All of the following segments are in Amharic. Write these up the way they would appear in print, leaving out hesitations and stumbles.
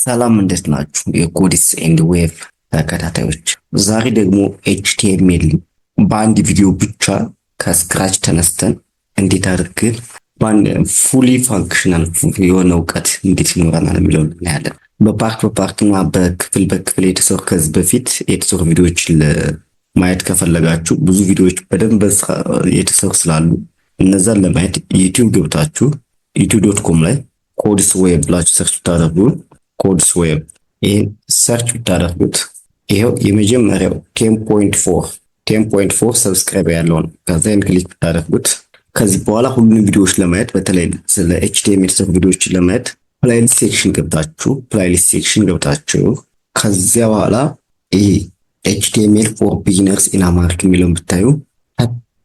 ሰላም እንዴት ናችሁ? የኮዲስ ኤንድ ዌቭ ተከታታዮች፣ ዛሬ ደግሞ ኤችቲኤምኤል በአንድ ቪዲዮ ብቻ ከስክራች ተነስተን እንዴት አድርገን ፉሊ ፋንክሽናል የሆነ እውቀት እንዴት ይኖረናል የሚለውን እናያለን። በፓርት እና በክፍል የተሰሩ ከዚህ በፊት የተሰሩ ቪዲዮዎችን ማየት ከፈለጋችሁ ብዙ ቪዲዮዎች በደንብ የተሰሩ ስላሉ እነዛን ለማየት ዩቲዩብ ገብታችሁ youtube.com ላይ ኮድስ ዌብ ብላችሁ ሰርች ብታደርጉ ኮድስ ዌብ ይሄን ሰርች ብታደርጉት ይሄው የመጀመሪያው 10.4 ሰብስክራይብ ያለው ነው። ከዛን ክሊክ ብታደርጉት ከዚህ በኋላ ሁሉንም ቪዲዮዎች ለማየት በተለይ ስለ ኤችቲኤምኤል ሰፍ ቪዲዮዎችን ለማየት ፕሌሊስት ሴክሽን ገብታችሁ ከዚያ በኋላ ይሄ ኤችቲኤምኤል ፎር ቢጊነርስ ኢን አማሪክ የሚለውን ብታዩ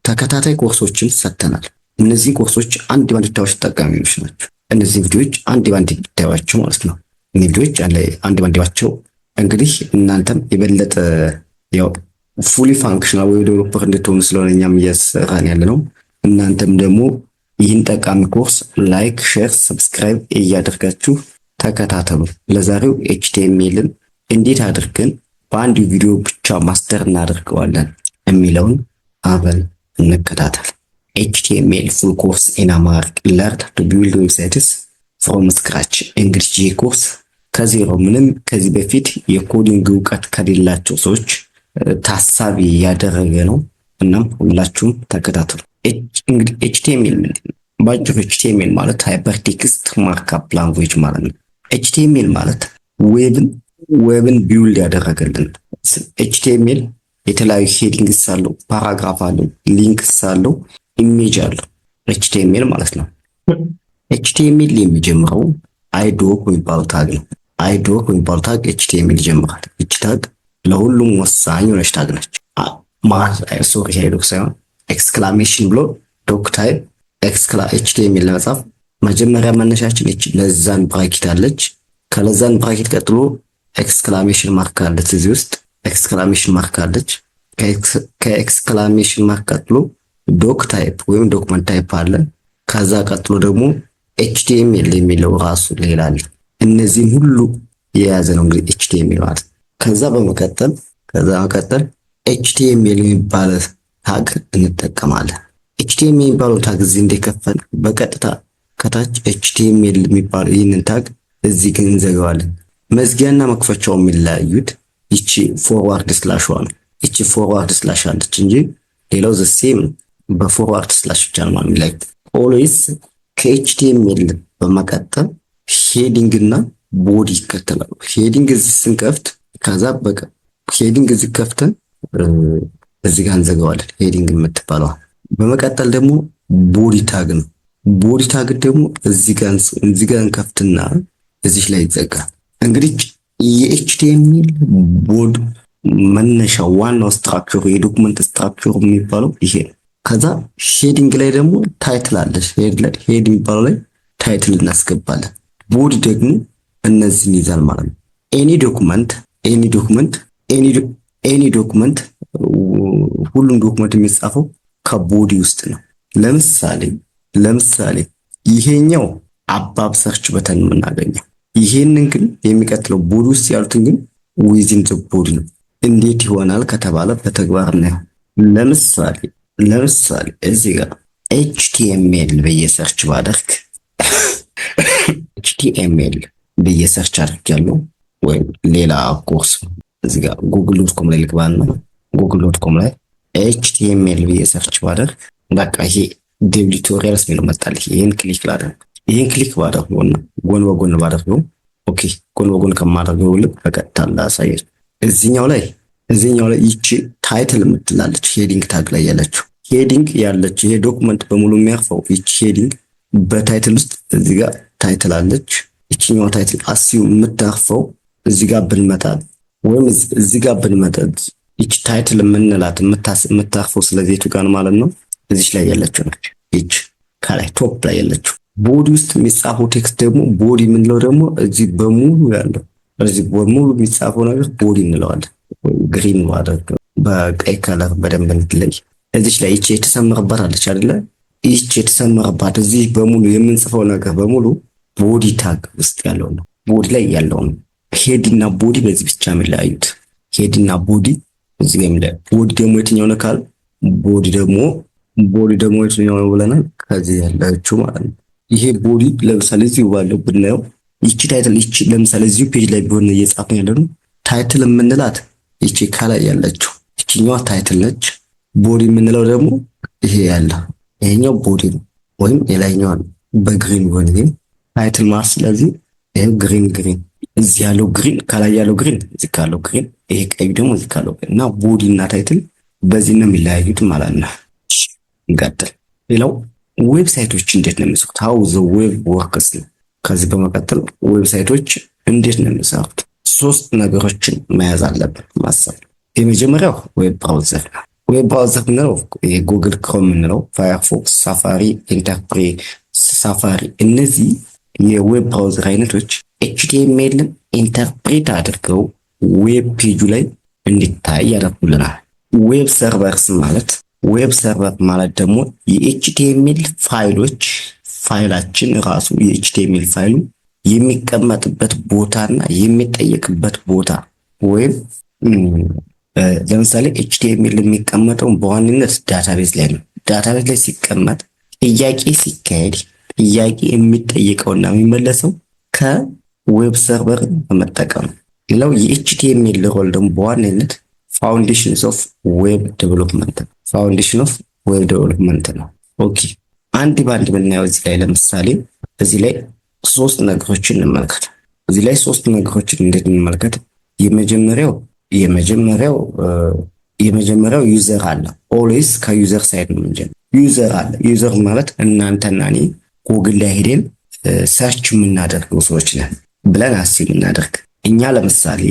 ተከታታይ ኮርሶችን ሰጥተናል። እነዚህ ኮርሶች አንድ ባንድ ብታዩዋቸው ተጠቃሚዎች ናቸው። እነዚህ ቪዲዮዎች አንድ ባንድ ብታዩዋቸው ማለት ነው። እነዚህ ቪዲዮዎች አንድ ባንድ ብታዩዋቸው እንግዲህ እናንተም የበለጠ ያው ፉሊ ፋንክሽናል ወይ ዴቨሎፐር እንድትሆኑ ስለሆነ እኛም እያሰራን ያለ ነው። እናንተም ደግሞ ይህን ጠቃሚ ኮርስ ላይክ፣ ሼር፣ ሰብስክራይብ እያደረጋችሁ ተከታተሉ። ለዛሬው ኤችቲኤምኤልን እንዴት አድርገን በአንድ ቪዲዮ ብቻ ማስተር እናደርገዋለን የሚለውን አብረን እንከታተል። HTML full course in Amharic learn to build websites from scratch እንግዲህ ይህ ኮርስ ከዜሮ ምንም ከዚህ በፊት የኮዲንግ እውቀት ከሌላቸው ሰዎች ታሳቢ ያደረገ ነው። እናም ሁላችሁም ተከታተሉ። እንግዲህ HTML ባጭሩ HTML ማለት ሃይፐርቴክስት ማርክአፕ ላንጉዌጅ ማለት ነው። HTML ማለት ዌብን ቢውልድ ያደረገልን HTML የተለያዩ ሄዲንግስ አለው፣ ፓራግራፍ አለው፣ ሊንክስ አለው፣ ኢሜጅ አለው ኤችቲኤምኤል ማለት ነው። ኤችቲኤምኤል የሚጀምረው አይዶክ የሚባለው ታግ ነው። አይዶክ የሚባለው ታግ ኤችቲኤምኤል ይጀምራል። እቺ ታግ ለሁሉም ወሳኝ የሆነች ታግ ነች። አይዶክ ሳይሆን ኤክስክላሜሽን ብሎ ዶክ ታይፕ ኤችቲኤምኤል ለመጻፍ መጀመሪያ መነሻችን ለዛን ብራኬት አለች። ከለዛን ብራኬት ቀጥሎ ኤክስክላሜሽን ማርክ አለች። እዚህ ውስጥ ኤክስክላሜሽን ማርክ አለች። ከኤክስክላሜሽን ማርክ ቀጥሎ ዶክ ታይፕ ወይም ዶክመንት ታይፕ አለ። ከዛ ቀጥሎ ደግሞ ኤችቲኤምኤል የሚለው ራሱ ሌላ አለ። እነዚህን ሁሉ የያዘ ነው እንግዲህ ኤችቲኤምኤል ማለት። ከዛ በመቀጠል ኤችቲኤምኤል የሚባል ታግ እንጠቀማለን። ኤችቲኤምኤል የሚባለው ታግ እዚህ እንደከፈል በቀጥታ ከታች ኤችቲኤምኤል የሚባለው ይህንን ታግ እዚህ ግን እንዘጋዋለን። መዝጊያና መክፈቻው የሚለያዩት ይቺ ፎርዋርድ ስላሽ ነው። ይቺ ፎርዋርድ ስላሽ አለች እንጂ ሌላው ዘሴም በፎርዋርድ ስላሽ ብቻ ነው ማለት። ኦልዌይስ ከኤችቲኤምኤል በመቀጠል ሄዲንግ እና ቦዲ ይከተላሉ። ሄዲንግ እዚህ ስንከፍት ከዛ በቃ ሄዲንግ እዚህ ከፍተን እዚህ ጋር እንዘጋዋለን ሄዲንግ የምትባለው። በመቀጠል ደግሞ ቦዲ ታግ ነው። ቦዲ ታግ ደግሞ እዚህ ጋር እንከፍትና እዚህ ላይ ይዘጋል። እንግዲህ የኤችቲኤምኤል ቦዲ መነሻ ዋናው ስትራክቸሩ የዶክመንት ስትራክቸሩ የሚባለው ይሄ ነው። ከዛ ሄዲንግ ላይ ደግሞ ታይትል አለ። ሄድ የሚባለው ላይ ታይትል እናስገባለን። ቦዲ ደግሞ እነዚህን ይዛል ማለት ነው። ኤኒ ዶክመንት ሁሉም ዶክመንት የሚጻፈው ከቦዲ ውስጥ ነው። ለምሳሌ ይሄኛው አባብ ሰርች በተን የምናገኘው ይሄንን ግን የሚቀጥለው ቦዲ ውስጥ ያሉትን ግን ዊዝን ዘ ቦዲ ነው። እንዴት ይሆናል ከተባለ በተግባር ነው። ለምሳሌ እዚህ ጋር ኤችቲኤምኤል በየሰርች ባደርግ ኤችቲኤምኤል በየሰርች አድርጋለሁ ወይም ሌላ ኮርስ እዚህ ጋር google.com ላይ ልግባና google.com ላይ ኤችቲኤምኤል በየሰርች ባደርግ በቃ ይሄ ቱቶሪያልስ ነው መጣልኝ። ይሄን ክሊክ ባደርገውና ጎን በጎን ባደርገው ኦኬ ጎን በጎን ከማደርገው ልክ በቀጥታ ላሳያችሁ። እዚህኛው ላይ ይቺ ታይትል የምትላለች ሄዲንግ ታግ ላይ ያለችው ይሄ ዶክመንት በሙሉ የሚያርፈው ይቺ ሄዲንግ በታይትል ውስጥ እዚህ ጋር ታይትል አለች። ይቺኛው ታይትል አሲው የምታርፈው እዚህ ጋር ብንመጣ ይቺ ታይትል የምንላት የምታርፈው ስለዚህ የቱ ጋር ማለት ነው እዚህ ላይ ያለችው ነች። ይቺ ከላይ ቶፕ ላይ ያለችው ቦዲ ውስጥ የሚጻፈው ቴክስት ደግሞ ቦዲ የምንለው ደግሞ እዚህ በሙሉ ያለው እዚህ በሙሉ የሚጻፈው ነገር ቦዲ እንለዋለን። ግሪን ማድረግ በቀይ ከለር በደንብ እንትለይ እዚህ ላይ ይቺ የተሰመረባት አለች አይደለ? ይቺ የተሰመረባት እዚህ በሙሉ የምንጽፈው ነገር በሙሉ ቦዲ ታግ ውስጥ ያለው ነው። ቦዲ ላይ ያለው ነው። ሄድ እና ቦዲ በዚህ ብቻ የሚለያዩት። ሄድ እና ቦዲ እዚህ ጋር የሚለያዩ። ቦዲ ደግሞ የትኛው ነው ካል ቦዲ ደግሞ የትኛው ነው ብለናል? ከዚህ ያለችው ማለት ነው። ይሄ ቦዲ ለምሳሌ እዚሁ ባለው ብናየው ይቺ ታይትል ይቺ ለምሳሌ እዚሁ ፔጅ ላይ ቢሆን እየጻፍን ያለነው ታይትል የምንላት ይቺ ከላይ ያለችው ይቺኛዋ ታይትል ነች። ቦዲ የምንለው ደግሞ ይሄ ያለ ይሄኛው ቦዲ ነው፣ ወይም የላይኛው በግሪን ሆነ ግን ታይትል ማለት ስለዚህ ይሄ ግሪን እዚህ ያለው ግሪን ከላይ ያለው ግሪን እዚህ ካለው ግሪን ይሄ ቀዩ ደግሞ እዚህ ካለው እና ቦዲ እና ታይትል በዚህ ነው የሚለያዩት ማለት ነው። እንቀጥል። ሌላው ዌብሳይቶች እንዴት ነው የሚሰሩት? ሃው ዘ ዌብ ወርክስ ነው። ከዚህ በመቀጠል ዌብሳይቶች እንዴት ነው የሚሰሩት? ሶስት ነገሮችን መያዝ አለብን ማሰብ። የመጀመሪያው ዌብ ብራውዘር ነው። ዌብ ብራውዘር ምንለው የጉግል ክሮም ምንለው፣ ፋየርፎክስ፣ ሳፋሪ፣ ኢንተርፕሬት፣ ሳፋሪ እነዚህ የዌብ ብራውዘር አይነቶች ኤችቲኤምኤልን ኢንተርፕሬት አድርገው ዌብ ፔጁ ላይ እንዲታይ ያደርጉልናል። ዌብ ሰርቨር ማለት ደግሞ የኤችቲኤምኤል ፋይላችን ራሱ የኤችቲኤምኤል ፋይሉ የሚቀመጥበት ቦታና የሚጠየቅበት ቦታ ወይም ለምሳሌ ኤችቲኤምኤል የሚቀመጠው በዋንነት ዳታቤዝ ላይ ነው። ዳታቤዝ ላይ ሲቀመጥ ጥያቄ ሲካሄድ ጥያቄ የሚጠየቀውና የሚመለሰው ከዌብ ሰርቨር በመጠቀም ነው። ሌላው የኤችቲኤምኤል ሮል ደግሞ በዋንነት ፋውንዴሽንስ ኦፍ ዌብ ዴቨሎፕመንት ነው። ኦኬ አንድ ባንድ ብናየው እዚህ ላይ ለምሳሌ እዚህ ላይ ሶስት ነገሮችን እንመልከት። እዚህ ላይ ሶስት ነገሮችን እንዴት እንመልከት? የመጀመሪያው ዩዘር አለ። ኦልዌይስ ከዩዘር ሳይድ ነው የምንጀምረው። ዩዘር አለ። ዩዘር ማለት እናንተና እኔ ጉግል ላይ ሄደን ሰርች የምናደርገው ሰዎች ነን ብለን አስብ እናደርግ። እኛ ለምሳሌ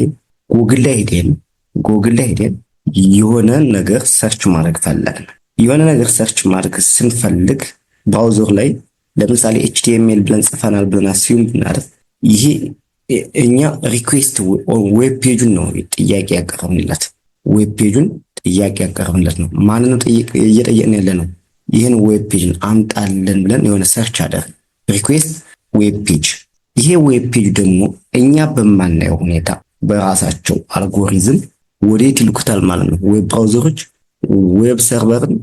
ጉግል ላይ ሄደን የሆነ ነገር ሰርች ማድረግ ፈለግን። የሆነ ነገር ሰርች ማድረግ ስንፈልግ ብራውዘር ላይ ለምሳሌ ኤችቲኤምኤል ብለን ጽፈናል ብለን አስዩም ብናደርግ ይሄ እኛ ሪኩዌስት ዌብ ፔጁን ነው ጥያቄ ያቀረብንለት። ዌብ ፔጁን ጥያቄ ያቀረብንለት ነው። ማንን ነው እየጠየቅን ያለ ነው? ይህን ዌብ ፔጅን አምጣልን ብለን የሆነ ሰርች አደረግ ሪኩዌስት ዌብ ፔጅ። ይሄ ዌብ ፔጅ ደግሞ እኛ በማናየው ሁኔታ በራሳቸው አልጎሪዝም ወዴት ይልኩታል ማለት ነው። ዌብ ብራውዘሮች ዌብ ሰርቨርን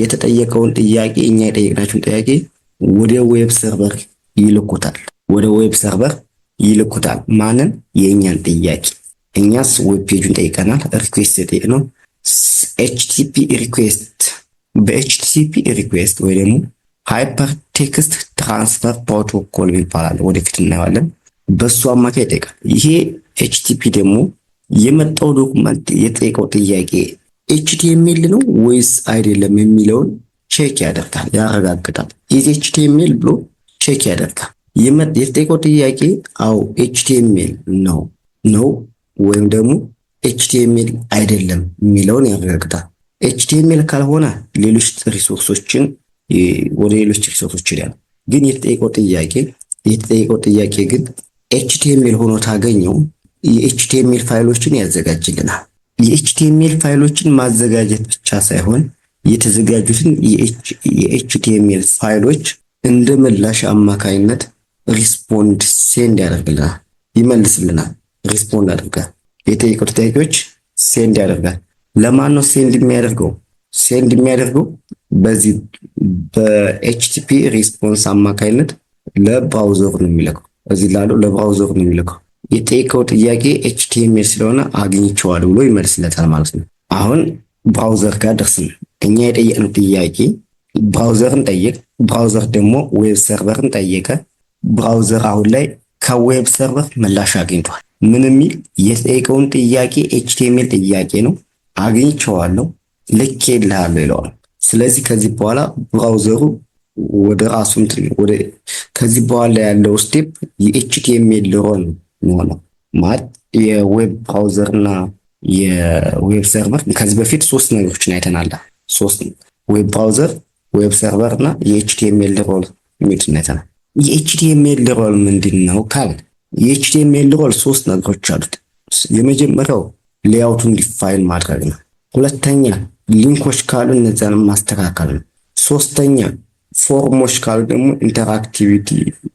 የተጠየቀውን ጥያቄ እኛ የጠየቅናቸውን ጥያቄ ወደ ዌብ ሰርቨር ይልኩታል። ማንን? የእኛን ጥያቄ። እኛስ ዌብ ፔጁን ጠይቀናል፣ ሪኩዌስት የጠየቅነው ኤችቲቲፒ ሪኩዌስት በኤችቲቲፒ ሪኩዌስት ወይ ደግሞ ሃይፐር ቴክስት ትራንስፈር ፕሮቶኮል ይባላል። ወደፊት እናየዋለን። በሱ አማካይ ይጠይቃል። ይሄ ኤችቲቲፒ ደግሞ የመጣው ዶክመንት የጠየቀው ጥያቄ ኤችቲኤምኤል ነው ወይስ አይደለም የሚለውን ቼክ ያደርጋል፣ ያረጋግጣል። ኢዝ ኤችቲኤምኤል ብሎ ቼክ ያደርጋል። የተጠየቀው ጥያቄ አው ኤችቲኤምኤል ነው ወይም ደግሞ ኤችቲኤምኤል አይደለም የሚለውን ያረጋግጣል። ኤችቲኤምኤል ካልሆነ ሌሎች ሪሶርሶችን ይላል። ግን የተጠየቀው ጥያቄ ግን ኤችቲኤምኤል ሆኖ ታገኘው የኤችቲኤምኤል ፋይሎችን ያዘጋጅልናል። የኤችቲኤምኤል ፋይሎችን ማዘጋጀት ብቻ ሳይሆን የተዘጋጁትን የኤችቲኤምኤል ፋይሎች እንደ ምላሽ አማካይነት ሪስፖንድ ሴንድ ያደርግልናል፣ ይመልስልናል። ሪስፖንድ አድርጋል የጠየቁት ጥያቄዎች ሴንድ ያደርጋል። ለማን ነው ሴንድ የሚያደርገው? ሴንድ የሚያደርገው በዚህ በኤችቲቲፒ ሪስፖንስ አማካይነት ለብራውዘር ነው የሚልከው። እዚህ ላለው ለብራውዘር ነው የሚልከው። የጠየቀው ጥያቄ ኤችቲኤምኤል ስለሆነ አግኝቼዋለሁ ብሎ ይመልስለታል ማለት ነው። አሁን ብራውዘር ጋር ደርሰን እኛ የጠየቅነው ጥያቄ ብራውዘርን ጠየቅ፣ ብራውዘር ደግሞ ዌብ ሰርቨርን ጠየቀ። ብራውዘር አሁን ላይ ከዌብ ሰርቨር ምላሽ አግኝቷል። ምን የሚል? የጠየቀውን ጥያቄ ኤችቲኤምኤል ጥያቄ ነው፣ አግኝቼዋለሁ፣ ልኬልሃለሁ ይለዋል። ስለዚህ ከዚህ በኋላ ብራውዘሩ ወደ ራሱ ከዚህ በኋላ ያለው ስቴፕ የኤችቲኤምኤል ሮል ነው ማለት የዌብ ብራውዘር እና የዌብ ሰርቨር። ከዚህ በፊት ሶስት ነገሮችን አይተናል። ሶስት ዌብ ብራውዘር፣ ዌብ ሰርቨር እና የኤችቲኤምኤል ሮል የሚሉትን አይተናል። የኤችቲኤምኤል ሮል ምንድነው ካል የኤችቲኤምኤል ሮል ሶስት ነገሮች አሉት። የመጀመሪያው ሌአውቱን ዲፋይን ማድረግ ነው። ሁለተኛ ሊንኮች ካሉ እነዛን ማስተካከል ነው። ሶስተኛ ፎርሞች ካሉ ደግሞ ኢንተራክቲቪቲ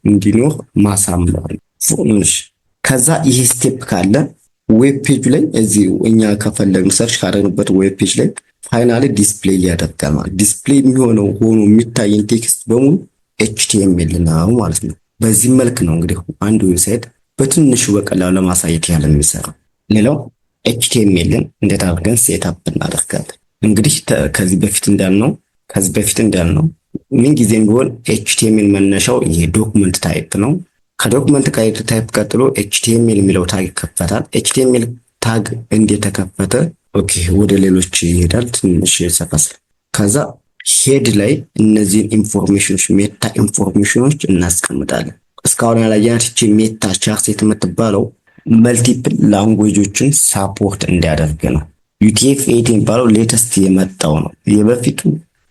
እንዲኖር ማሳመር ነው። ፎርሞች ከዛ ይሄ ስቴፕ ካለ ዌብ ፔጅ ላይ እዚህ እኛ ከፈለግን ሰርች ካደረግንበት ዌብ ፔጅ ላይ ፋይናሊ ዲስፕሌይ ያደርጋል ማለት። ዲስፕሌይ የሚሆነው ሆኖ የሚታየን ቴክስት በሙሉ ኤችቲኤምኤል ነው ማለት ነው። በዚህ መልክ ነው እንግዲህ አንድ ዌብሳይት በትንሹ በቀላሉ ለማሳየት ያለ የሚሰራው። ሌላው ኤችቲኤምኤልን እንዴት አድርገን ሴትአፕ እናደርጋለን? እንግዲህ ከዚህ በፊት እንዳልነው ምን ጊዜም ቢሆን ኤችቲኤምኤል መነሻው ይሄ ዶክመንት ታይፕ ነው። ከዶክመንት ታይፕ ቀጥሎ ኤችቲኤምኤል የሚለው ታግ ይከፈታል። ኤችቲኤምኤል ታግ እንደተከፈተ ኦኬ ወደ ሌሎች ይሄዳል ትንሽ ሰፋስ። ከዛ ሄድ ላይ እነዚህን ኢንፎርሜሽኖች ሜታ ኢንፎርሜሽኖች እናስቀምጣለን። እስካሁን ያላየናት እቺ ሜታ ቻርት የምትባለው መልቲፕል ላንጉዌጆችን ሳፖርት እንዲያደርግ ነው። UTF-8 የሚባለው ሌተስት የመጣው ነው። የበፊቱ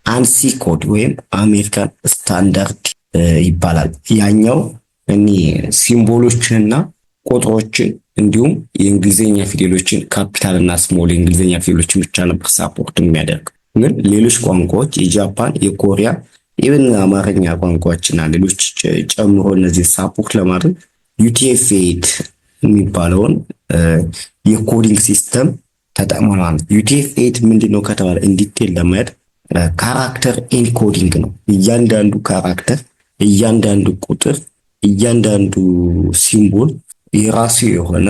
አንሲ ኮድ ወይም አሜሪካን ስታንዳርድ ይባላል። ያኛው ሲምቦሎችንና ቁጥሮችን እንዲሁም የእንግሊዝኛ ፊደሎችን ካፒታል እና ስሞል የእንግሊዝኛ ፊደሎችን ብቻ ነበር ሳፖርት የሚያደርግ። ግን ሌሎች ቋንቋዎች የጃፓን፣ የኮሪያ፣ ኢቭን አማርኛ ቋንቋዎችና ሌሎች ጨምሮ እነዚህ ሳፖርት ለማድረግ UTF-8 የሚባለውን የኮዲንግ ሲስተም ተጠቅመናል። UTF-8 ምንድነው ከተባለ ኢንዲቴል ለማየት ካራክተር ኢንኮዲንግ ነው። እያንዳንዱ ካራክተር፣ እያንዳንዱ ቁጥር፣ እያንዳንዱ ሲምቦል የራሱ የሆነ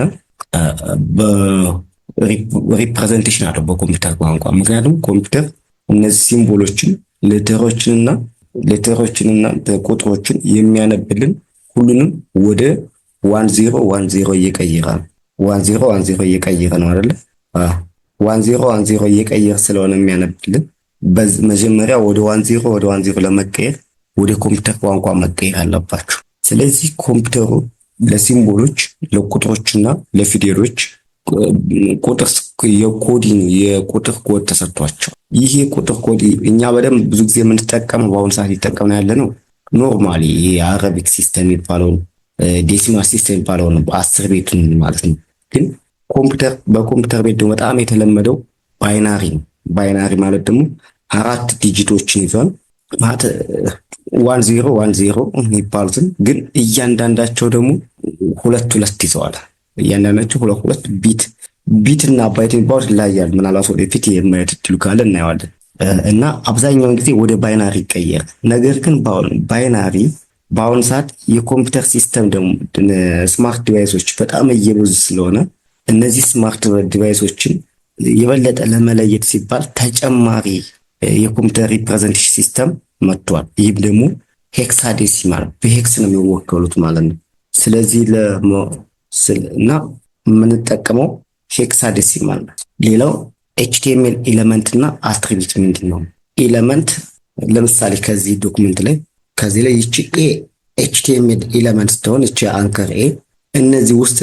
ሪፕሬዘንቴሽን አለው በኮምፒውተር ቋንቋ። ምክንያቱም ኮምፒውተር እነዚህ ሲምቦሎችን ሌተሮችንና ቁጥሮችን የሚያነብልን ሁሉንም ወደ 1010 እየቀየረ ነው። 1010 እየቀየረ ነው አይደለ? 1010 እየቀየረ ስለሆነ የሚያነብልን መጀመሪያ ወደ 10 ለመቀየር ወደ ኮምፒውተር ቋንቋ መቀየር አለባችሁ። ስለዚህ ኮምፒውተሩ ለሲምቦሎች፣ ለቁጥሮችና ለፊደሎች የቁጥር ኮድ ተሰጥቷቸው ይህ የቁጥር ኮድ እኛ በደንብ ብዙ ጊዜ የምንጠቀመው በአሁኑ ሰዓት እየተጠቀምን ያለ ነው ኖርማሊ የአረቢክ ሲስተም የሚባለውን ዴሲማል ሲስተም የሚባለውን በ10 ቤቱን ማለት ነው። ግን በኮምፒውተር ቤት ደግሞ በጣም የተለመደው ባይናሪ ነው። ባይናሪ ማለት ደግሞ 4 ዲጂቶችን ይዟል ማለት 1010 የሚባሉትን ግን እያንዳንዳቸው ደግሞ 2 ይዘዋል። እያንዳንዳቸው 2 ቢት እና ባይት የሚባሉት ይለያያል። ምናልባት ወደፊት የማየት እድሉ ካለ እናየዋለን። እና አብዛኛውን ጊዜ ወደ ባይናሪ ይቀየር። ነገር ግን ባይናሪ በአሁኑ ሰዓት የኮምፒውተር ሲስተም ደግሞ ስማርት ዲቫይሶች በጣም እየበዙ ስለሆነ እነዚህ ስማርት ዲቫይሶችን የበለጠ ለመለየት ሲባል ተጨማሪ የኮምፒውተር ሪፕሬዘንቴሽን ሲስተም መጥቷል። ይህም ደግሞ ሄክሳዴሲማል በሄክስ ነው የሚወከሉት ማለት ነው። ስለዚህ እና የምንጠቀመው ሄክሳዴሲማል ነው። ሌላው ኤችቲኤምኤል ኤሌመንት እና አትሪቢዩት ምንድነው? ኤሌመንት ለምሳሌ ከዚህ ዶክመንት ላይ ይቺ ኤችቲኤምኤል ኤሌመንት ስትሆን ይቺ አንከር እነዚህ ውስጥ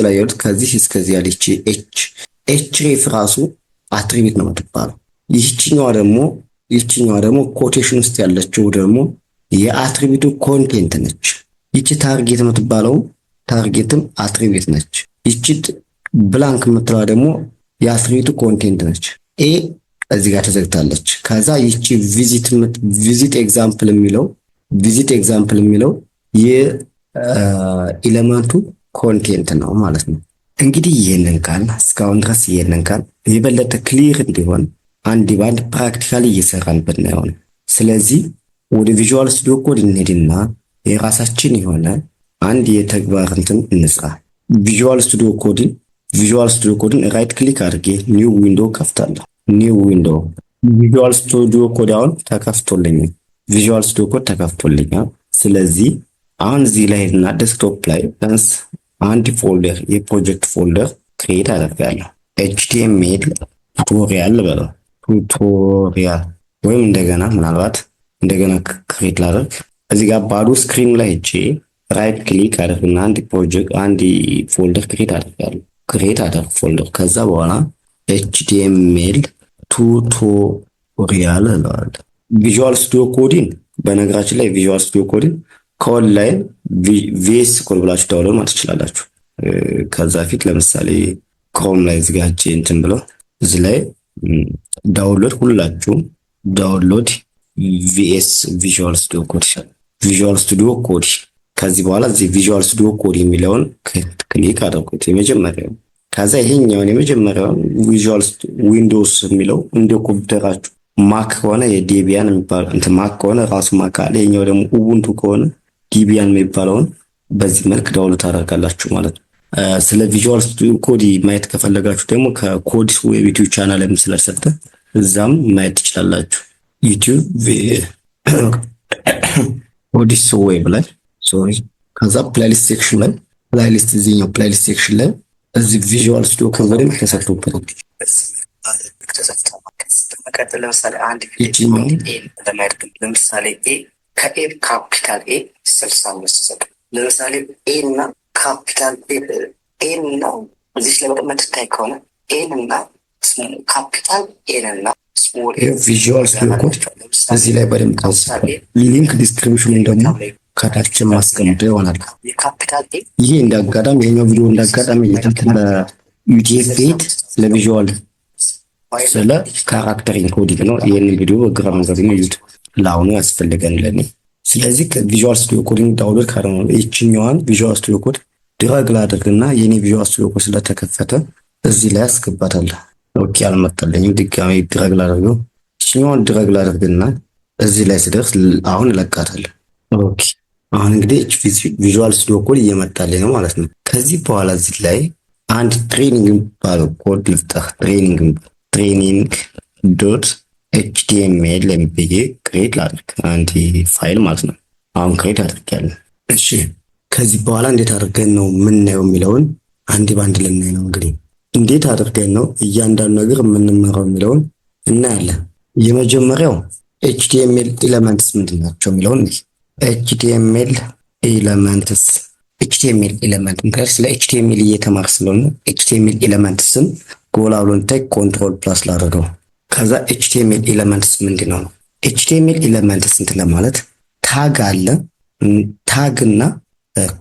ላይ ያሉት ከዚህ እስከዚህ ያለ ይቺ ኤችሬፍ ራሱ አትሪቢዩት ነው የምትባለው። ይቺኛዋ ደግሞ ኮቴሽን ውስጥ ያለችው ደግሞ የአትሪቢዩቱ ኮንቴንት ነች። ይቺ ታርጌት የምትባለው ታርጌትም አትሪቢዩት ነች። ይቺ ብላንክ የምትለዋ ደግሞ የአትሪቢዩቱ ኮንቴንት ነች። እዚህ ጋር ተዘግታለች። ከዛ ይቺ ቪዚት ኤግዛምፕል የሚለው የኤሌመንቱ ኮንቴንት ነው ማለት ነው። እንግዲህ እስካሁን ድረስ ይሄንን ቃል የበለጠ ክሊር እንዲሆን አንድ ባንድ ፕራክቲካሊ እየሰራን ብናየው ነው። ስለዚህ ወደ ቪዥዋል ስቱዲዮ ኮድ እንሄድና የራሳችን የሆነ አንድ የተግባር እንስራ። ቪዥዋል ስቱዲዮ ኮድን ራይት ክሊክ አድርጌ ኒው ዊንዶ ከፍታለሁ። ቪዥዋል ስቱዲዮ ኮድ አሁን ተከፍቶልኛል። ስለዚህ አሁን እዚህ ላይ እና ዴስክቶፕ ላይ አንድ ፎልደር የፕሮጀክት ፎልደር ክሬት አደርጋለሁ። ኤችቲኤምኤል ቱቶሪያል ቱቶሪያል ወይም እንደገና ክሬት ላደርግ እዚህ ጋር ባዶ ስክሪን ላይ ራይት ክሊክ አደርግና አንድ ፎልደር ክሬት አደርጋለሁ። ፎልደር ከዛ በኋላ ኤችቲኤምኤል ቱቶሪያል እለዋለሁ። ቪዥዋል ስቱዲዮ ኮድን በነገራችን ላይ ቪዥዋል ስቱዲዮ ኮድን ከኦንላይን ቪኤስ ኮድ ብላችሁ ዳውንሎድ ማለት ትችላላችሁ። ከዛ ፊት ለምሳሌ ክሮም ላይ ዝጋጅ ብለው እዚህ ላይ ዳውንሎድ ቪኤስ ቪዥዋል ስቱዲዮ ኮድ ከዚህ በኋላ እዚህ ቪዥዋል ስቱዲዮ ኮድ የሚለውን ክሊክ አድርጉት የመጀመሪያው። ከዛ ይሄኛውን የመጀመሪያውን ቪዥዋል ዊንዶውስ የሚለው እንደ ኮምፒውተራችሁ ማክ ከሆነ የዴቢያን የሚባለው እንትን ማክ ከሆነ ራሱ ማክ አለ። ይሄኛው ደግሞ ኡቡንቱ ከሆነ ዲቢያን የሚባለውን በዚህ መልክ ዳውንሎድ ታደርጋላችሁ ማለት ነው። ስለ ቪዥዋል ስቱዲዮ ኮድ ማየት ከፈለጋችሁ ደግሞ ከኮዲስ ዌብ ዩቲዩብ ቻናል ላይ ስለሰጠ እዛም ማየት ትችላላችሁ። ዩቲዩብ ኮዲስ ዌብ ላይ ሶሪ። ከዛ ፕሌሊስት ሴክሽን ላይ ፕሌሊስት እዚህኛው ፕሌሊስት ሴክሽን ላይ እዚህ ቪዥዋል ስቱዲዮ ኮድ በደንብ ተሰርቶበታል። በመቀጠል ለምሳሌ አንድ ቪዲዮ ለምሳሌ ኤ ከኤ ካፒታል ኤ 65 ሰጥ ለምሳሌ ኤ እና ካፒታል ኤ እና እዚህ ላይ በደንብ ትታይ ከሆነ ኤ እና ካፒታል ኤ እና ስሞል ኤ ቪዥዋል ስቱዲዮ ኮድ እዚህ ላይ በደንብ ታውቃላችሁ። ሊንክ ዲስክሪፕሽን ደግሞ ከታች ማስቀመጥ ይሆናል። ይሄ እንዳጋጣሚ የኛው ቪዲዮ እንዳጋጣሚ ለዩቲዩብ ቤት ለቪዥዋል ስለ ካራክተር ኢንኮዲንግ ነው። ይሄንን ቪዲዮ በግራ መንገድ ነው ዩቲዩብ ለአሁኑ ያስፈልገን ለኔ። ስለዚህ ቪዥዋል ስቱዲዮ ኮዲንግ ዳውንሎድ ካደረግን ይችኛዋን ቪዥዋል ስቱዲዮ ኮድ ድራግ ላድርግና የኔ ቪዥዋል ስቱዲዮ ኮድ ስለተከፈተ እዚህ ላይ አስገባታለሁ። ኦኬ አልመጣልኝም። ድጋሜ ድራግ ላድርገው። ይችኛዋን ድራግ ላድርግና እዚህ ላይ ስደርስ አሁን እለቃታለሁ። ኦኬ አሁን እንግዲህ ቪዥዋል ስቱዲዮ ኮድ እየመጣልኝ ነው ማለት ነው። ከዚህ በኋላ እዚህ ላይ አንድ ትሬኒንግ የሚባለው ኮድ ልፍጠር። ትሬኒንግ ዶት ኤችቲኤምኤል ለሚብዬ ክሬት ላድርግ አንድ ፋይል ማለት ነው። አሁን ክሬት አድርጌያለሁ። እሺ ከዚህ በኋላ እንዴት አድርገን ነው የምናየው የሚለውን አንድ ባንድ ልናይ ነው። እንግዲህ እንዴት አድርገን ነው እያንዳንዱ ነገር የምንመራው የሚለውን እናያለን። የመጀመሪያው ኤችቲኤምኤል ኤሌመንትስ ምንድን ናቸው የሚለውን ኤችቲኤምኤል ኤሌመንትስ ምክንያቱም ስለ ኤችቲኤምኤል እየተማር ስለሆነ ኤችቲኤምኤል ኤሌመንትስን ጎላ ብሎ እንታይ ኮንትሮል ፕላስ ላደረገው። ከዛ ኤችቲኤምኤል ኤሌመንትስ ምንድን ነው? ኤችቲኤምኤል ኤሌመንትስ እንትን ለማለት ታግ አለ። ታግ እና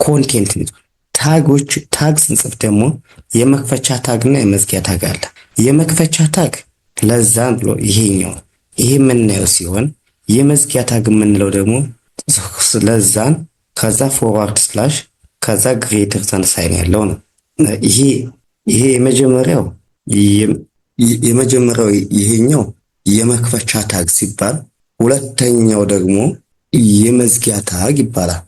ኮንቴንት ታግ ስንጽፍ ደግሞ የመክፈቻ ታግ እና የመዝጊያ ታግ አለ። የመክፈቻ ታግ ለዛ ብሎ ይሄኛው ይሄ የምናየው ሲሆን የመዝጊያ ታግ የምንለው ደግሞ ስለዛን ከዛ ፎርዋርድ ስላሽ ከዛ ግሬተር ዛን ሳይን ያለው ነው። ይሄ የመጀመሪያው ይሄኛው የመክፈቻ ታግ ሲባል ሁለተኛው ደግሞ የመዝጊያ ታግ ይባላል።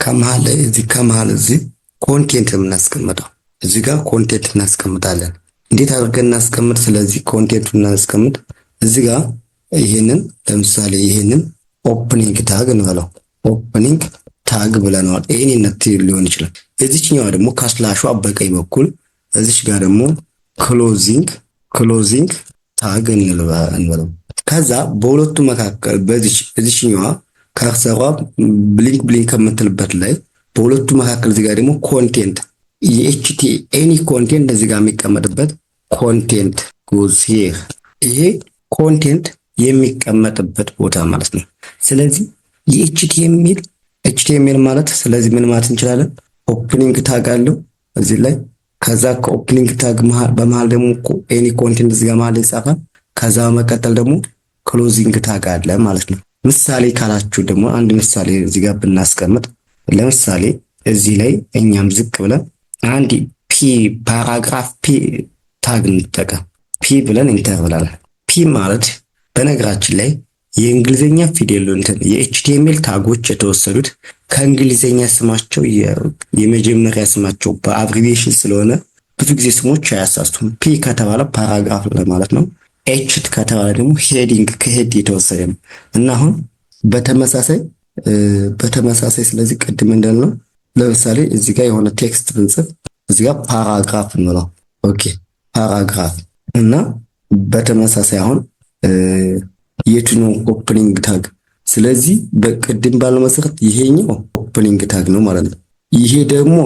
ከመሃል እዚህ ኮንቴንት የምናስቀምጠው እዚህ ጋር ኮንቴንት እናስቀምጣለን። እንዴት አድርገን እናስቀምጥ? ስለዚህ ኮንቴንቱን እናስቀምጥ እዚህ ጋር ይሄንን ለምሳሌ ይሄንን ኦፕኒንግ ታግ እንበለው። ኦፕኒንግ ታግ ብለናል። ይሄንነት ሊሆን ይችላል። እዚህኛው ደግሞ ከስላሹ በቀኝ በኩል እዚች ጋር ደግሞ ክሎዚንግ ታግ እንበለው። ከዛ በሁለቱ መካከል እዚህኛዋ ከርሰሯ ብሊንክ ከምትልበት ላይ በሁለቱ መካከል እዚህ ጋር ደግሞ ኮንቴንት ኤኒ ኮንቴንት እዚህ ጋር የሚቀመጥበት ኮንቴንት ጎዝ ሂር። ይሄ ኮንቴንት የሚቀመጥበት ቦታ ማለት ነው። ስለዚህ የኤችቲኤምኤል ማለት ስለዚህ ምን ማለት እንችላለን? ኦፕኒንግ ታግ አለው እዚህ ላይ። ከዛ ከኦፕኒንግ ታግ በመሃል ደግሞ ኤኒ ኮንቴንት እዚህ ጋር ማለት ይጻፋል። ከዛ መቀጠል ደግሞ ክሎዚንግ ታግ አለ ማለት ነው። ምሳሌ ካላችሁ ደግሞ አንድ ምሳሌ እዚህ ጋር ብናስቀምጥ ለምሳሌ እዚህ ላይ እኛም ዝቅ ብለን አንድ ፓራግራፍ ታግ እንጠቀም። ፒ ብለን ኢንተር ብለን ፒ ማለት በነገራችን ላይ የእንግሊዘኛ ፊደል የኤችቲኤምኤል ታጎች የተወሰዱት ከእንግሊዘኛ ስማቸው የመጀመሪያ ስማቸው በአብሪቪዬሽን ስለሆነ ብዙ ጊዜ ስሞች አያሳስቱም። ፒ ከተባለ ፓራግራፍ ማለት ነው። ኤች ከተባለ ደግሞ ሄዲንግ ከሄድ የተወሰደ ነው እና አሁን በተመሳሳይ ስለዚህ ቅድም እንዳልነው ለምሳሌ እዚህ ጋር የሆነ ቴክስት ብንጽፍ እዚህ ጋር ፓራግራፍ እንለው። ኦኬ ፓራግራፍ እና በተመሳሳይ አሁን የትኛው ኦፕኒንግ ታግ። ስለዚህ በቅድም ባለው መሰረት ይሄኛው ኦፕኒንግ ታግ ነው ማለት ነው። ይሄ ደግሞ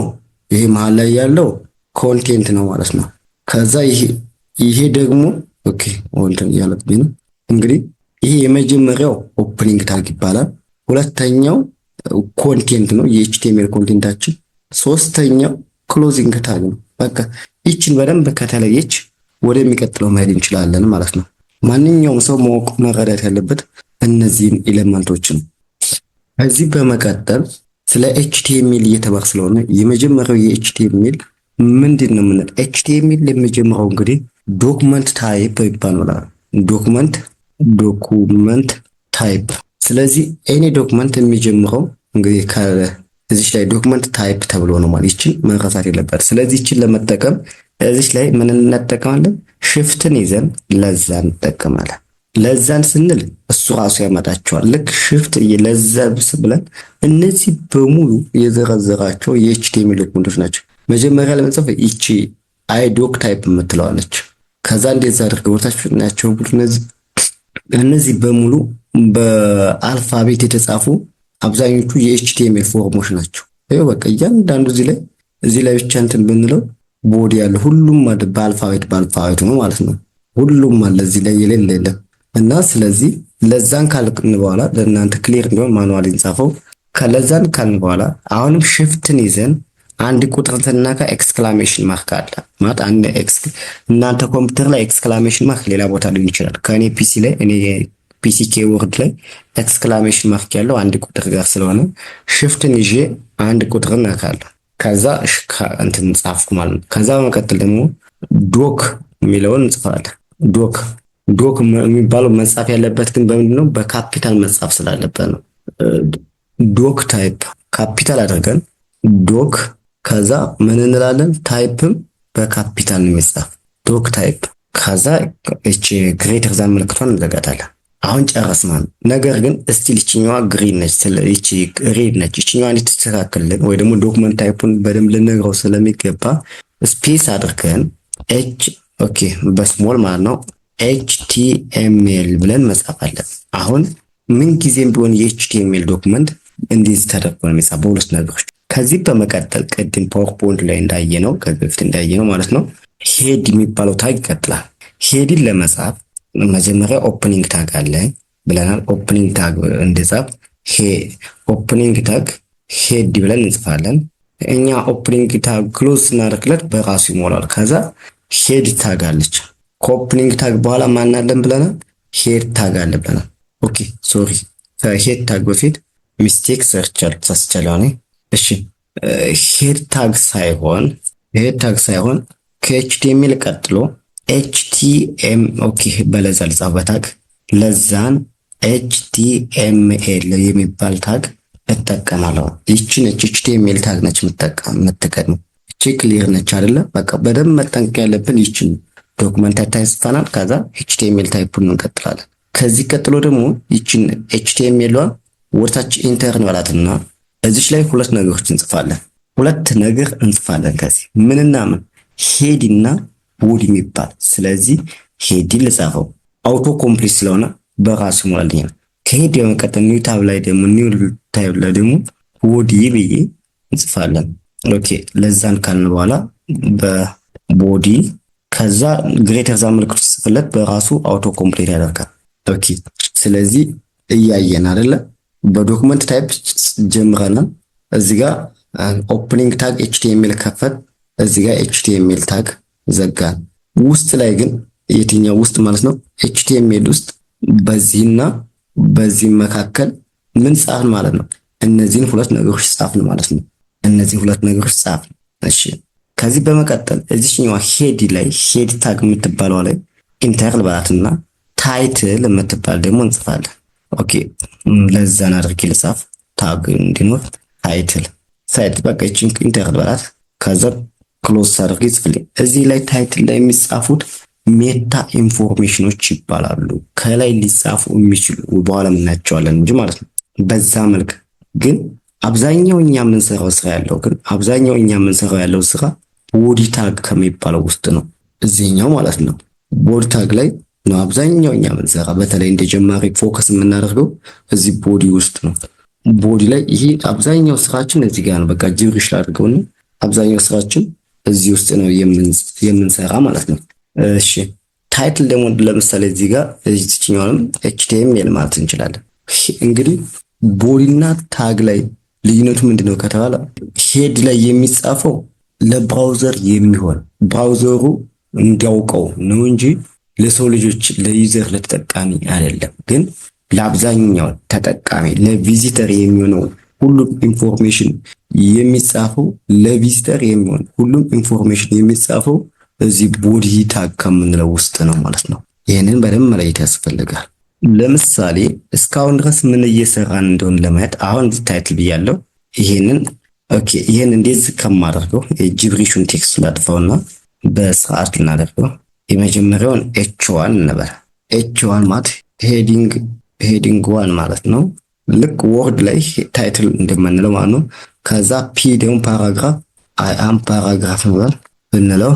ይሄ መሃል ላይ ያለው ኮንቴንት ነው ማለት ነው። ከዛ ይሄ ደግሞ ኦኬ ወንተን ያለብኝ ነው እንግዲህ ይሄ የመጀመሪያው ኦፕኒንግ ታግ ይባላል። ሁለተኛው ኮንቴንት ነው የኤችቲኤምኤል ኮንቴንታችን። ሶስተኛው ክሎዚንግ ታግ ነው። በቃ ይችን በደንብ ከተለየች ወደሚቀጥለው መሄድ እንችላለን ማለት ነው። ማንኛውም ሰው ማወቅ መረዳት ያለበት እነዚህን ኤሌመንቶችን። ከዚህ በመቀጠል ስለ ኤችቲኤምኤል እየተባለ ስለሆነ የመጀመሪያው የኤችቲኤምኤል ምንድን ነው የምንለው? ኤችቲኤምኤል የመጀመሪያው እንግዲህ ዶክመንት ታይፕ ይባላል። ዶኩመንት ታይፕ። ስለዚህ ኤኒ ዶክመንት የሚጀምረው እንግዲህ እዚች ላይ ዶክመንት ታይፕ ተብሎ ነው ማለት ይችን መረሳት የለበት። ስለዚህ ይችን ለመጠቀም እዚች ላይ ምን እንጠቀማለን? ሽፍትን ይዘን ለዛ እንጠቀማለን። ለዛን ስንል እሱ ራሱ ያመጣቸዋል። ልክ ሽፍት ለዘብስ ብለን እነዚህ በሙሉ የዘረዘራቸው የኤችቲኤምኤል ዶክመንቶች ናቸው። መጀመሪያ ለመጻፍ ይቺ አይዶክ ታይፕ የምትለዋለች። ከዛ እንደዛ አድርገው ወታችሁ እናያቸው ሁሉ እነዚህ በሙሉ በአልፋቤት የተጻፉ አብዛኞቹ የኤችቲኤምኤል ፎርሞች ናቸው። ይሄው በቃ እያንዳንዱ እዚህ ላይ ብቻ እንትን ብንለው ቦዲ ያለ ሁሉም ማለት በአልፋቤት ነው ማለት ነው። ሁሉም አለ እዚህ ላይ የሌለ የለም። እና ስለዚህ ለዛን ካልን በኋላ ለእናንተ ክሊር እንዲሆን ማኑዋል እንጻፈው። ከለዛን ካልን በኋላ አሁንም ሽፍትን ይዘን አንድ ቁጥር ተናካ ኤክስክላሜሽን ማርክ አለ ማለት እናንተ ኮምፒውተር ላይ ኤክስክላሜሽን ማርክ ሌላ ቦታ ሊሆን ይችላል። ከኔ ፒሲ ላይ ፒሲ ኬቦርድ ላይ ኤክስክላሜሽን ማርክ ያለው አንድ ቁጥር ጋር ስለሆነ ሽፍትን ይዤ አንድ ቁጥር ነካለሁ። ከዛ እንትን ጻፍኩ ማለት ነው። ከዛ በመቀጠል ደግሞ ዶክ የሚለውን እንጽፋለን። ዶክ የሚባለው መጻፍ ያለበት ግን በምንድን ነው? በካፒታል መጻፍ ስላለበት ነው። ዶክ ታይፕ ካፒታል አድርገን ዶክ። ከዛ ምን እንላለን? ታይፕም በካፒታል ነው የሚጻፍ ዶክ ታይፕ። ከዛ እቺ ግሬተር ዛን ምልክቷን እንዘጋታለን። አሁን ጨረስን። ነገር ግን እስቲል ይችኛዋ ግሪን ነች፣ ይቺ ሬድ ነች። ይችኛዋ እንድትስተካከልልን ወይ ደግሞ ዶክመንት ታይፑን በደንብ ልነግረው ስለሚገባ ስፔስ አድርገን ኦኬ በስሞል ማለት ነው ኤችቲኤምኤል ብለን መጻፍ አለን። አሁን ምን ጊዜም ቢሆን የኤችቲኤምኤል ዶክመንት እንዲህ ተደርጎ ነው የሚጻፍ በሁለት ነገሮች። ከዚህ በመቀጠል ቅድም ፓወርፖይንት ላይ እንዳየነው ከዚህ በፊት እንዳየነው ማለት ነው ሄድ የሚባለው ታግ ይቀጥላል። ሄድን ለመጻፍ መጀመሪያ ኦፕኒንግ ታግ አለ ብለናል። ኦፕኒንግ ታግ እንድጻፍ ኦፕኒንግ ታግ ሄድ ብለን እንጽፋለን። እኛ ኦፕኒንግ ታግ ክሎዝ ስናደርግለት በራሱ ይሞላል። ከዛ ሄድ ታግ አለች። ከኦፕኒንግ ታግ በኋላ ማን አለን ብለናል? ሄድ ታግ አለ ብለናል። ኦኬ ሶሪ ከሄድ ታግ በፊት ሚስቴክ ተሳስቻለሁ። እሺ ሄድ ታግ ሳይሆን ከኤችቲኤምኤል ቀጥሎ ኤችቲኤም ኦኬ በለዛ ልጻፍ በታግ ለዛን ኤችቲኤምኤል የሚባል ታግ እጠቀማለሁ። ይቺን ኤችቲኤምኤል ታግ ነች የምትቀድመው። እቺ ክሊር ነች አይደለ? በቃ በደንብ መጠንቀቅ ያለብን ይቺን ዶክመንት ታይፕ ጽፈናል። ከዛ ኤችቲኤምኤል ታይፑን እንቀጥላለን። ከዚህ ቀጥሎ ደግሞ ይቺን ኤችቲኤምኤልን ወርታች ኢንተር እንበላትና እዚች ላይ ሁለት ነገሮች እንጽፋለን። ከዚህ ምንና ምን ሄድ እና ቦዲ የሚባል ስለዚህ ሄድን ልጻፈው አውቶ ኮምፕሊት ስለሆነ በራሱ ይሞላልኛል። ከሄድ በመቀጠል ኒው ታብ ላይ ደግሞ ቦዲ ብዬ እንጽፋለን። ኦኬ ለዛን ካልን በኋላ በቦዲ ከዛ ግሬተር ዛን ምልክት ጽፍለት በራሱ አውቶ ኮምፕሊት ያደርጋል። ኦኬ ስለዚህ እያየን አይደለ? በዶክመንት ታይፕ ጀምረናል። እዚህ ጋር ኦፕኒንግ ታግ ኤችቲኤምኤል ከፈት፣ እዚህ ጋር ኤችቲኤምኤል ታግ ዘጋን። ውስጥ ላይ ግን የትኛው ውስጥ ማለት ነው? ኤችቲኤምኤል ውስጥ በዚህና በዚህ መካከል ምን ጻፍን ማለት ነው? እነዚህን ሁለት ነገሮች ጻፍን ማለት ነው። እሺ ከዚህ በመቀጠል እዚህኛው ሄድ ላይ ሄድ ታግ የምትባለው ላይ ኢንተር ልባትና ታይትል የምትባል ደግሞ እንጽፋለን። ኦኬ ለዛን አድርጌ ልጻፍ ታግ እንዲኖር ታይትል ሳይት በቃ እቺን ኢንተር ልባላት ከዛ ክሎዝ አድርጌ ጽፍልኝ። እዚህ ላይ ታይትል ላይ የሚጻፉት ሜታ ኢንፎርሜሽኖች ይባላሉ። ከላይ ሊጻፉ የሚችሉ በኋላ እናያቸዋለን እንጂ ማለት ነው። በዛ መልክ ግን አብዛኛው እኛ የምንሰራው ያለው ስራ ቦዲ ታግ ከሚባለው ውስጥ ነው። እዚህኛው ማለት ነው ቦዲ ታግ ላይ ነው አብዛኛው እኛ የምንሰራ። በተለይ እንደ ጀማሪ ፎከስ የምናደርገው እዚህ ቦዲ ውስጥ ነው። ቦዲ ላይ ይሄ አብዛኛው ስራችን እዚህ ጋር ነው። በቃ ጅብሪሽ አድርገውና አብዛኛው ስራችን እዚህ ውስጥ ነው የምንሰራ ማለት ነው። እሺ ታይትል ደግሞ ለምሳሌ እዚህ ጋር እዚህኛውንም ኤችቲኤምኤል ማለት እንችላለን። እንግዲህ ቦዲና ታግ ላይ ልዩነቱ ምንድነው ከተባለ ሄድ ላይ የሚጻፈው ለብራውዘር የሚሆን ብራውዘሩ እንዲያውቀው ነው እንጂ ለሰው ልጆች ለዩዘር ለተጠቃሚ አይደለም። ግን ለአብዛኛው ተጠቃሚ ለቪዚተር የሚሆነው ሁሉም ኢንፎርሜሽን የሚጻፈው ለቪዚተር የሚሆን ሁሉም ኢንፎርሜሽን የሚጻፈው እዚህ ቦዲ ታግ ከምንለው ውስጥ ነው ማለት ነው። ይህንን በደንብ መለየት ያስፈልጋል። ለምሳሌ እስካሁን ድረስ ምን እየሰራን እንደሆነ ለማየት አሁን ታይትል ብያለሁ። ይሄንን ኦኬ፣ ይሄን እንደዚህ ከማደርገው የጂብሪሹን ቴክስት ላጥፋውና በስርዓት ልናደርገው። የመጀመሪያውን ኤች1 ነበር። ኤች1 ማለት ሄዲንግ ዋን ማለት ነው። ልክ ወርድ ላይ ታይትል እንደምንለው ማለት ነው። ከዛ ፒ ደግሞ ፓራግራፍ አይ አም ፓራግራፍ ነበር ብንለው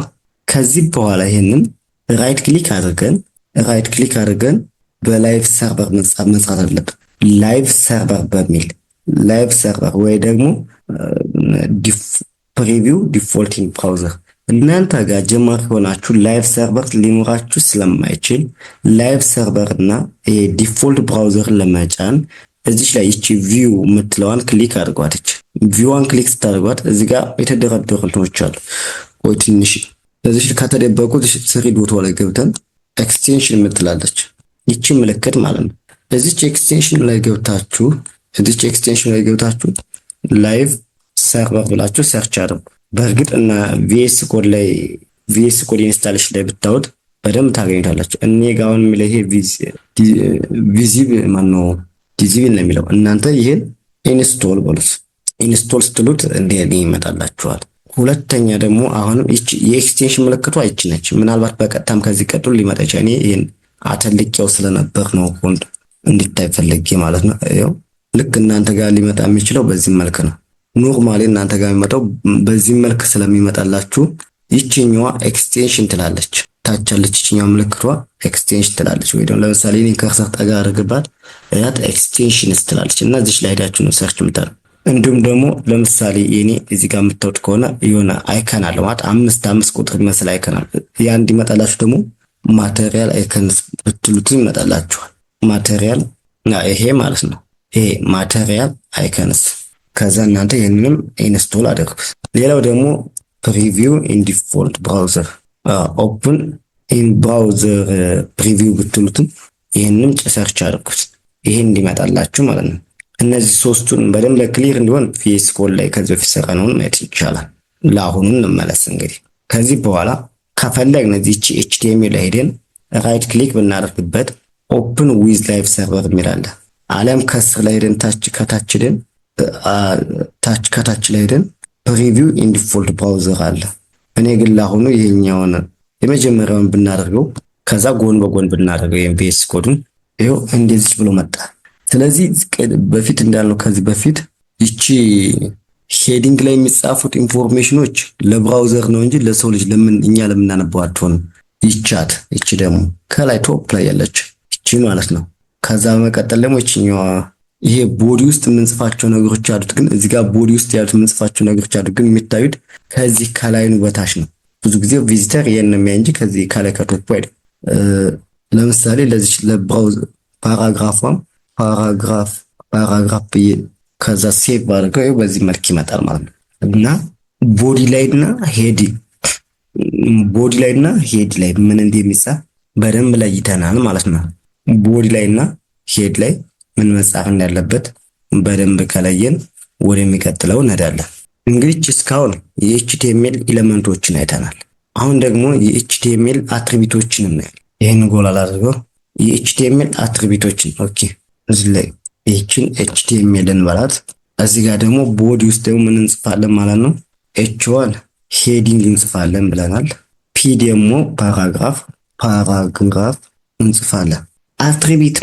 ከዚህ በኋላ ይሄንን ራይት ክሊክ አድርገን በላይቭ ሰርቨር መስራት አለበት። ላይቭ ሰርቨር በሚል ላይቭ ሰርቨር ወይ ደግሞ ፕሪቪው ዲፎልቲንግ ብራውዘር። እናንተ ጋር ጀማሪ ሆናችሁ ላይቭ ሰርቨር ሊኖራችሁ ስለማይችል ላይቭ ሰርቨር እና ዲፎልት ብራውዘር ለመጫን እዚህ ላይ እቺ ቪው የምትለዋን ክሊክ አድርጓትች። ቪዋን ክሊክ ስታደርጓት እዚህ ጋር የተደረደሩ እንትኖች አሉ። ወይ ትንሽ እዚህ ከተደበቁት ስሪ ዶት ላይ ገብተን ኤክስቴንሽን የምትላለች ይቺ ምልክት ማለት ነው። እዚች ኤክስቴንሽን ላይ ገብታችሁ ላይቭ ሰርቨር ብላችሁ ሰርች አድርጉ። በእርግጥ እና ቪኤስ ኮድ ኢንስታሌሽን ላይ ብታወጥ በደንብ ታገኙታላችሁ። እኔ ጋር አሁን የሚለው ይሄ ቪዚብል ማነው ዲዚብል ነው የሚለው። እናንተ ይሄን ኢንስቶል በሉት። ኢንስቶል ስትሉት እንዲህ ይመጣላችኋል። ሁለተኛ ደግሞ አሁንም ይቺ የኤክስቴንሽን ምልክቷ ይቺ ነች። ምናልባት በቀጥታም ከዚህ ቀጥሎ ሊመጣ ይችላል። እኔ ይሄን አተልቄው ስለነበር ነው ኮንት እንዲታይ ፈልጌ ማለት ነው። ይኸው ልክ እናንተ ጋር ሊመጣ የሚችለው በዚህ መልክ ነው። ኖርማሊ እናንተ ጋር የሚመጣው በዚህ መልክ ስለሚመጣላችሁ ይቺኛዋ ኤክስቴንሽን ትላለች። ታች ያለች ይቺኛዋ ምልክቷ ኤክስቴንሽን ትላለች። ወይ ደግሞ ለምሳሌ እኔ ከርሰር ጠጋ አድርግባት እያት ኤክስቴንሽንስ ትላለች እና እዚህ ላይ ሄዳችሁ ነው ሰርች የምታደርጉ። እንዲሁም ደግሞ ለምሳሌ የኔ እዚህ ጋር የምታዩት ከሆነ የሆነ አይከን አለ ማለት አምስት ቁጥር መስል አይከን አለ። ያ እንዲመጣላችሁ ደግሞ ማቴሪያል አይከንስ ብትሉት ይመጣላችኋል። ማቴሪያል ይሄ ማለት ነው። ይሄ ማቴሪያል አይከንስ። ከዛ እናንተ ይሄንንም ኢንስቶል አድርጉት። ሌላው ደግሞ ፕሪቪው ኢን ዲፎልት ብራውዘር ኦፕን ኢን ብራውዘር ፕሪቪው ብትሉትም ይሄንንም ሰርች አድርጉት። ይሄን እንዲመጣላችሁ ማለት ነው። እነዚህ ሶስቱን በደንብ ለክሊር እንዲሆን ቪኤስ ኮድ ላይ ከዚህ በፊት ሰራነውን ማየት ይቻላል። ለአሁኑ እንመለስ። እንግዲህ ከዚህ በኋላ ከፈለግን እዚህ ኤችቲኤምኤል ላይ ሄደን ራይት ክሊክ ብናደርግበት ኦፕን ዊዝ ላይቭ ሰርቨር የሚላለ አለም ከስር ላይ ሄደን ታች ላይ ሄደን ፕሪቪው ኢን ዲፎልት ብራውዘር አለ። እኔ ግን ለአሁኑ ይሄኛውን የመጀመሪያውን ብናደርገው ከዛ ጎን በጎን ብናደርገው የቪኤስ ኮዱን ይሄው እንደዚህ ብሎ መጣ። ስለዚህ በፊት እንዳልነው ከዚህ በፊት ይቺ ሄዲንግ ላይ የሚጻፉት ኢንፎርሜሽኖች ለብራውዘር ነው እንጂ ለሰው ልጅ እኛ ለምናነበው አትሆንም። ይቺ ደግሞ ከላይ ቶፕ ላይ ያለች ይቺ ማለት ነው። ከዛ በመቀጠል ደግሞ ይቺኛዋ ይሄ ቦዲ ውስጥ የምንጽፋቸው ነገሮች አሉት። ግን እዚህ ጋር ቦዲ ውስጥ ያሉት የምንጽፋቸው ነገሮች አሉት። ግን የሚታዩት ከዚህ ከላይኑ በታች ነው። ብዙ ጊዜ ቪዚተር ይሄን ነው የሚያይ እንጂ ከዚህ ከላይ ከቶፕ አይደል። ለምሳሌ ለዚህ ለብራውዘር ፓራግራፍ ብዬ ከዛ ሴቭ አድርገው በዚህ መልክ ይመጣል ማለት ነው። እና ቦዲ ላይና ሄድ ላይ ምን እንደሚጻፍ በደንብ ለይተናል ማለት ነው። ቦዲ ላይና ሄድ ላይ ምን መጻፍ እንዳለበት በደንብ ከለየን ወደሚቀጥለው እንሄዳለን። እንግዲህ እስካሁን የኤችቲኤምኤል ኤሌመንቶችን አይተናል። አሁን ደግሞ የኤችቲኤምኤል አትሪቢዩቶችን እናያለን። ይሄን ጎላ አድርገው የኤችቲኤምኤል አትሪቢዩቶችን ኦኬ። እዚህ ላይ ይህችን ኤችቲኤምኤልን በላት። እዚህ ጋር ደግሞ ቦዲ ውስጥ ደግሞ ምን እንጽፋለን ማለት ነው። ኤች1 ሄዲንግ እንጽፋለን ብለናል። ፒ ደግሞ ፓራግራፍ እንጽፋለን። አትሪቢዩት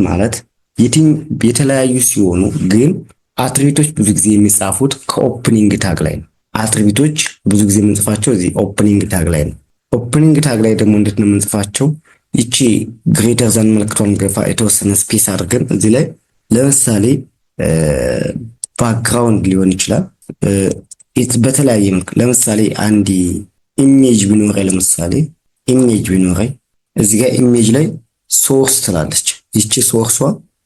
ማለት የተለያዩ ሲሆኑ ግን አትሪቢዩቶች ብዙ ጊዜ የሚጻፉት ከኦፕኒንግ ታግ ላይ ነው። አትሪቢዩቶች ብዙ ጊዜ የምንጽፋቸው እዚህ ኦፕኒንግ ታግ ላይ ነው። ኦፕኒንግ ታግ ላይ ደግሞ እንዴት ነው የምንጽፋቸው? ይቺ ግሬተር ዛን ምልክቷን ገፋ የተወሰነ ስፔስ አድርገን እዚህ ላይ ለምሳሌ ባክግራውንድ ሊሆን ይችላል። በተለያየ ለምሳሌ አንድ ኢሜጅ ቢኖረኝ እዚህ ጋር ኢሜጅ ላይ ሶርስ ትላለች። ይቺ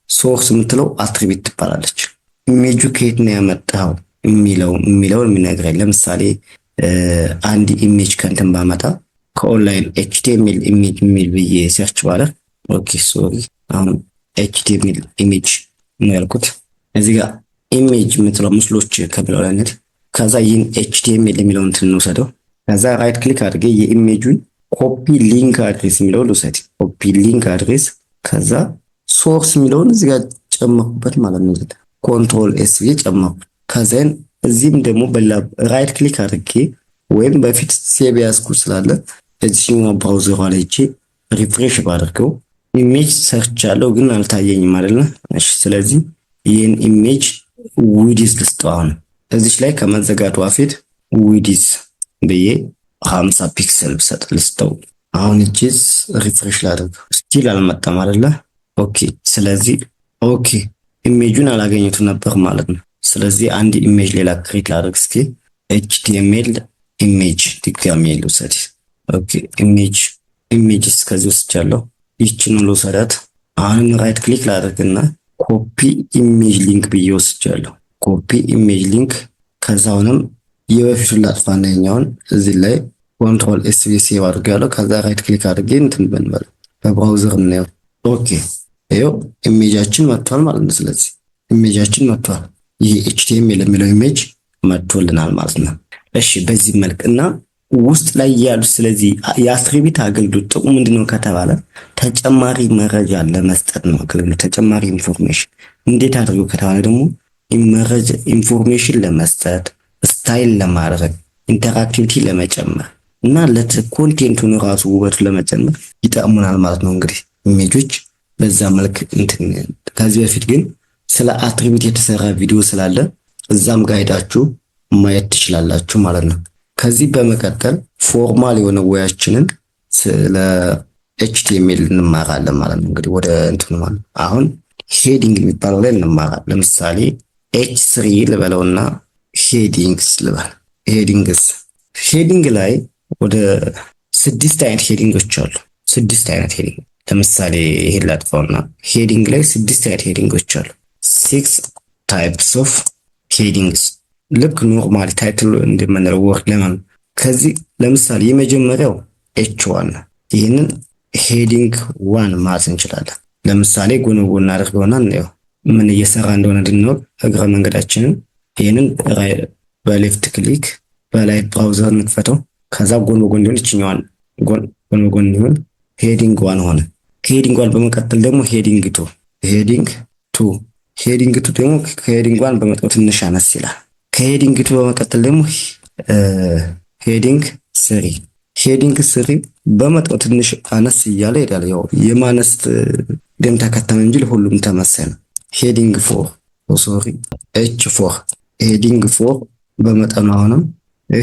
ሶርስ የምትለው አትሪቢዩት ትባላለች። ኢሜጁ ከየት ነው ያመጣው የሚለውን የሚነግረኝ። ለምሳሌ አንድ ኢሜጅ ከእንትን ባመጣ ከኦንላይን ኤችቲኤምኤል ኢሜጅ የሚል ብዬ ሰርች ባለ ኦኬ ሶሪ አሁን ኤችቲኤምኤል ኢሜጅ ነው ያልኩት። እዚህ ጋር ኢሜጅ የምትለው ምስሎች ከብለው ላይ ከዛ ይህን ኤችቲኤምኤል የሚለውን እንትን እንውሰደው። ከዛ ራይት ክሊክ አድርጌ የኢሜጁን ኮፒ ሊንክ አድሬስ የሚለውን ልውሰድ። ኮፒ ሊንክ አድሬስ ከዛ ሶርስ የሚለውን እዚህ ጋር ጨመርኩበት ማለት ነው። ኮንትሮል ኤስ ብዬ ጨመርኩት። ከዛን እዚህም ደግሞ በላ ራይት ክሊክ አድርጌ ወይም በፊት ሴቭ ያዝኩት ስላለ እዚህኛው ብራውዘሯ ላይ ሄጄ ሪፍሬሽ ባደርገው ኢሜጅ ሰርች ያለው ግን አልታየኝም አይደለ? እሺ ስለዚህ ይህን ኢሜጅ ዊድዝ ልስጠው። አሁን እዚች ላይ ከመዘጋቱ በፊት ዊድዝ ብዬ 50 ፒክሰል ብሰጥ ልስጠው። አሁን እቺስ ሪፍሬሽ ላድርግ። ስቲል አልመጣም አይደለ? ኦኬ ስለዚህ ኦኬ ኢሜጁን አላገኘቱም ነበር ማለት ነው። ስለዚህ አንድ ኢሜጅ ሌላ ክሬት ላድርግ እስኪ። ኤችቲኤምኤል ኢሜጅ ድጋሚ ልውሰድ። ኦኬ ኢሜጅስ ከዚህ ወስጃለሁ። ይህችን ልውሰዳት። አሁን ራይት ክሊክ ላድርግና ኮፒ ኢሜጅ ሊንክ ብዬ ወስጃለሁ። ኮፒ ኢሜጅ ሊንክ ከዛውንም የበፊቱን ላጥፋና ይኛውን እዚህ ላይ ኮንትሮል ኤስ ቪ ሴቭ አድርጋለሁ። ከዛ ራይት ክሊክ አድርጌ እንትን በንበል በብራውዘር እናየው። ኦኬ ይኸው ኢሜጃችን መጥቷል ማለት ነው። ስለዚህ ኢሜጃችን መጥቷል። ይሄ ኤችቲኤምኤል የሚለው ኢሜጅ መጥቶልናል ማለት ነው። እሺ በዚህ መልክ እና ውስጥ ላይ ያሉ ስለዚህ የአትሪቢዩት አገልግሎት ጥቅሙ ምንድነው ከተባለ ተጨማሪ መረጃ ለመስጠት ነው። አገልግሎት ተጨማሪ ኢንፎርሜሽን እንዴት አድርገው ከተባለ ደግሞ መረጃ ኢንፎርሜሽን ለመስጠት ስታይል ለማድረግ ኢንተራክቲቪቲ ለመጨመር እና ለኮንቴንቱን ራሱ ውበቱ ለመጨመር ይጠቅሙናል ማለት ነው። እንግዲህ ኢሜጆች በዛ መልክ እንትን ከዚህ በፊት ግን ስለ አትሪቢዩት የተሰራ ቪዲዮ ስላለ እዛም ጋር ሄዳችሁ ማየት ትችላላችሁ ማለት ነው። ከዚህ በመቀጠል ፎርማል የሆነ ወያችንን ስለ ኤችቲኤምኤል እንማራለን ማለት ነው። እንግዲህ ወደ እንትኑ ማለት አሁን ሄዲንግ የሚባለው ላይ እንማራለን። ለምሳሌ ኤች3 ልበለውና ሄዲንግስ ልበል። ሄዲንግ ላይ ወደ 6 አይነት ሄዲንጎች አሉ። 6 አይነት ሄዲንግ ለምሳሌ ይሄን ላጥፋውና ሄዲንግ ላይ 6 አይነት ሄዲንጎች አሉ። 6 ታይፕስ ኦፍ ሄዲንግስ ልክ ኖርማሊ ታይትል እንደምንለው ወርድ ለማን ከዚህ ለምሳሌ የመጀመሪያው ኤች1 ይሄንን ሄዲንግ 1 ማለት እንችላለን። ለምሳሌ ጎን ጎን አድርገውና ነው ምን እየሰራ እንደሆነ እንድንኖር እግረ መንገዳችንን ይሄንን በሌፍት ክሊክ በላይ ብራውዘር እንክፈተው። ከዛ ጎን ጎን እንዲሆን እችኛዋን ጎን ጎን እንዲሆን ሄዲንግ 1 ሆነ። ከሄዲንግ 1 በመቀጠል ደግሞ ሄዲንግ 2 ደግሞ ከሄዲንግ 1 በመጠኑ ትንሽ አነስ ይላል። ከሄዲንግ 2 በመቀጠል ደግሞ ሄዲንግ 3 በመጠኑ ትንሽ አነስ እያለ ይሄዳል። ያው የማነስ ደም ተከተለ እንጂ ሁሉም ተመሳሳይ ነው። ሄዲንግ 4 ኤች4 ሄዲንግ 4 በመጠኑ አሁንም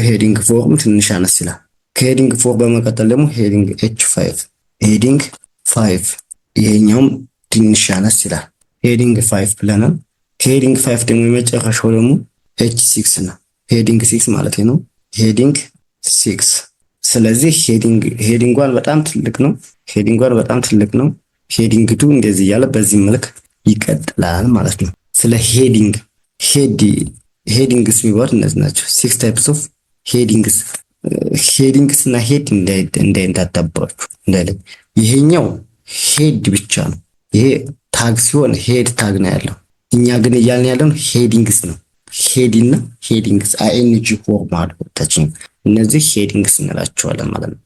ሄዲንግ 4ም ትንሽ አነስ ይላል። ከሄዲንግ 4 በመቀጠል ደግሞ ሄዲንግ ኤች5 ይሄኛውም ትንሽ አነስ ይላል። ሄዲንግ 5 ብለናል። ከሄዲንግ 5 ደግሞ የመጨረሻው ደግሞ ኤች6 ነው። ሄዲንግ 6 ማለት ነው። ሄዲንግ 6 ስለዚህ ሄዲንግ 1 በጣም ትልቅ ነው። ሄዲንግ 2 እንደዚህ እያለ በዚህ መልክ ይቀጥላል ማለት ነው። ስለ ሄዲንግስ የሚባሉት እነዚህ ናቸው። 6 ታይፕስ ኦፍ ሄዲንግስ እና ሄድ እንዳይንታታባችሁ እንዳይለኝ። ይሄኛው ሄድ ብቻ ነው። ይሄ ታግ ሲሆን ሄድ ታግ ነው ያለው። እኛ ግን እያልን ያለው ሄዲንግስ ነው። ሄዲና ሄዲንግስ አይኤንጂ ፎርም አድርጎታችን እነዚህ ሄዲንግስ እንላቸዋለን ማለት ነው።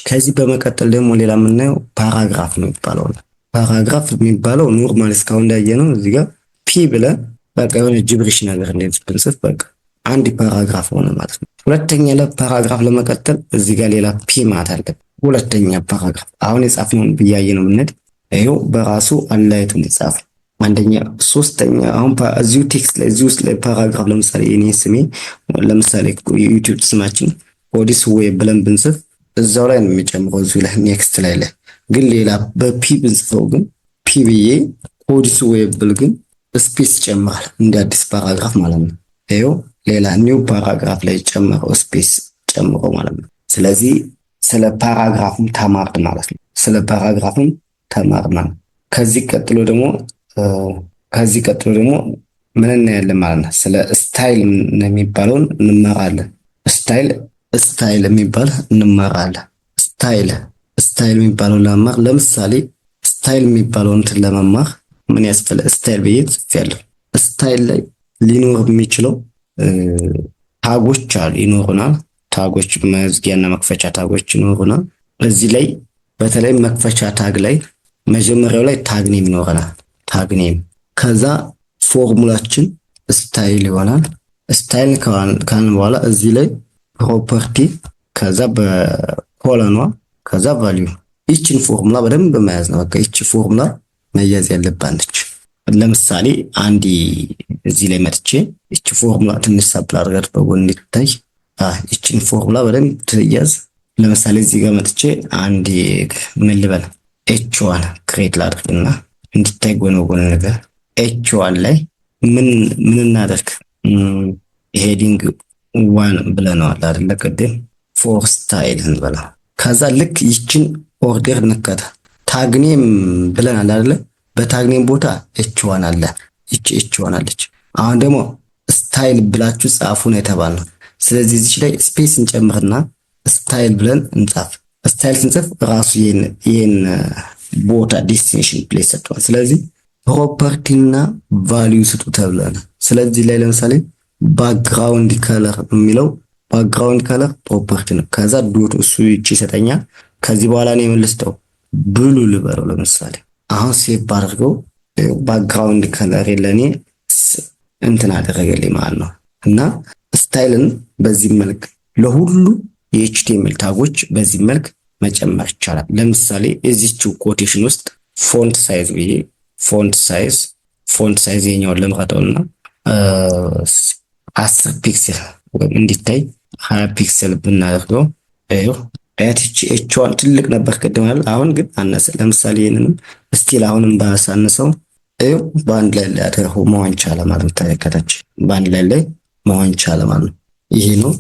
ከዚህ በመቀጠል ደግሞ ሌላ የምናየው ፓራግራፍ ነው የሚባለው። ፓራግራፍ የሚባለው ኖርማል እስካሁን እንዳየነው እዚህ ጋር ፒ ብለን በቃ የሆነ ጅብሪሽ ነገር እንደዚህ ብንጽፍ በቃ አንድ ፓራግራፍ ሆነ ማለት ነው። ሁለተኛ ፓራግራፍ ለመቀጠል እዚህ ጋር ሌላ ፒ ማለት አለ። ሁለተኛ ፓራግራፍ አሁን የጻፍነውን ብያየ ነው የምንሄድ። ይሄው በራሱ አላይቱ ሊጻፍ አንደኛ ሶስተኛ አሁን እዚሁ ቴክስት ላይ እዚሁ ውስጥ ላይ ፓራግራፍ ለምሳሌ የኔ ስሜ ለምሳሌ የዩቲዩብ ስማችን ኦዲስ ዌብ ብለን ብንጽፍ እዛው ላይ ነው የሚጨምረው እዚሁ ላይ ኔክስት ላይ ግን ሌላ በፒ ብንጽፈው ግን ፒ ብዬ ኦዲስ ዌብ ብል ግን ስፔስ ጨምራል እንደ አዲስ ፓራግራፍ ማለት ነው። ይሄው ሌላ ኒው ፓራግራፍ ላይ ጨምረው ስፔስ ጨምሮ ማለት ነው። ስለዚህ ስለ ፓራግራፍም ተማርን ማለት ነው። ከዚህ ቀጥሎ ደግሞ ምን እናያለን ማለት ነው። ስለ ስታይል የሚባለውን እንማራለን። ስታይል የሚባል እንማራለን። ስታይል የሚባለውን ለመማር ለምሳሌ ስታይል የሚባለውን ለመማር ምን ያስፈልጋል? ስታይል ብዬ ጽፌያለሁ። ስታይል ላይ ሊኖር የሚችለው ታጎች ይኖሩናል። ታጎች መዝጊያና መክፈቻ ታጎች ይኖሩናል። እዚህ ላይ በተለይ መክፈቻ ታግ ላይ መጀመሪያው ላይ ታግ ኔም ይኖረናል። ታግ ኔም ከዛ ፎርሙላችን ስታይል ይሆናል። ስታይል ካልን በኋላ እዚህ ላይ ፕሮፐርቲ ከዛ በኮለኗ ከዛ ቫልዩ። ይችን ፎርሙላ በደንብ መያዝ ነው። በቃ ይቺ ፎርሙላ መያዝ ያለባለች። ለምሳሌ አንዲ እዚህ ላይ መጥቼ ይቺ ፎርሙላ ትንሽ ሳፕል አድርጋት በጎን እንድትታይ። ይችን ፎርሙላ በደንብ ትያዝ። ለምሳሌ እዚህ ጋር መጥቼ አንዲ ምን ልበል ኤች1 ክሬት ላድርግና እንዲታይ ጎን በጎን ነገር ኤች1 ላይ ምን እናደርግ ሄዲንግ 1 ብለናል አይደለ? ቅድም ፎር ስታይል እንበላ። ከዛ ልክ ይችን ኦርደር እንከታ ታግኔም ብለናል አይደለ? በታግኔም ቦታ ኤች1 አለ። ይቺ ኤች1 አለች። አሁን ደግሞ ስታይል ብላችሁ ጻፉ ነው የተባልነው። ስለዚህ እዚህ ላይ ስፔስ እንጨምርና ስታይል ብለን እንጻፍ። ስታይል ስንጽፍ ራሱ ይሄን ቦታ ዴስቲኔሽን ፕሌስ ሰጥቷል። ስለዚህ ፕሮፐርቲ እና ቫልዩ ስጡ ተብሏል። ስለዚህ ላይ ለምሳሌ ባክግራውንድ ከለር የሚለው ባክግራውንድ ከለር ፕሮፐርቲ ነው። ከዛ ዶት እሱ ይቺ ይሰጠኛል። ከዚህ በኋላ ነው የምልስተው ብሉ ልበለው ለምሳሌ። አሁን ሴቭ አድርገው ባክግራውንድ ከለር ለኔ እንትን አደረገልኝ ማለት ነው። እና ስታይልን በዚህ መልክ ለሁሉ የኤችቲኤምኤል ታጎች በዚህ መልክ መጨመር ይቻላል። ለምሳሌ እዚህው ኮቴሽን ውስጥ ፎንት ሳይዝ ብዬ ፎንት ሳይዝ የኛውን ለምረጠውና 10 ፒክሰል ወይም እንዲታይ 20 ፒክሰል ብናደርገው ኤች1 ትልቅ ነበር ቅድም አይደል? አሁን ግን አነሰ። ለምሳሌ ይሄንንም ስቲል አሁንም ባሳንሰው በአንድ ላይ አድርገው መሆን ቻለ ማለት ነው። ተከታች በአንድ ላይ መሆን ቻለ ማለት ነው። ይሄ ነው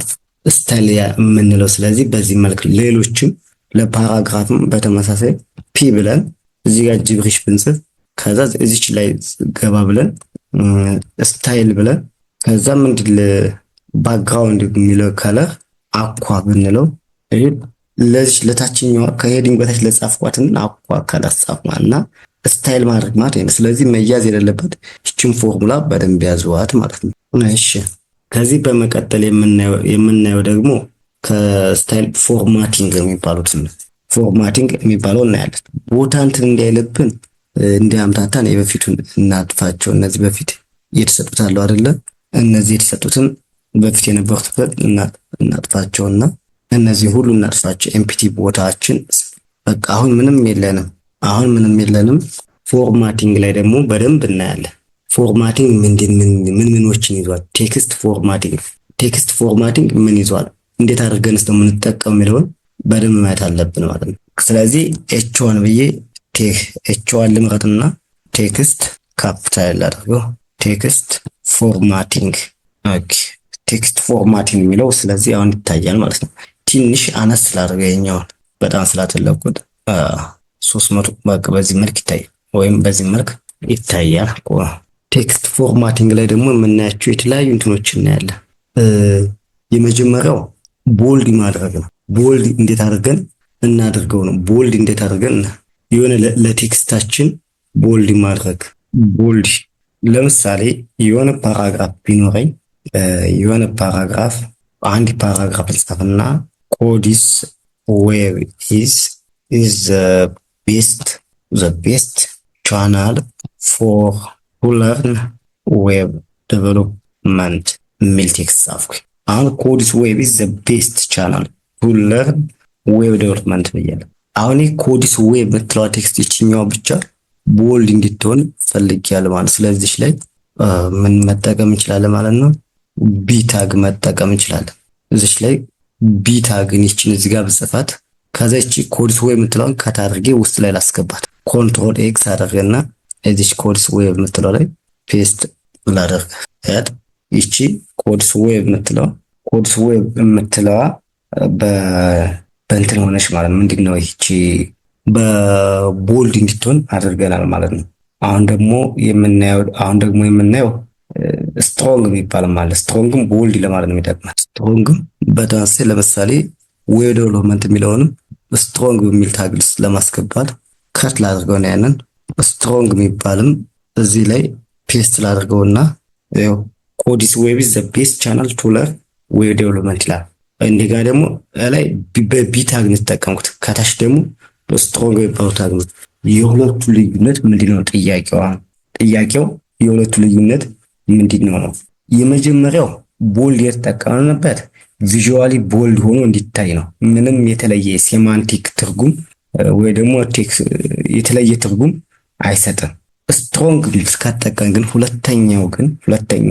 ስታይል የምንለው። ስለዚህ በዚህ መልክ ሌሎችም ለፓራግራፍም በተመሳሳይ ፒ ብለን እዚህ ጋር ጂብሪሽ ብንጽፍ ከዛ እዚች ላይ ገባ ብለን ስታይል ብለን ከዛ ምንድን ባክግራውንድ የሚለው ከለር አኳ ብንለው ለዚህ ለታችኛው ከሄዲንግ በታች ለጻፍኳትን አኳ ከለር ጻፍማና ስታይል ማድረግ ማለት ነው። ስለዚህ መያዝ የሌለበት እቺን ፎርሙላ በደንብ ያዙዋት ማለት ነው። እሺ ከዚህ በመቀጠል የምናየው ደግሞ ከስታይል ፎርማቲንግ የሚባለው እናያለን። ቦታ እንትን እንዳይለብን እንዲያምታታን የበፊቱን እናጥፋቸው። እነዚህ በፊት የተሰጡት አለው አይደለ? እነዚህ የተሰጡትን በፊት የነበሩት እናጥፋቸውና እነዚህ ሁሉ እናጥፋቸው። ኤምፒቲ ቦታችን በቃ አሁን ምንም የለንም። ፎርማቲንግ ላይ ደግሞ በደንብ እናያለን። ፎርማቲንግ ምኖችን ይዟል? ቴክስት ፎርማቲንግ ምን ይዟል? እንዴት አድርገንስ ነው የምንጠቀም የሚለውን በደንብ ማየት አለብን ማለት ነው። ስለዚህ ኤች1 ብዬ ኤች1 ልምረጥና ቴክስት ካፒታል አድርገው ቴክስት ፎርማቲንግ ቴክስት ፎርማቲንግ የሚለው ስለዚህ አሁን ይታያል ማለት ነው። ትንሽ አነስ ስላደረገኛውን በጣም ስላተለቁት 300 በቃ በዚህ መልክ ይታያል ወይም በዚህ መልክ ይታያል። ቴክስት ፎርማቲንግ ላይ ደግሞ የምናያቸው የተለያዩ እንትኖች እናያለን። የመጀመሪያው ቦልድ ማድረግ ነው። ቦልድ እንዴት አድርገን እናድርገው ነው። ቦልድ እንዴት አድርገን የሆነ ለቴክስታችን ቦልድ ማድረግ ቦልድ ለምሳሌ የሆነ ፓራግራፍ ቢኖረኝ አንድ ፓራግራፍ ልጻፍና ኮዲስ ዌብ ኢዝ the best channel for to learn web development የሚል ቴክስት ጻፍኩ። አሁን ኮዲስ ዌብ ኢዝ the best channel to learn web development ብያለሁ። አሁን ኮዲስ ዌብ የምትለዋ ቴክስት ይችኛው ብቻ ቦልድ እንድትሆን ፈልጌያለሁ ማለት። ስለዚህ ላይ ምን መጠቀም እንችላለን ማለት ነው? ቢታግ መጠቀም እንችላለን። እዚህ ላይ ቢታግን ይችን እዚህ ጋር ብጽፋት ከዛ እቺ ኮዲስ ዌብ የምትለውን ከት አድርጌ ውስጥ ላይ ላስገባት። ኮንትሮል ኤክስ አድርገና እዚህ ኮዲስ ዌብ የምትለው ላይ ፔስት ላደርግ። ይቺ ኮዲስ ዌብ የምትለዋ በእንትን ሆነሽ ማለት ምንድነው? ይቺ በቦልድ እንድትሆን አድርገናል ማለት ነው። አሁን ደግሞ የምናየው ስትሮንግ የሚባል ማለት ስትሮንግም ቦልድ ለማለት ነው የሚጠቅመው። ስትሮንግም በዳንስ ለምሳሌ ዌብ ዴቨሎፕመንት የሚለውንም ስትሮንግ በሚል ታግልስ ለማስገባት ከት ላድርገው ነው። ያንን ስትሮንግ የሚባልም እዚህ ላይ ፔስት ላድርገውና ያው ኮዲስ ዌብ ዘ ቤስት ቻናል ቱ ለርን ዌብ ዴቨሎፕመንት ይላል። እንዲህ ጋር ደግሞ ላይ በቢ ታግ ተጠቀምኩት፣ ከታች ደግሞ ስትሮንግ የሚባለው ታግ ነው። የሁለቱ ልዩነት ምንድነው? ጥያቄው የሁለቱ ልዩነት ምንድነው ነው። የመጀመሪያው ቦልድ የተጠቀምንበት ቪዥዋሊ ቦልድ ሆኖ እንዲታይ ነው። ምንም የተለየ ሴማንቲክ ትርጉም ወይ ደግሞ የተለየ ትርጉም አይሰጥም። ስትሮንግ ከተጠቀም ግን ሁለተኛው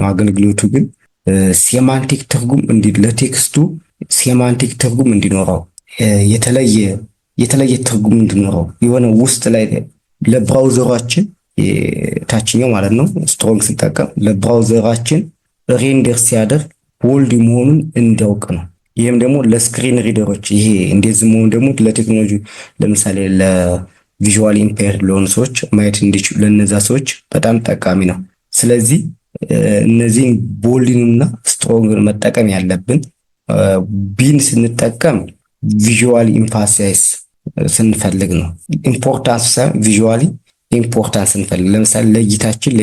አገልግሎቱ ግን ሴማንቲክ ትርጉም ለቴክስቱ ሴማንቲክ ትርጉም እንዲኖረው የተለየ ትርጉም እንዲኖረው የሆነ ውስጥ ላይ ለብራውዘራችን ታችኛው ማለት ነው። ስትሮንግ ስንጠቀም ለብራውዘራችን ሬንደር ሲያደርግ ቦልድ መሆኑን እንዲያውቅ ነው። ይህም ደግሞ ለስክሪን ሪደሮች ይሄ እንደዚህ መሆኑ ደግሞ ለቴክኖሎጂ ለምሳሌ ለቪዥዋል ኢምፔርድ ለሆኑ ሰዎች ማየት እንዲችሉ ለነዛ ሰዎች በጣም ጠቃሚ ነው። ስለዚህ እነዚህን ቦልድንና ስትሮንግን መጠቀም ያለብን ቢን ስንጠቀም ቪዥዋል ኢምፋሳይዝ ስንፈልግ ነው። ኢምፖርታንስ ቪዥዋሊ ኢምፖርታንስ ስንፈልግ ለምሳሌ ለእይታችን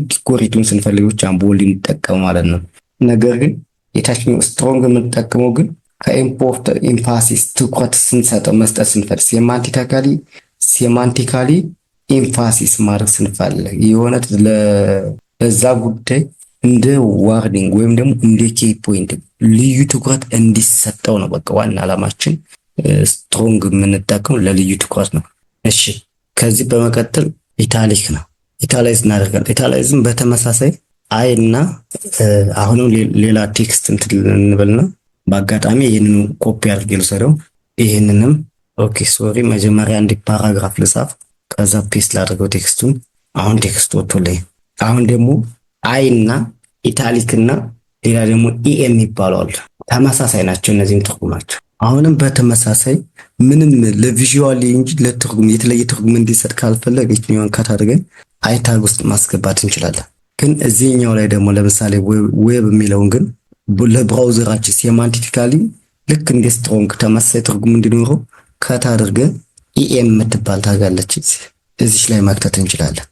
ዲኮሬቱን ስንፈልግ ብቻ ቦልድ እንጠቀም ማለት ነው። ነገር ግን የታችኛው ስትሮንግ የምንጠቀመው ግን ከኢምፖርት ኢምፋሲስ ትኩረት ስንሰጠው መስጠት ስንፈልግ ሴማንቲካሊ ኢምፋሲስ ማድረግ ስንፈልግ የሆነ ለዛ ጉዳይ እንደ ዋርኒንግ ወይም ደግሞ እንደ ኬ ፖይንት ልዩ ትኩረት እንዲሰጠው ነው። በቃ ዋና ዓላማችን ስትሮንግ የምንጠቀመው ለልዩ ትኩረት ነው። እሺ ከዚህ በመቀጠል ኢታሊክ ነው። ኢታላይዝ እናደርጋለን። ኢታላይዝም በተመሳሳይ አይ እና አሁንም ሌላ ቴክስት እንበልና በአጋጣሚ ይህንን ኮፒ አድርጌ ልሰደው። ይህንንም ኦኬ ሶሪ መጀመሪያ አንድ ፓራግራፍ ልጻፍ፣ ከዛ ፔስት ላድርገው ቴክስቱን። አሁን ቴክስቱ ወጥቶልኝ። አሁን ደግሞ አይ እና ኢታሊክ እና ሌላ ደግሞ ኢኤም ይባላል። ተመሳሳይ ናቸው እነዚህም ትርጉማቸው። አሁንም በተመሳሳይ ምንም ለቪዥዋል እንጂ ለትርጉም የተለየ ትርጉም እንዲሰጥ ካልፈለግ የትኛውን ካት አድርገን አይ ታግ ውስጥ ማስገባት እንችላለን። ግን እዚህኛው ላይ ደግሞ ለምሳሌ ዌብ የሚለውን ግን ለብራውዘራችን ሴማንቲካሊ ልክ እንደ ስትሮንግ ተመሳሳይ ትርጉም እንዲኖረው ካት አድርገን ኢኤም የምትባል ታጋለች እዚህ ላይ ማክተት እንችላለን።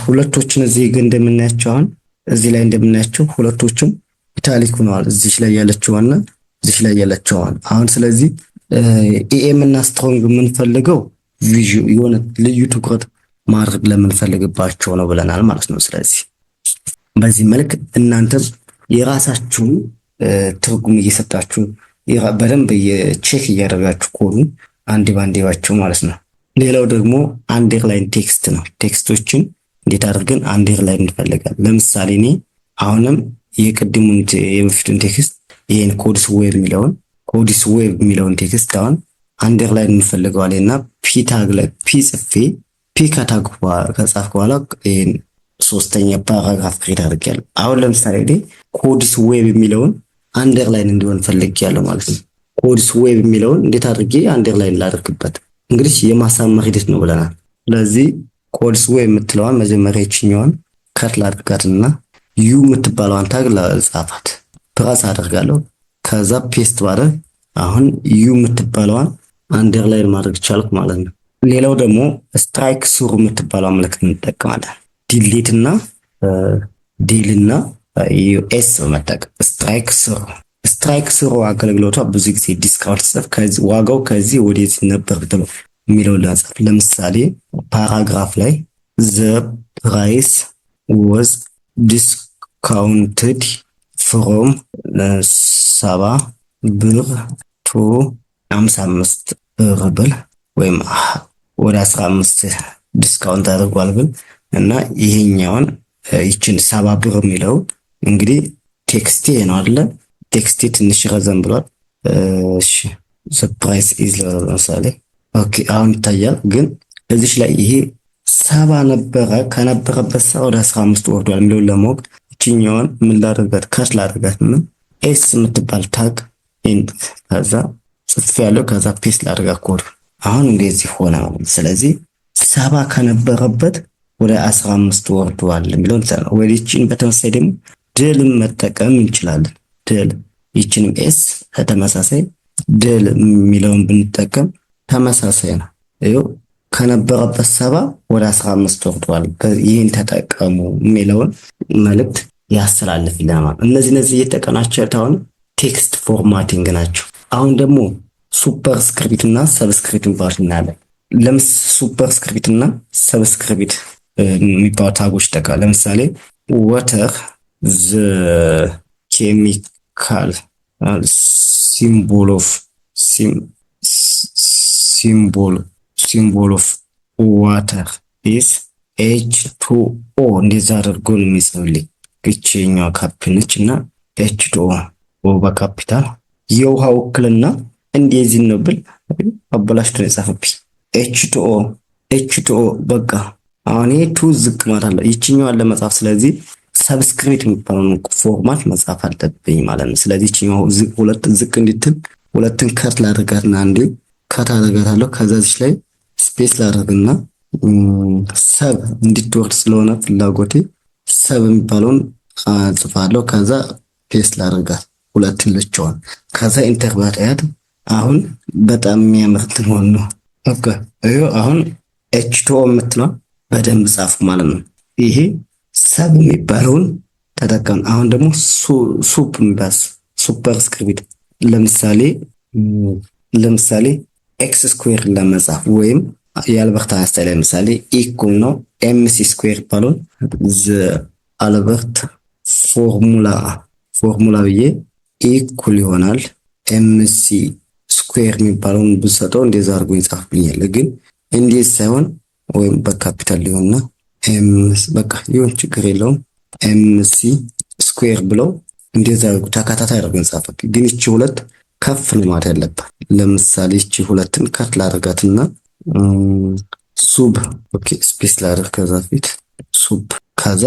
ሁለቶችን እዚህ ግን እንደምናያቸው አሁን እዚህ ላይ እንደምናያቸው ሁለቶችም ኢታሊክ ሆነዋል። እዚህ ላይ ያለችውና እዚህ ላይ ያለችው አሁን ስለዚህ ኢኤም እና ስትሮንግ የምንፈልገው የሆነ ልዩ ትኩረት ማድረግ ለምንፈልግባቸው ነው ብለናል ማለት ነው። ስለዚህ በዚህ መልክ እናንተም የራሳችሁን ትርጉም እየሰጣችሁ በደንብ ቼክ እያደረጋችሁ ኮዱ አንድ ባንዴባችሁ ማለት ነው። ሌላው ደግሞ አንደርላይን ቴክስት ነው። ቴክስቶችን እንዴት አድርገን አንደርላይን እንፈልጋለን። ለምሳሌ እኔ አሁንም የቅድሙን የበፊቱን ቴክስት ይሄን ኮዲስ ዌብ የሚለውን ቴክስት አሁን አንደርላይን እንፈልገዋለንና ፒ ታግ ላይ ፒ ጽፌ ፒ ከታግ ከጻፍኩ በኋላ ይሄን ሶስተኛ ፓራግራፍ ክሬት አድርጌያለሁ። አሁን ለምሳሌ ኮዲስ ዌብ የሚለውን አንደርላይን እንዲሆን ፈልጌያለሁ ማለት ነው። ኮዲስ ዌብ የሚለውን እንዴት አድርጌ አንደርላይን ላድርግበት? እንግዲህ የማሳመር ሂደት ነው ብለናል። ስለዚህ ኮዲስ ዌብ የምትለዋን መጀመሪያ ይችኛዋን ከት ላድርጋትና ዩ የምትባለዋን ታግ ላጻፋት ፕረስ አደርጋለሁ። ከዛ ፔስት ባደርግ አሁን ዩ የምትባለዋን አንደርላይን ማድረግ ቻልኩ ማለት ነው። ሌላው ደግሞ ስትራይክ ስሩ የምትባለው ምልክት እንጠቀማለን። ዲሊት እና ዲል እና ዩኤስ በመጠቀም ስትራይክ ስሩ አገልግሎቷ ብዙ ጊዜ ዲስካውንት ጽፍ ዋጋው ከዚህ ወደዚህ ነበር ብሎ የሚለው ላጻፍ። ለምሳሌ ፓራግራፍ ላይ ዘ ፕራይስ ወዝ ዲስካውንትድ ፍሮም 70 ብር ቱ 55 ብር ብል ወይም ወደ 15 ዲስካውንት አድርጓል ብል እና ይሄኛውን ይችን 70 ብር የሚለው እንግዲህ ቴክስቴ ነው አይደለ? ቴክስቴ ትንሽ ረዘም ብሏል። እሺ ዘ ፕራይስ ኢዝ ለምሳሌ ኦኬ አሁን ይታያል። ግን እዚህ ላይ ይሄ 70 ነበረ ከነበረበት ወደ 15 ወርዷል የሚለውን ለማወቅ ይችኛውን ምን ላደርጋት? ካሽ ላደርጋት ምን ኤስ የምትባል ታግ ከዛ ጽፍ ያለው ከዛ ፔስት ላደርጋት ኮድ አሁን እንደዚህ ሆነ ማለት። ስለዚህ 70 ከነበረበት ወደ 15 ወርዷል የሚለውን ወይ ይችን በተመሳሳይ ደግሞ ድልም መጠቀም እንችላለን። ድል ይችንም ኤስ ተመሳሳይ ድል የሚለውን ብንጠቀም ተመሳሳይ ነው። ይኸው ከነበረበት 70 ወደ 15 ወርዷል። ይህን ተጠቀሙ የሚለውን መልእክት ያስተላልፍልናል። እነዚህ እየተቀናቸው አሁን ቴክስት ፎርማቲንግ ናቸው። አሁን ደግሞ ሱፐርስክሪፕት እና ሰብስክሪፕት ኢንቨርሽን እናያለን። ሱፐርስክሪፕት እና ሰብስክሪፕት የሚባሉ ታጎች ጠቃ ለምሳሌ ወተር ዘ ኬሚካል ሲምቦል ኦፍ ዋተር ኢዝ H2O እንደዛ አድርጎ ነው የሚጽፍልኝ። እቺኛው ካፕ ነች እና H2O በካፒታል የውሃ ውክልና እንደዚህ ነው ብል አበላሽቶ ነው የጻፈብኝ። H2O በቃ አሁን ቱ ዝቅ ማለት አለ ይችኛዋን ለመጻፍ ስለዚህ ሰብስክሪፕት የሚባለውን ፎርማት መጻፍ አለብኝ ማለት ነው። ስለዚህ ይችኛው ሁለት ዝቅ እንድትል ሁለትን ከት ላደርጋትና አንዴ ከት አደርጋታለሁ። ከዛ እዚህ ላይ ስፔስ ላደርግና ሰብ እንድትወርድ ስለሆነ ፍላጎቴ ሰብ የሚባለውን ጽፋለሁ። ከዛ ፔስት ላደርጋት ሁለትን ልቸዋል። ከዛ ኢንተር ባታያት አሁን በጣም የሚያምር ትሆን ነው። ኦኬ አሁን H2O የምትለው በደንብ ጻፉ ማለት ነው። ይሄ ሰብ የሚባለውን ተጠቀም። አሁን ደግሞ ሱፕ የሚባል ሱፐርስክሪፕት ለምሳሌ ኤክስ ስኩዌር ለመጻፍ ወይም የአልበርት አንስታይን ለምሳሌ ኢኩል ነው ኤምሲ ስኩዌር ባለውን አልበርት ፎርሙላ ብዬ ኢኩል ይሆናል ኤምሲ ስኩዌር የሚባለውን ብሰጠው እንደዛ አድርጎ ይጻፍልኛል። ግን እንዴት ሳይሆን ወይም በካፒታል ሊሆንና በቃ ይሁን ችግር የለውም ኤምሲ ስኩዌር ብለው እንደዛ ተከታታይ አድርጎ ይጻፋል። ግን እቺ ሁለት ከፍ ነው ማለት ያለባት። ለምሳሌ እቺ ሁለትን ከፍ ላደርጋትና ሱብ ኦኬ ስፔስ ላደርግ ከዛ ፊት ሱብ ከዛ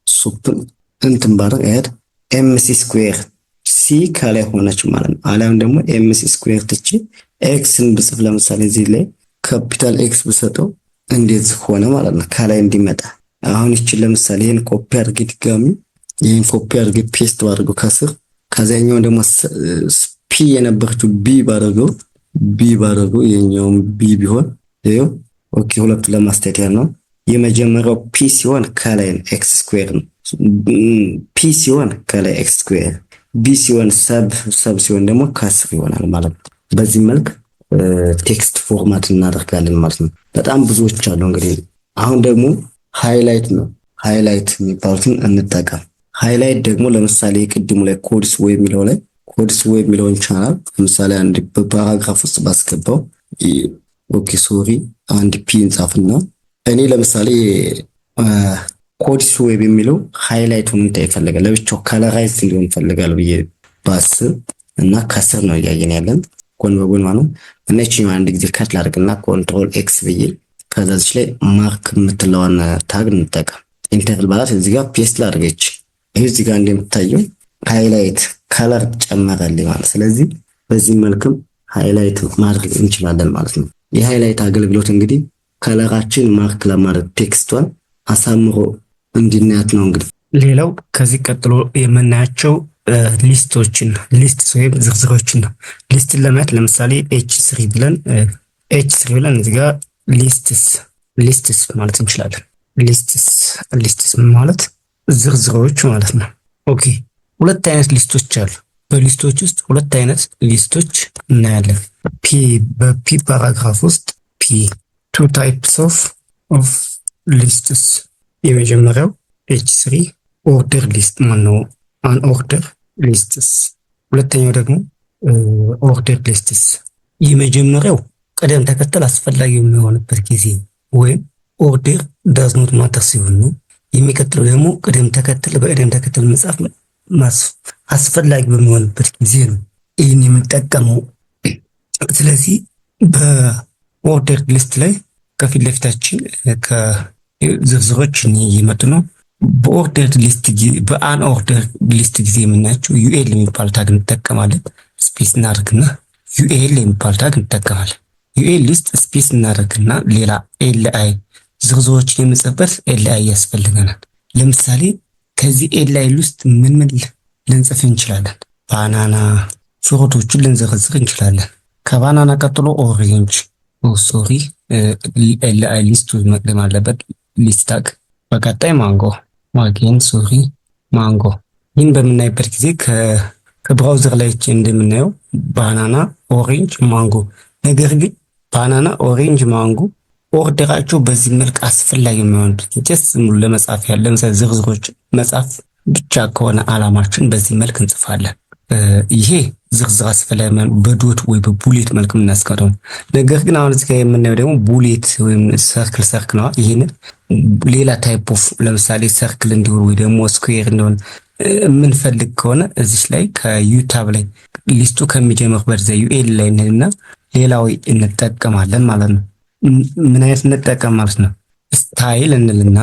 ሱፕን እንትን ባደርግ አያት ኤምሲ ስኩዌር ሲ ከላይ ሆነች ማለት ነው። አሊያም ደግሞ ኤምሲ ስኩዌር ትቺ ኤክስን ብጽፍ ለምሳሌ እዚህ ላይ ካፒታል ኤክስ ብሰጠው እንደዚህ ሆነ ማለት ነው ከላይ እንዲመጣ። አሁን እቺ ለምሳሌ ይሄን ኮፒ አድርጌ ድጋሚ ይሄን ኮፒ አድርጌ ፔስት ባደርገው ከስር ከዛኛው ደግሞ ፒ የነበረችው ቢ ባደርገው የኛውን ቢ ቢሆን ይሄው ኦኬ ሁለቱ ለማስተያየት ያለው የመጀመሪያው ፒ ሲሆን ከላይ ኤክስ ስኩዌር ነው። ፒ ሲሆን ከላይ ኤክስ ስኩዌር ቢ ሲሆን ሰብ ሲሆን ደግሞ ከስር ይሆናል ማለት ነው። በዚህ መልክ ቴክስት ፎርማት እናደርጋለን ማለት ነው። በጣም ብዙዎች አሉ። እንግዲህ አሁን ደግሞ ሃይላይት የሚባሉትን እንጠቀም። ሃይላይት ደግሞ ለምሳሌ ቅድሙ ላይ ኮድስ ወይ የሚለውን ቻናል ለምሳሌ አንድ በፓራግራፍ ውስጥ ባስገባው ኦኬ ሶሪ አንድ ፒ እንጻፍና እኔ ለምሳሌ ኮድስ ዌብ የሚለው ሃይላይቱን እንታይ ይፈልጋል ለብቻው ከለራይዝ እንዲሆን ይፈልጋል ብዬ ባስብ እና ከስር ነው እያየን ያለን ጎን በጎን ማለት እና እቺን አንድ ጊዜ ከት ላድርግና ኮንትሮል ኤክስ ብዬ ከዛ እዚህ ላይ ማርክ የምትለዋን ታግ እንጠቀም። ኢንተር ባላት እዚህ ጋር ፔስት ላድርገች እዚህ ጋር እንደምታየው ሃይላይት ከለር ጨመረልኝ ማለት። ስለዚህ በዚህ መልክም ሃይላይት ማድረግ እንችላለን ማለት ነው። የሃይላይት አገልግሎት እንግዲህ ከለራችን ማርክ ለማድረግ ቴክስቷን አሳምሮ እንዲናያት ነው። እንግዲህ ሌላው ከዚህ ቀጥሎ የምናያቸው ሊስቶችን ወይም ዝርዝሮችን ነው። ሊስትን ለማየት ለምሳሌ H3 ብለን እዚህ ጋር ሊስትስ ማለት እንችላለን። ሊስትስ ማለት ዝርዝሮች ማለት ነው። ኦኬ ሁለት አይነት ሊስቶች አሉ። በሊስቶች ውስጥ ሁለት አይነት ሊስቶች እናያለን። በፒ ፓራግራፍ ውስጥ two types of lists የመጀመሪያው H3 ኦርደር ሊስት ማነው አንኦርደር ሊስትስ። ሁለተኛው ደግሞ ኦርደር ሊስትስ። የመጀመሪያው ቅደም ተከተል አስፈላጊ የሚሆንበት ጊዜ ወይም ኦርደር ዳዝ ኖት ማተር ሲሆን ነው። የሚቀጥለው ደግሞ በቅደም ተከተል መጻፍ አስፈላጊ በሚሆንበት ጊዜ ነው ይህን የምንጠቀመው። ስለዚህ በኦርደር ሊስት ላይ ከፊት ለፊታችን ከዝርዝሮች እየመጡ ነው። በአን ኦርደር ሊስት ጊዜ የምናያቸው ዩኤል የሚባል ታግ እንጠቀማለን። ስፔስ እናደርግና ዩኤል የሚባል ታግ እንጠቀማለን። ዩኤል ሊስት ስፔስ እናደርግና ሌላ ኤልአይ ዝርዝሮችን የምንጽፍበት ኤልአይ ያስፈልገናል። ለምሳሌ ከዚህ ኤልአይ ውስጥ ምን ልንጽፍ እንችላለን? ባናና ፍሩቶችን ልንዘረዝር እንችላለን። ከባናና ቀጥሎ ኦሬንጅ ሶሪ ኤልአይ ሊስቱ መቅደም አለበት። ሊስት ታግ በቀጣይ ማንጎ ማጌን ሶሪ ማንጎ። ይህን በምናይበት ጊዜ ከብራውዘር ላይ እንደምናየው ባናና፣ ኦሬንጅ፣ ማንጎ። ነገር ግን ባናና፣ ኦሬንጅ፣ ማንጎ ኦርደራቸው በዚህ መልክ አስፈላጊ የሚሆንበት ጀስት ሙሉ ለመጻፍ ያለ ለምሳሌ ዝርዝሮች መጻፍ ብቻ ከሆነ አላማችን በዚህ መልክ እንጽፋለን። ይሄ ዝርዝር አስፈላጊ በዶት ወይ በቡሌት መልክ የምናስቀምጠው። ነገር ግን አሁን እዚህ ጋር የምናየው ደግሞ ቡሌት ወይም ሰርክል ነው። ይሄንን ሌላ ታይፕ ኦፍ ለምሳሌ ሰርክል እንዲሆን ወይ ደግሞ ስኩዌር እንዲሆን የምንፈልግ ከሆነ እዚህ ላይ ከዩታብ ላይ ሊስቱ ከሚጀምርበት ዘ ዩኤል ላይ እና ሌላው እንጠቀማለን ማለት ነው። ምን አይነት እንጠቀም ማለት ነው? ስታይል እንልና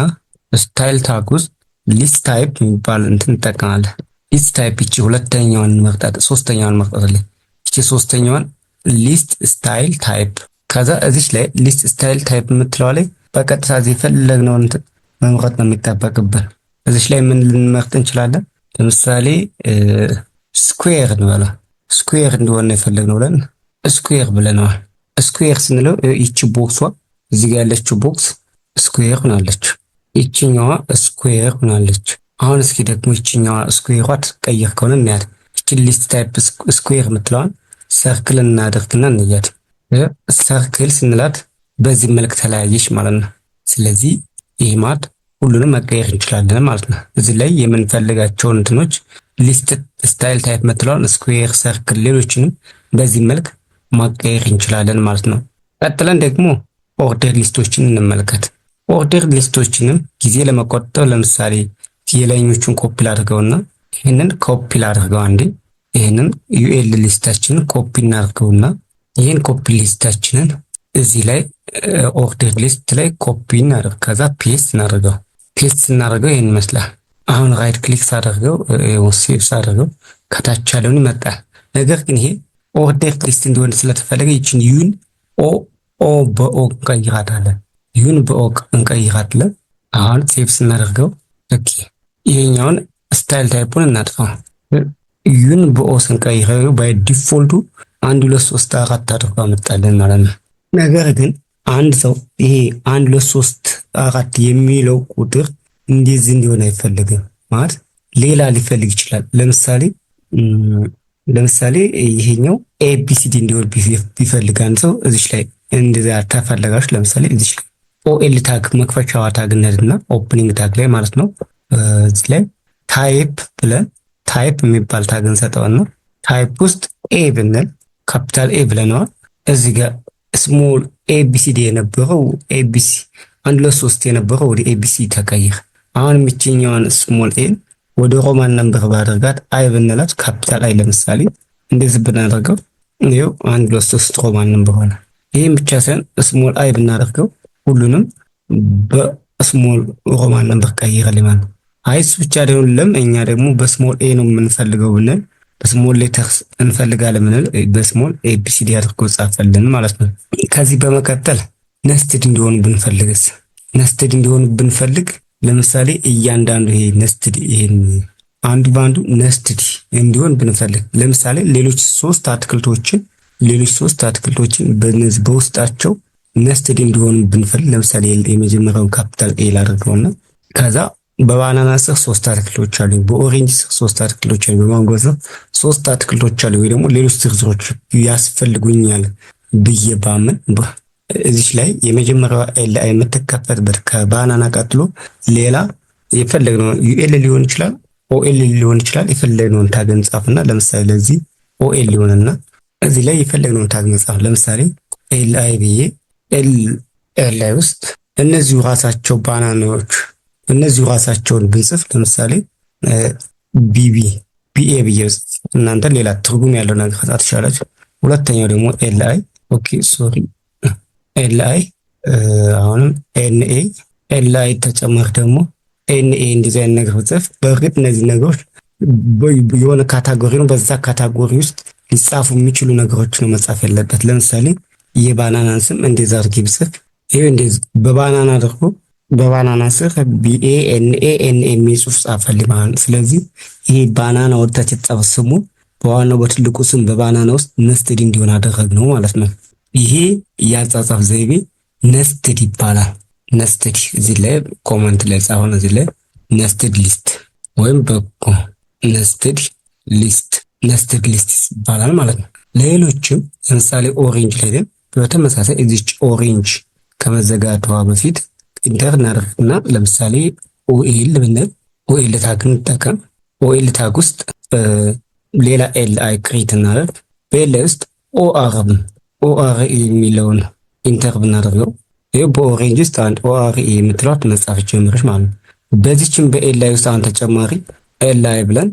ስታይል ታግ ውስጥ ሊስት ታይፕ የሚባል እንትን እንጠቀማለን። ሊስት ታይፕ እቺ ሁለተኛዋን መርጣት ሶስተኛዋን መርጣት እቺ ሶስተኛዋን ሊስት ስታይል ታይፕ። ከዛ እዚህ ላይ ሊስት ስታይል ታይፕ የምትለው ላይ በቀጥታ እዚህ ፈለግነውን መምረጥ ነው የሚጠበቅብን። እዚህ ላይ ምን ልንመርጥ እንችላለን? ለምሳሌ ስኩዌር እንበላ። ስኩዌር እንደሆነ የፈለግነው ብለን ስኩዌር ብለናል። ስኩዌር ስንለው ይቺ ቦክሷ እዚህ ጋር ያለችው ቦክስ ስኩዌር ሆናለች። ይቺኛዋ ስኩዌር ሆናለች። አሁን እስኪ ደግሞ ይቺኛዋ ስኩዌሯ ትቀየር ከሆነ እናያት። ይቺ ሊስት ታይፕ ስኩዌር የምትለዋን ሰርክል እናደርግና እንያት። ሰርክል ስንላት በዚህ መልክ ተለያየች ማለት ነው። ስለዚህ ይህ ማለት ሁሉንም መቀየር እንችላለን ማለት ነው። እዚህ ላይ የምንፈልጋቸውን እንትኖች ሊስት ስታይል ታይፕ የምትለዋን ስኩዌር፣ ሰርክል፣ ሌሎችንም በዚህ መልክ ማቀየር እንችላለን ማለት ነው። ቀጥለን ደግሞ ኦርደር ሊስቶችን እንመልከት። ኦርደር ሊስቶችንም ጊዜ ለመቆጠብ ለምሳሌ የላይኞቹን ኮፒ ላድርገውና ይህንን ኮፒ ላድርገው አንዴ። ይህንን ዩኤል ሊስታችንን ኮፒ እናድርገውና ይህን ኮፒ ሊስታችንን እዚህ ላይ ኦርደር ሊስት ላይ ኮፒ እናድርግ። ከዛ ፔስት እናድርገው። ፔስት ስናደርገው ይህን ይመስላል። አሁን ራይት ክሊክ ሳደርገው ሴቭ ሳደርገው ከታች ያለውን ይመጣል። ነገር ግን ይሄ ኦርደር ሊስት እንዲሆን ስለተፈለገ ይችን ዩን ኦ በኦ እንቀይራታለን። ዩን በኦ እንቀይራታለን። አሁን ሴቭ ስናደርገው ኦኬ፣ ይሄኛውን ስታይል ታይፑን እናጥፋው። ዩን በኦ ስንቀይረው ባይ ዲፎልቱ 1 2 3 4 አድርጎ አመጣልን ማለት ነው። ነገር ግን አንድ ሰው ይሄ 1 2 3 4 የሚለው ቁጥር እንደዚህ እንዲሆን አይፈልግም ማለት ሌላ ሊፈልግ ይችላል። ለምሳሌ ይሄኛው ኤቢሲዲ እንዲሆን ቢፈልግ አንድ ሰው እዚህ ላይ እንደዛ ተፈለጋችሁ። ለምሳሌ እዚህ ላይ ኦኤል ታግ መክፈቻዋ ታግ እና ኦፕኒንግ ታግ ላይ ማለት ነው። እዚህ ላይ ታይፕ ብለን ታይፕ የሚባል ታግ እንሰጠውና ታይፕ ውስጥ ኤ ብንል ካፒታል ኤ ብለናል። እዚህ ጋር ስሞል ኤቢሲዲ የነበረው ኤቢሲ 1 2 3 የነበረው ወደ ኤቢሲ ተቀይር። አሁን የምትኛውን ስሞል ኤ ወደ ሮማን ነምበር ባደርጋት አይ ብንላት ካፒታል አይ ለምሳሌ እንደዚህ ብናደርገው ይሄው 1 2 3 ሮማን ነምበር ሆነ። ይሄን ብቻ ሳይሆን ስሞል አይ ብናደርገው ሁሉንም በስሞል ሮማን ነምበር ቀይረልን ማለት ነው። አይስ ብቻ አይደለም፣ እኛ ደግሞ በስሞል ኤ ነው የምንፈልገው ብንል በስሞል ሌተርስ እንፈልጋለን ብንል በስሞል ኤቢሲዲ አድርጎ ጻፈልን ማለት ነው። ከዚህ በመቀጠል ነስትድ እንዲሆኑ ብንፈልግ ለምሳሌ እያንዳንዱ ይሄ ነስትድ ይሄን አንዱ ባንዱ ነስትድ እንዲሆን ብንፈልግ ለምሳሌ ሌሎች ሶስት አትክልቶችን በነዚህ በውስጣቸው ነስትድ እንዲሆኑ ብንፈልግ ለምሳሌ የመጀመሪያው ካፒታል ኤ ላድርገውና ከዛ በባናና ስር 3 አትክልቶች አሉ፣ በኦሬንጅ ስር 3 አትክልቶች አሉ፣ በማንጎ ስር 3 አትክልቶች አሉ፣ ወይ ደግሞ ሌሎች ዝርዝሮች ያስፈልጉኛል ብዬ ባምን እዚህ ላይ የመጀመሪያው ኤል አይ የምትከፈትበት ከባናና ቀጥሎ ሌላ የፈለግነው ዩኤል ሊሆን ይችላል፣ ኦኤል ሊሆን ይችላል። የፈለግነውን ታግ እንጻፍና ለምሳሌ ለዚህ ኦኤል ሊሆንና እዚህ ላይ የፈለግነውን ታግ እንጻፍ። ለምሳሌ ኤል አይ ብዬ ኤል አይ ውስጥ እነዚሁ ራሳቸው ባናናዎች እነዚሁ ራሳቸውን ብንጽፍ ለምሳሌ ቢኤ ብዬ እናንተ ሌላ ትርጉም ያለው ነገር ታትሻላችሁ። ሁለተኛው ደግሞ ኤል አይ ኤል አይ አሁንም ኤል አይ ተጨማሪ ደግሞ ኤንኤ እንደዚህ አይነት ነገር ብጽፍ በእርግጥ እነዚህ ነገሮች የሆነ ካታጎሪ ነው። በዛ ካታጎሪ ውስጥ ሊጻፉ የሚችሉ ነገሮች ነው መጻፍ ያለበት። ለምሳሌ የባናናን ስም እንደዛ አድርጌ ብጽፍ ይሄ እንደዚህ በባናና አድርጎ በባናና ስር ቢኤ ኤንኤ የሚል ጽሑፍ ጻፈልኝ ማለት ነው። ስለዚህ ይሄ ባናና ወደታች የተጻፈ ስሙ በዋናው በትልቁ ስም በባናና ውስጥ ነስትድ እንዲሆን አደረግነው ማለት ነው። ይሄ የአጻጻፍ ዘይቤ ነስትድ ይባላል። ነስትድ እዚህ ላይ ኮመንት ላይ ጻፉን። እዚህ ላይ ነስትድ ሊስት ወይም በኮ ነስትድ ሊስት ይባላል ማለት ነው። ሌሎችም ለምሳሌ ኦሬንጅ ላይ ግን በተመሳሳይ እዚች ኦሬንጅ ከመዘጋቷ በፊት ኢንተር እናደርግና ለምሳሌ ኦኤል ብንል ኦኤል ታግ እንጠቀም። ኦኤል ታግ ውስጥ ሌላ ኤል አይ ክሬት እናደርግ። በኤል ውስጥ ኦአር የሚለውን ኢንተር ብናደርገው ይህ በኦሬንጅ ውስጥ አንድ ኦአር የምትሏት መጻፍ ጀምረች ማለት ነው። በዚችም በኤል ላይ ውስጥ አንድ ተጨማሪ ኤል አይ ብለን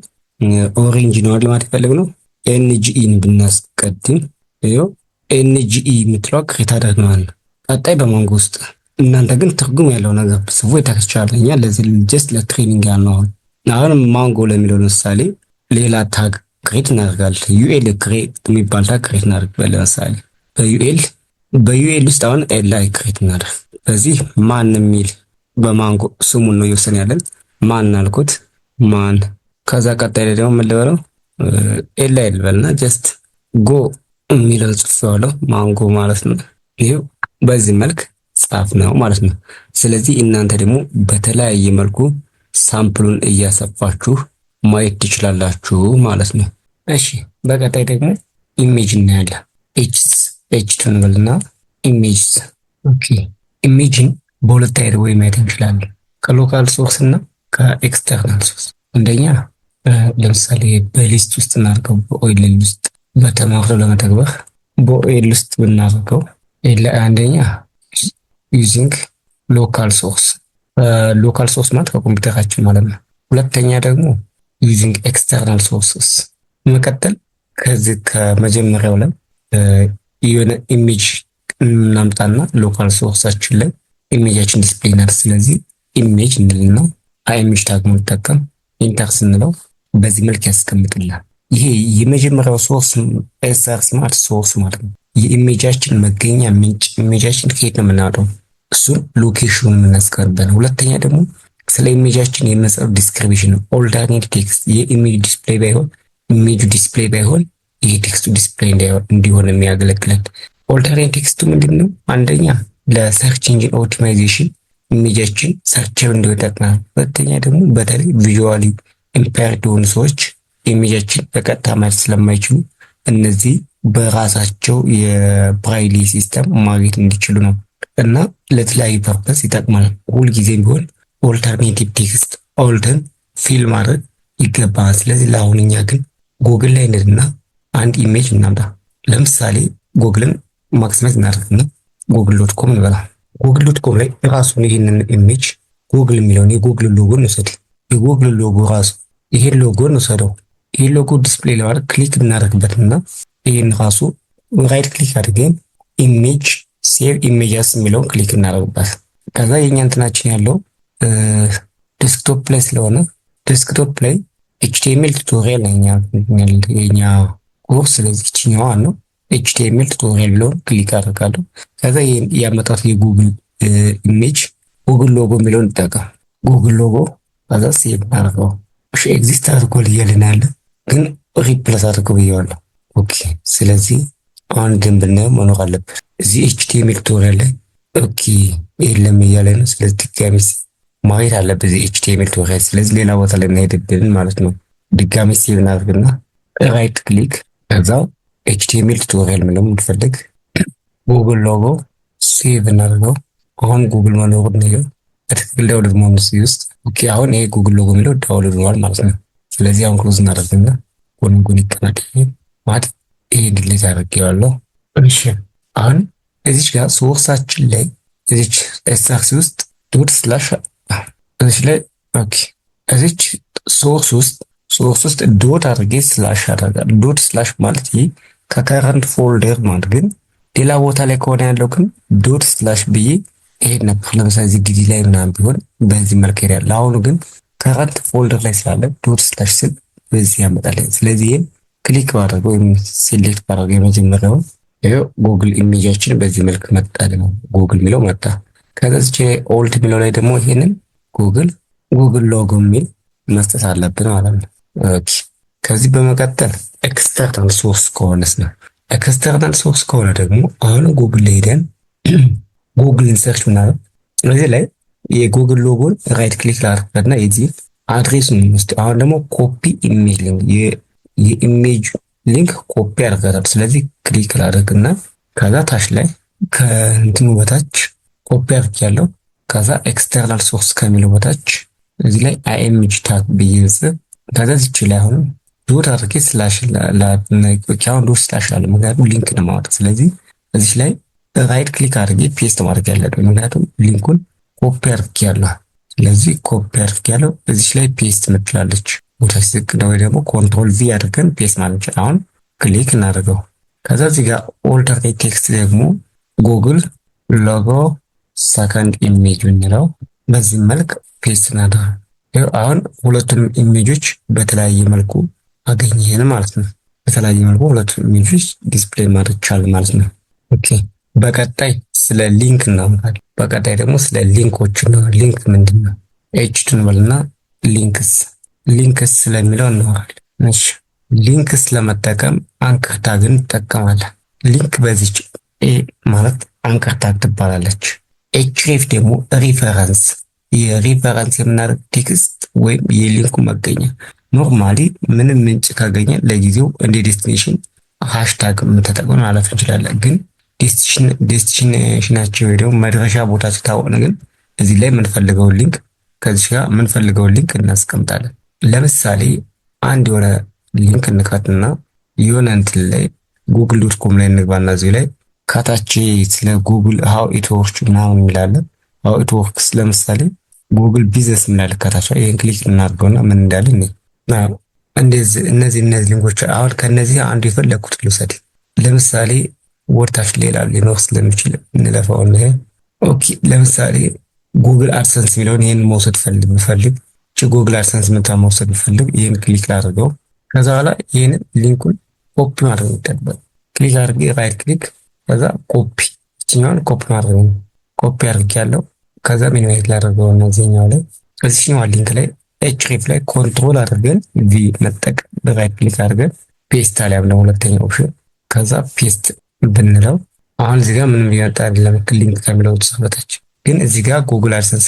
ኦሬንጅ ነው ለማለት የፈለግነው ኤንጂኢን ብናስቀድም ይኸው ኤንጂኢ የምትለው ክሬት አደረግነዋል። ቀጣይ በማንጎ ውስጥ እናንተ ግን ትርጉም ያለው ነገር ብጽፉ የተቻለ እኛ ለዚህ ጀስት ለትሬኒንግ ያልነው አሁን ማንጎ ለሚለው ለምሳሌ ሌላ ታግ ክሬት እናደርጋለን። ዩኤል ክሬት የሚባል ታግ ክሬት እናደርጋለን። ለምሳሌ በዩኤል ውስጥ አሁን ኤል ላይ ክሬት እናደርግ። በዚህ ማን የሚል በማንጎ ስሙን ነው እየወሰን ያለን ማን አልኩት ማን። ከዛ ቀጣይ ላይ ደግሞ ምን ልበለው ኤል ላይ ልበልና ጀስት ጎ የሚለው ጽፌዋለሁ ማንጎ ማለት ነው። ይሄው በዚህ መልክ ጻፍ ነው ማለት ነው። ስለዚህ እናንተ ደግሞ በተለያየ መልኩ ሳምፕሉን እያሰፋችሁ ማየት ትችላላችሁ ማለት ነው። እሺ በቀጣይ ደግሞ ኢሜጅ እናያለን። ኤች ትንበልና ኢሜጅ ኦኬ። ኢሜጅን በሁለት አይነት ወይ ማየት እንችላለን፣ ከሎካል ሶርስ እና ከኤክስተርናል ሶርስ። አንደኛ ለምሳሌ በሊስት ውስጥ እናድርገው፣ በኦኤል ውስጥ በተማክሮ ለመተግበር በኦኤል ውስጥ ብናደርገው አንደኛ ዩዚንግ ሎካል ሶርስ፣ ሎካል ሶርስ ማለት ከኮምፒውተራችን ማለት ነው። ሁለተኛ ደግሞ ዩዚንግ ኤክስተርናል ሶርስስ። መቀጠል ከዚህ ከመጀመሪያው ላይ የሆነ ኢሜጅ እናምጣና ሎካል ሶርሳችን ላይ ኢሜጃችን ዲስፕሌይ ናት። ስለዚህ ኢሜጅ እንልና ኢሜጅ ታግ እንጠቀም ኢንተር ስንለው በዚህ መልክ ያስቀምጥልናል። ይሄ የመጀመሪያው ሶርስ ኤስአርሲ ማለት ሶርስ ማለት ነው። የኢሜጃችን መገኛ ምንጭ፣ ኢሜጃችን ከየት ነው የምናወጣው እሱን ሎኬሽኑን የምናስቀርበን። ሁለተኛ ደግሞ ስለ ኢሜጃችን የመጽሐፍ ዲስክሪፕሽን ኦልተርኔት ቴክስት፣ የኢሜጅ ዲስፕሌይ ባይሆን ኢሜጁ ዲስፕሌይ ባይሆን ይሄ ቴክስቱ ዲስፕሌይ እንዲሆን የሚያገለግለን። ኦልተርኔት ቴክስቱ ምንድነው? አንደኛ ለሰርች ኢንጂን ኦፕቲማይዜሽን ኢሜጃችን ሰርቸር እንዲሆን ይጠቅማል። ሁለተኛ ደግሞ በተለይ ቪዥዋሊ ኢምፔርድ የሆኑ ሰዎች ኢሜጃችን በቀጥታ ማየት ስለማይችሉ እነዚህ በራሳቸው የብራይሊ ሲስተም ማግኘት እንዲችሉ ነው እና ለተለያዩ ፐርፐስ ይጠቅማል። ሁልጊዜም ቢሆን ኦልተርኔቲቭ ቴክስት ኦልተን ፊል ማድረግ ይገባል። ስለዚህ ለአሁን እኛ ግን ጉግል ላይ እንድና አንድ ኢሜጅ እናምጣ። ለምሳሌ ጉግልን ማክሲማይዝ እናደርግና google.com እንበላ። google.com ላይ ራሱን ይሄንን ኢሜጅ ጉግል የሚለውን የጉግል ሎጎ እንውሰድ። የጉግል ሎጎ ራሱ ይሄን ሎጎ እንውሰደው። ይሄን ሎጎ ዲስፕሌይ ለማድረግ ክሊክ እናደርግበትና ይሄን ራሱ ራይት ክሊክ አድርገን ኢሜጅ ሴቭ ኢሜጅስ የሚለውን ክሊክ እናደርግበት። ከዛ የኛ እንትናችን ያለው ዴስክቶፕ ላይ ስለሆነ ዴስክቶፕ ላይ ኤችቲኤምኤል ቱቶሪያል የኛ ኮርስ። ስለዚህ እችኛዋ ነው ኤችቲኤምኤል ቱቶሪያል ብለውን ክሊክ አደርጋለሁ። ከዛ ያመጣት የጉግል ኢሜጅ ጉግል ሎጎ የሚለውን እንጠቀም። ጉግል ሎጎ ከዛ ሴቭ አድርገው። እሺ ኤግዚስት አድርጎል እያለን ያለ ግን ሪፕሌስ አድርገው ብየዋለሁ። ኦኬ ስለዚህ አሁን ግን ብናየው መኖር አለበት እዚህ ኤችቲኤምኤል ቱቶሪያል ላይ ኦኬ የለም እያለ ነው። ስለዚህ ድጋሚ ማየት አለበት እዚህ ኤችቲኤምኤል ቱቶሪያል። ስለዚህ ሌላ ቦታ ላይ እናሄድብን ማለት ነው። ድጋሚ ሴቭ እናድርግና ራይት ክሊክ ከዛ ኤችቲኤምኤል ቱቶሪያል ምንም እንፈልግ ጉግል ሎጎ ሴቭ እናድርገው። አሁን ጉግል መኖሩን ነው በትክክል ዳውንሎድ መሆኑን ውስጥ ኦኬ አሁን ይሄ ጉግል ሎጎ የሚለው ዳውንሎድ ሆኗል ማለት ነው። ስለዚህ አሁን ክሎዝ እናደርግና ጎን ይቀመጥ ማለት ይሄ ዲሊት አድርጌዋለሁ። እሺ አሁን እዚች ጋር ሶርሳችን ላይ እዚች ኤስአርሲ ውስጥ ዶት ስላሽ እዚች ላይ ኦኬ እዚች ሶርስ ውስጥ ዶት አድርጌ ስላሽ አደርጋለሁ። ዶት ስላሽ ማለት ይሄ ከከረንት ፎልደር ማለት ግን ሌላ ቦታ ላይ ከሆነ ያለው ግን ዶት ስላሽ ብዬ ይሄ ነበር። ለምሳሌ እዚህ ዲዲ ላይ ምናምን ቢሆን በዚህ መልክ ይላል። አሁን ግን ከረንት ፎልደር ላይ ስላለ ዶት ስላሽ ስል በዚህ ያመጣልኝ። ስለዚህ ይሄን ክሊክ ባደረገ ወይም ሴሌክት ባደረገ የመጀመሪያውን ይሄው ጉግል ኢሜጃችን በዚህ መልክ መጣ ነው። ጉግል ሚለው መጣ። ከዛ እዚህ ኦልት ሚለው ላይ ደግሞ ይሄንን ጉግል ሎጎ ሚል መስጠት አለብን ማለት ነው። ኦኬ ከዚህ በመቀጠል ኤክስተርናል ሶርስ ከሆነስ ነው ኤክስተርናል ሶርስ ከሆነ ደግሞ አሁን ጉግል ላይ ሄደን ጉግልን ሰርች ምናምን እዚህ ላይ የጉግል ሎጎን ራይት ክሊክ ላድርግበትና የዚህ አድሬሱን እንወስድ። አሁን ደግሞ ኮፒ ኢሜጅ ሊንክ የኢሜጅ ሊንክ ኮፒ አድርጋታል። ስለዚህ ክሊክ ላድርግና ከዛ ታች ላይ ከእንትኑ በታች ኮፒ አድርጌያለሁ። ከዛ ኤክስተርናል ሶርስ ከሚለው በታች እዚህ ላይ አይኤምጂ ታግ ብዬ ጽፍ። ከዛ እዚች ላይ አሁን ዶት አድርጌ ስላሽ አሁን ዶት ስላሽ አለ፣ ምክንያቱም ሊንክ ነው የማወጣው። ስለዚህ እዚች ላይ ራይት ክሊክ አድርጌ ፔስት ማድረግ ያለብኝ፣ ምክንያቱም ሊንኩን ኮፒ አድርጌያለሁ። ስለዚህ ኮፒ አድርጌያለሁ። እዚች ላይ ፔስት ምትላለች ቦታች ዝቅ ነው፣ ወይ ደግሞ ኮንትሮል ቪ አድርገን ፔስት ማለት ነው። አሁን ክሊክ እናደርገው። ከዛ እዚህ ጋር ኦልተርኔት ቴክስት ደግሞ ጉግል ሎጎ ሰከንድ ኢሜጅ ብንለው በዚህ መልክ ፔስት እናደርግ። አሁን ሁለቱም ኢሜጆች በተለያየ መልኩ አገኘን ማለት ነው። በተለያየ መልኩ ሁለቱም ኢሜጆች ዲስፕሌይ ማድረግ ቻል ማለት ነው። ኦኬ በቀጣይ ስለ ሊንክ እናወራለን። በቀጣይ ደግሞ ስለ ሊንኮች ነው። ሊንክ ምንድን ነው? ኤችቲኤምኤል እንበልና ሊንክስ ስለሚለው እናወራለን። እሺ ሊንክስ ለመጠቀም አንከር ታግን እንጠቀማለን። ሊንክ በዚች ኤ ማለት አንከር ታግ ትባላለች። ኤችሬፍ ደግሞ ሪፈረንስ የሪፈረንስ የምናደርግ ቴክስት ወይም የሊንኩ መገኛ። ኖርማሊ ምንም ምንጭ ካገኘ ለጊዜው እንደ ዴስቲኔሽን ሃሽታግ ተጠቅመን ማለፍ እንችላለን። ግን ዴስቲኔሽናቸው ወይ ደግሞ መድረሻ ቦታ ሲታወቅ ግን እዚህ ላይ የምንፈልገውን ሊንክ ከዚህ ጋር የምንፈልገውን ሊንክ እናስቀምጣለን። ለምሳሌ አንድ የሆነ ሊንክ እንካትና የሆነ እንትን ላይ google.com ላይ እንግባና እዚህ ላይ ከታች ስለ ጉግል ሃው ኢት ወርክስ ምናምን እንላለን። ሃው ኢት ወርክስ ለምሳሌ ጉግል ቢዝነስ ምናል ከታች ይሄን ክሊክ እናድርገውና ምን እንዳለ እነዚህ ሊንኮች አሁን ከነዚህ አንዱ የፈለኩት ልውሰድ። ለምሳሌ ወርታች ሌላ ሊኖር ስለሚችል እንለፋው ነው። ኦኬ ለምሳሌ ጉግል አድሰንስ የሚለውን ይሄን መውሰድ ፈልግ ጉግል አድሰንስ ምንታ መውሰድ ፈልግ ይሄን ክሊክ ላድርገው። ከዛ በኋላ ይሄን ሊንኩን ኮፒ ማድረግ ይጠበቅ። ክሊክ አድርጌ ራይት ክሊክ ከዛ ኮፒ እቺኛውን ኮፒ ማድረግ ነው። ኮፒ አድርጌያለሁ። ከዛ ሚኒማይዝ ላድርገው እና እዚህኛው ላይ እዚህኛው ሊንክ ላይ ኤችሬፍ ላይ ኮንትሮል አድርገን ቪ መጠቀም በራይት ክሊክ አድርገን ፔስት አሊያም ደግሞ ሁለተኛው ኦፕሽን ከዛ ፔስት ብንለው አሁን እዚህ ጋር ምንም ሊመጣ አይደለም ሊንክ ከሚለው ተሰበታች። ግን እዚህ ጋር ጉግል አድሰንስ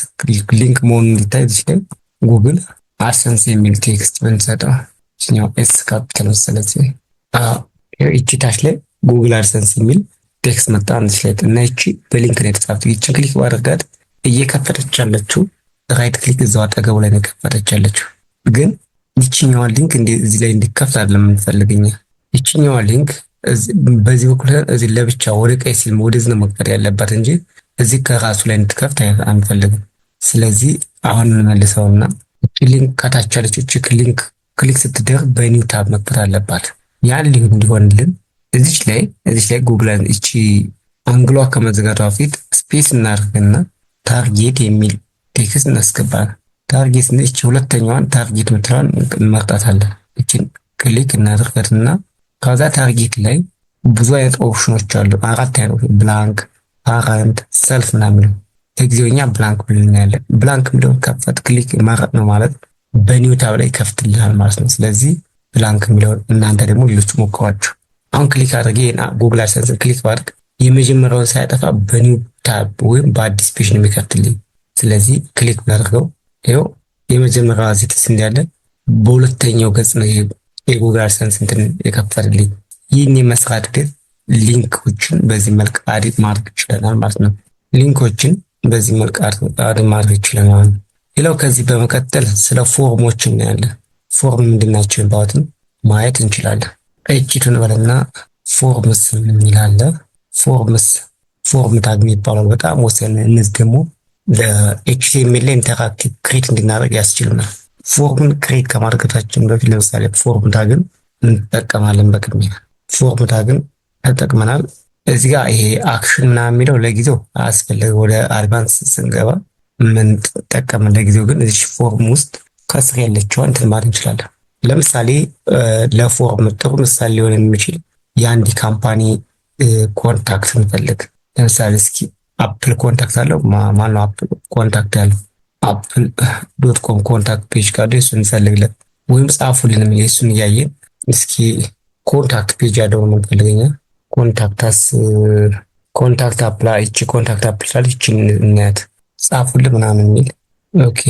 ሊንክ መሆኑን እንዲታይ እዚህ ላይ ጉግል አድሰንስ የሚል ቴክስት ብንሰጠው እዚህኛው ኤስ ካፒታል መሰለኝ እቺ ታች ላይ ጉግል አድሰንስ የሚል ቴክስት መጣ አንድ ላይ እና እቺ በሊንክ ነው የተጻፈው። እቺን ክሊክ ባደርጋት እየከፈተች ያለችው ራይት ክሊክ እዛው አጠገቡ ላይ ነው የከፈተች ያለችው። ግን እቺኛዋ ሊንክ እዚህ ላይ እንዲከፍት አይደለም የምንፈልገኛ። እቺኛዋ ሊንክ በዚህ በኩል እዚህ ለብቻ ወደ ቀይ ሲል ወደዚህ ነው መክፈት ያለባት እንጂ እዚህ ከራሱ ላይ እንድትከፍት አንፈልግም። ስለዚህ አሁን እንመልሰውና እቺ ሊንክ ከታች ያለችው እቺ ሊንክ ክሊክ ስትደርግ በኒው ታብ መክፈት አለባት። ያን ሊንክ እንዲሆንልን እዚች ላይ ጉግል እቺ አንግሏ ከመዘጋቷ በፊት ስፔስ እናርግና ታርጌት የሚል ቴክስት እናስገባለን። ታርጌት እቺ ሁለተኛዋን ታርጌት ምትራን እንመርጣታለን። እቺን ክሊክ እናደርጋትና ከዛ ታርጌት ላይ ብዙ አይነት ኦፕሽኖች አሉ። አራት አይነት ብላንክ፣ ፓራንት፣ ሰልፍ ምናምን። ለጊዜውኛ ብላንክ ብለን ያለን ብላንክ የሚለውን ከፈት ክሊክ ማድረግ ነው ማለት በኒው ታብ ላይ ከፍትልናል ማለት ነው። ስለዚህ ብላንክ የሚለውን እናንተ ደግሞ ሌሎች ሞክሯችሁ። አሁን ክሊክ አድርጌ ጉግል አድሰንስ ክሊክ ባድርግ የመጀመሪያውን ሳያጠፋ በኒው ታብ ወይም በአዲስ ፔጅ ነው የሚከፍትልኝ። ስለዚህ ክሊክ እናደርገው ይኸው የመጀመሪያው አዚትስ እንዳለ በሁለተኛው ገጽ ነው የጉግል አድሰንስ እንትን የከፈተልኝ። ይህን የመስራት ግን ሊንኮችን በዚህ መልክ አዲት ማድረግ ይችላል ማለት ነው። ሊንኮችን በዚህ መልክ አዲት ማድረግ ይችላል። ሌላው ከዚህ በመቀጠል ስለ ፎርሞች እናያለን። ፎርም ምንድናቸው የሚባሉትን ማየት እንችላለን። ኤችቲኤምኤል በለና ፎርምስ እንላለን። ፎርም ታግ የሚባለው በጣም ወሳኝ ነው። እነዚህ ደግሞ ለኤችቲኤምኤል ላይ ኢንተራክቲቭ ክሬት እንድናደርግ ያስችሉናል። ፎርምን ክሬት ከማድረጋችን በፊት ለምሳሌ ፎርም ታግን እንጠቀማለን። በቅድሚያ ፎርም ታግን ተጠቅመናል። እዚህ ጋር ይሄ አክሽን ምናምን የሚለው ለጊዜው አያስፈልግም። ወደ አድቫንስ ስንገባ ምን ተጠቀም ለጊዜው ግን እዚህ ፎርም ውስጥ ከስር ያለችውን እንትን ማለት እንችላለን። ለምሳሌ ለፎርም ጥሩ ምሳሌ ሊሆን የሚችል የአንድ ካምፓኒ ኮንታክት እንፈልግ። ለምሳሌ እስኪ አፕል ኮንታክት አለው ማነው አፕል ኮንታክት ያለው apple.com ኮንታክት ፔጅ ካለ እሱን እንፈልግለት ወይም ጻፉልን የሱን እያየን እስኪ ኮንታክት ፔጅ ያለው ነው የምንፈልገኛ ኮንታክታስ ኮንታክት አፕላይ እቺ ኮንታክት አፕላይ እቺን እናያት ጻፉልን ምናምን የሚል ኦኬ።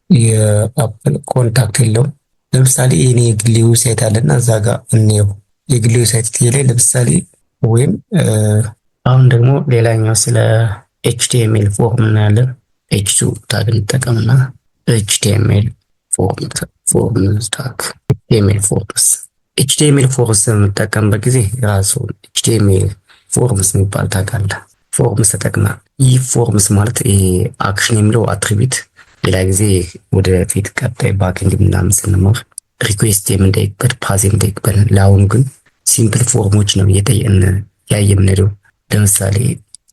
የአፕል ኮንታክት የለውም። ለምሳሌ የኔ የግሌ ዌብሳይት አለና እዛ ጋር እንየው። የግሌ ዌብሳይት ላይ ለምሳሌ ወይም አሁን ደግሞ ሌላኛው ስለ ኤችቲኤምኤል ፎርም እናያለን። ኤች2 ታግ እንጠቀምና ኤችቲኤምኤል ፎርም ታግ ኤችቲኤምኤል ፎርምስ በምንጠቀምበት ጊዜ ራሱ ኤችቲኤምኤል ፎርምስ የሚባል ታግ አለ። ፎርምስ ተጠቅማ ይህ ፎርምስ ማለት አክሽን የሚለው አትሪቢዩት ሌላ ጊዜ ወደ ፊት ቀጣይ ባክኤንድ ምናምን ስንማር ሪኩዌስት የምንጠይቅበት ፓዝ የምንጠይቅበት፣ ለአሁኑ ግን ሲምፕል ፎርሞች ነው ያየ የምንሄደው። ለምሳሌ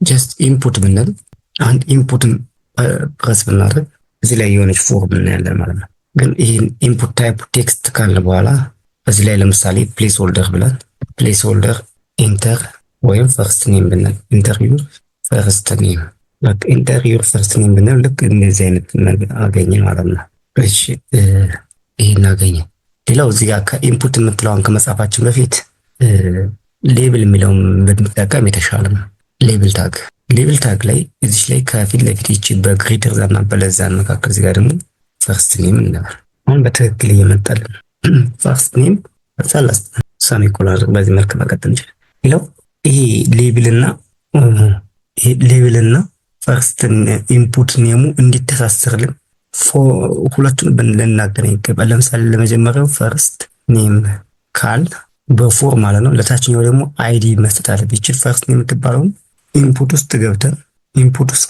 ጀስት ኢንፑት ብንል አንድ ኢንፑትን ፕረስ ብናደርግ እዚህ ላይ የሆነች ፎርም እናያለን ማለት ነው። ግን ይህን ኢንፑት ታይፕ ቴክስት ካለ በኋላ እዚህ ላይ ለምሳሌ ፕሌስ ሆልደር ብለን ፕሌስ ሆልደር ኢንተር ወይም ፈርስት ኔም ብንል ኢንተርቪው ፈርስት ኔም በቃ ኢንተርቪው ፈርስት ኔም ብንል ልክ እንደዚህ አይነት ነገር አገኘን ማለት ነው። እሺ ይሄን አገኘን። ሌላው እዚህ ጋር ከኢንፑት የምትለውን ከመጻፋችን በፊት ሌብል የሚለውን ብንጠቀም የተሻለ ነው። ሌብል ታግ ላይ እዚህ ላይ ከፊት ለፊት ይቺ በግሬተር ዛን እና በለዛን መካከል እዚህ ጋር ደግሞ ፈርስት ኔም እንበል። አሁን በትክክል እየመጣልን ፈርስት ኔም ፈላስ ሰሚኮላር በዚህ መልክ መቀጠል እንችላለን። ሌላው ይሄ ሌብልና ፈርስት ኢንፑት ኔሙ እንዲተሳሰርልን ሁለቱን ልናገናኝ ይገባል። ለምሳሌ ለመጀመሪያው ፈርስት ኔም ካል በፎር ማለት ነው። ለታችኛው ደግሞ አይዲ መስጠት አለብን። ይቺ ፈርስት ኔም የምትባለው ኢንፑት ውስጥ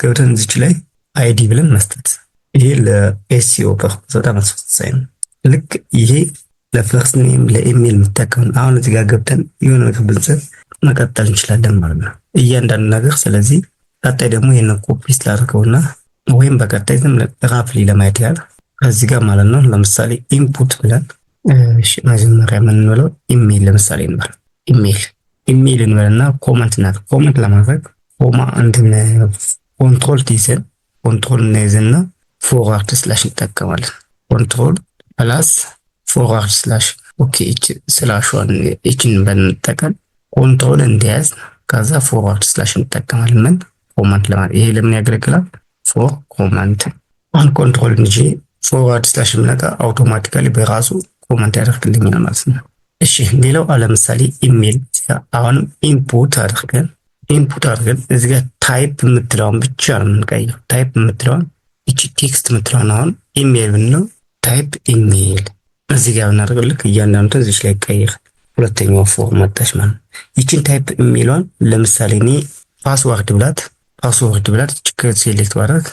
ገብተን እዚች ላይ አይዲ ብለን መስጠት። ይሄ ለኤስኢኦ ፐርፖዝ በጣም አስፈላጊ ነው። ልክ ይሄ ለፈርስት ኔም ለኢሜል የምትጠቀም አሁን እዚህ ጋር ገብተን የሆነ ነገር ብንጽፍ መቀጠል እንችላለን ማለት ነው እያንዳንዱ ነገር። ስለዚህ ቀጣይ ደግሞ ይሄንን ኮፒ ስላደርገውና ወይም በቀጣይ ዝም ራፍሊ ለማየት ያህል እዚህ ጋር ማለት ነው። ለምሳሌ ኢንፑት ብለን እሺ መጀመሪያ የምንለው ኢሜል ለምሳሌ እንበል ኢሜል እንበልና ኮመንት ለማድረግ ኮማ እንትን ኮንትሮል ይዘንና ፎርዋርድ ስላሽ እንጠቀማለን። ኮንትሮል ፕላስ ፎርዋርድ ስላሽ ኦኬ። ስላሽዋን እቺን በመጠቀም ኮንትሮል እንዲያዝ ከዛ ፎርዋርድ ስላሽ እንጠቀማለን። ምን ኮማንድ ለማለት ይሄ ለምን ያገለግላል? ፎር ኮማንድ አን ኮንትሮል እንጂ ፎርዋርድ ስላሽ ምናካ አውቶማቲካሊ በራሱ ኮማንድ ያደርግልኛል ማለት ነው። እሺ ሌላው ለምሳሌ ኢሜል አሁን ኢንፑት አድርገን እዚህ ጋር ታይፕ የምትለውን ብቻ ነው የምንቀይረው። ታይፕ የምትለውን እቺ ቴክስት የምትለውን አሁን ኢሜል ብንለው ታይፕ ኢሜል እዚህ ጋር እናደርገው። ልክ እያንዳንዱ እዚህ ላይ ቀይር ሁለተኛው ፎርም መጣች ማለት ነው። ይቺን ታይፕ ኢሜሏን ለምሳሌ እኔ ፓስወርድ ብላት ችግር ሴሌክት ባደርግ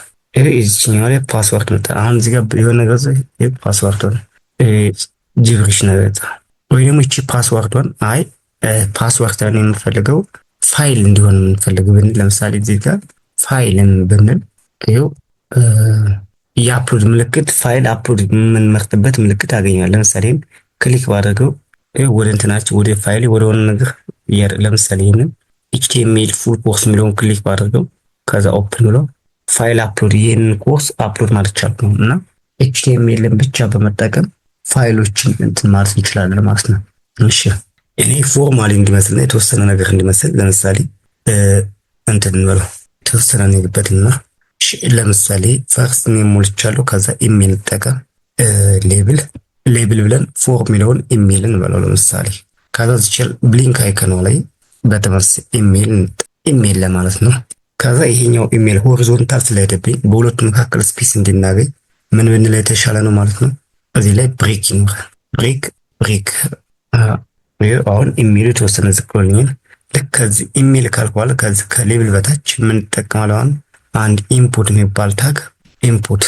እዚህኛው ላይ ፓስወርድ መጣ። አሁን እዚህ ጋር የሆነ ነገር ፓስወርድ ነው ጂብሪሽ ነገር ወይ ደግሞ እቺ ፓስወርዷን ፓስወርድ ነው የምፈልገው ፋይል እንዲሆን የምንፈልገው ብንል ለምሳሌ እዚህ ጋር ፋይልን ብንል ይኸው የአፕሎድ ምልክት ፋይል አፕሎድ የምንመርጥበት ምልክት አገኛለሁ። ለምሳሌ ክሊክ ባደርገው ወደ እንትናችን ወደ ፋይል ወደ ሆነ ነገር ለምሳሌ ይሄንን ኤችቲኤምኤል ፉል ኮርስ የሚለውን ክሊክ ባደርገው ከዛ ኦፕን ብሎ ፋይል አፕሎድ ይሄንን ኮርስ አፕሎድ ማለት ይቻላል እና ኤችቲኤምኤልን ብቻ በመጠቀም ፋይሎችን እንትን ማለት እንችላለን ማለት ነው። እሺ እኔ ፎርማሊ እንዲመስልና የተወሰነ ነገር እንዲመስል ለምሳሌ እንትን እንበለው የተወሰነ ነገርበትና ለምሳሌ ፈርስት ኔም ሞልቻለሁ ከዛ ኢሜል እንጠቀም ሌብል ብለን ፎር ሚለውን ኢሜልን እንበለው ለምሳሌ ከዛ ዝችል ብሊንክ አይከኑ ላይ በተመስ ኢሜል ለማለት ነው። ከዛ ይሄኛው ኢሜል ሆሪዞንታል ስለሄደብኝ በሁለቱ መካከል ስፔስ እንድናገኝ ምን ብንል የተሻለ ነው ማለት ነው። እዚህ ላይ ብሬክ ይኖራል። ብሬክ አሁን ኢሜል የተወሰነ ዝቅ ብሎልኛል። ልክ ከዚህ ኢሜል ካልኳለ ከዚህ ከሌብል በታች ምን ተጠቅማለሁ አንድ ኢንፑት የሚባል ታግ ኢንፑት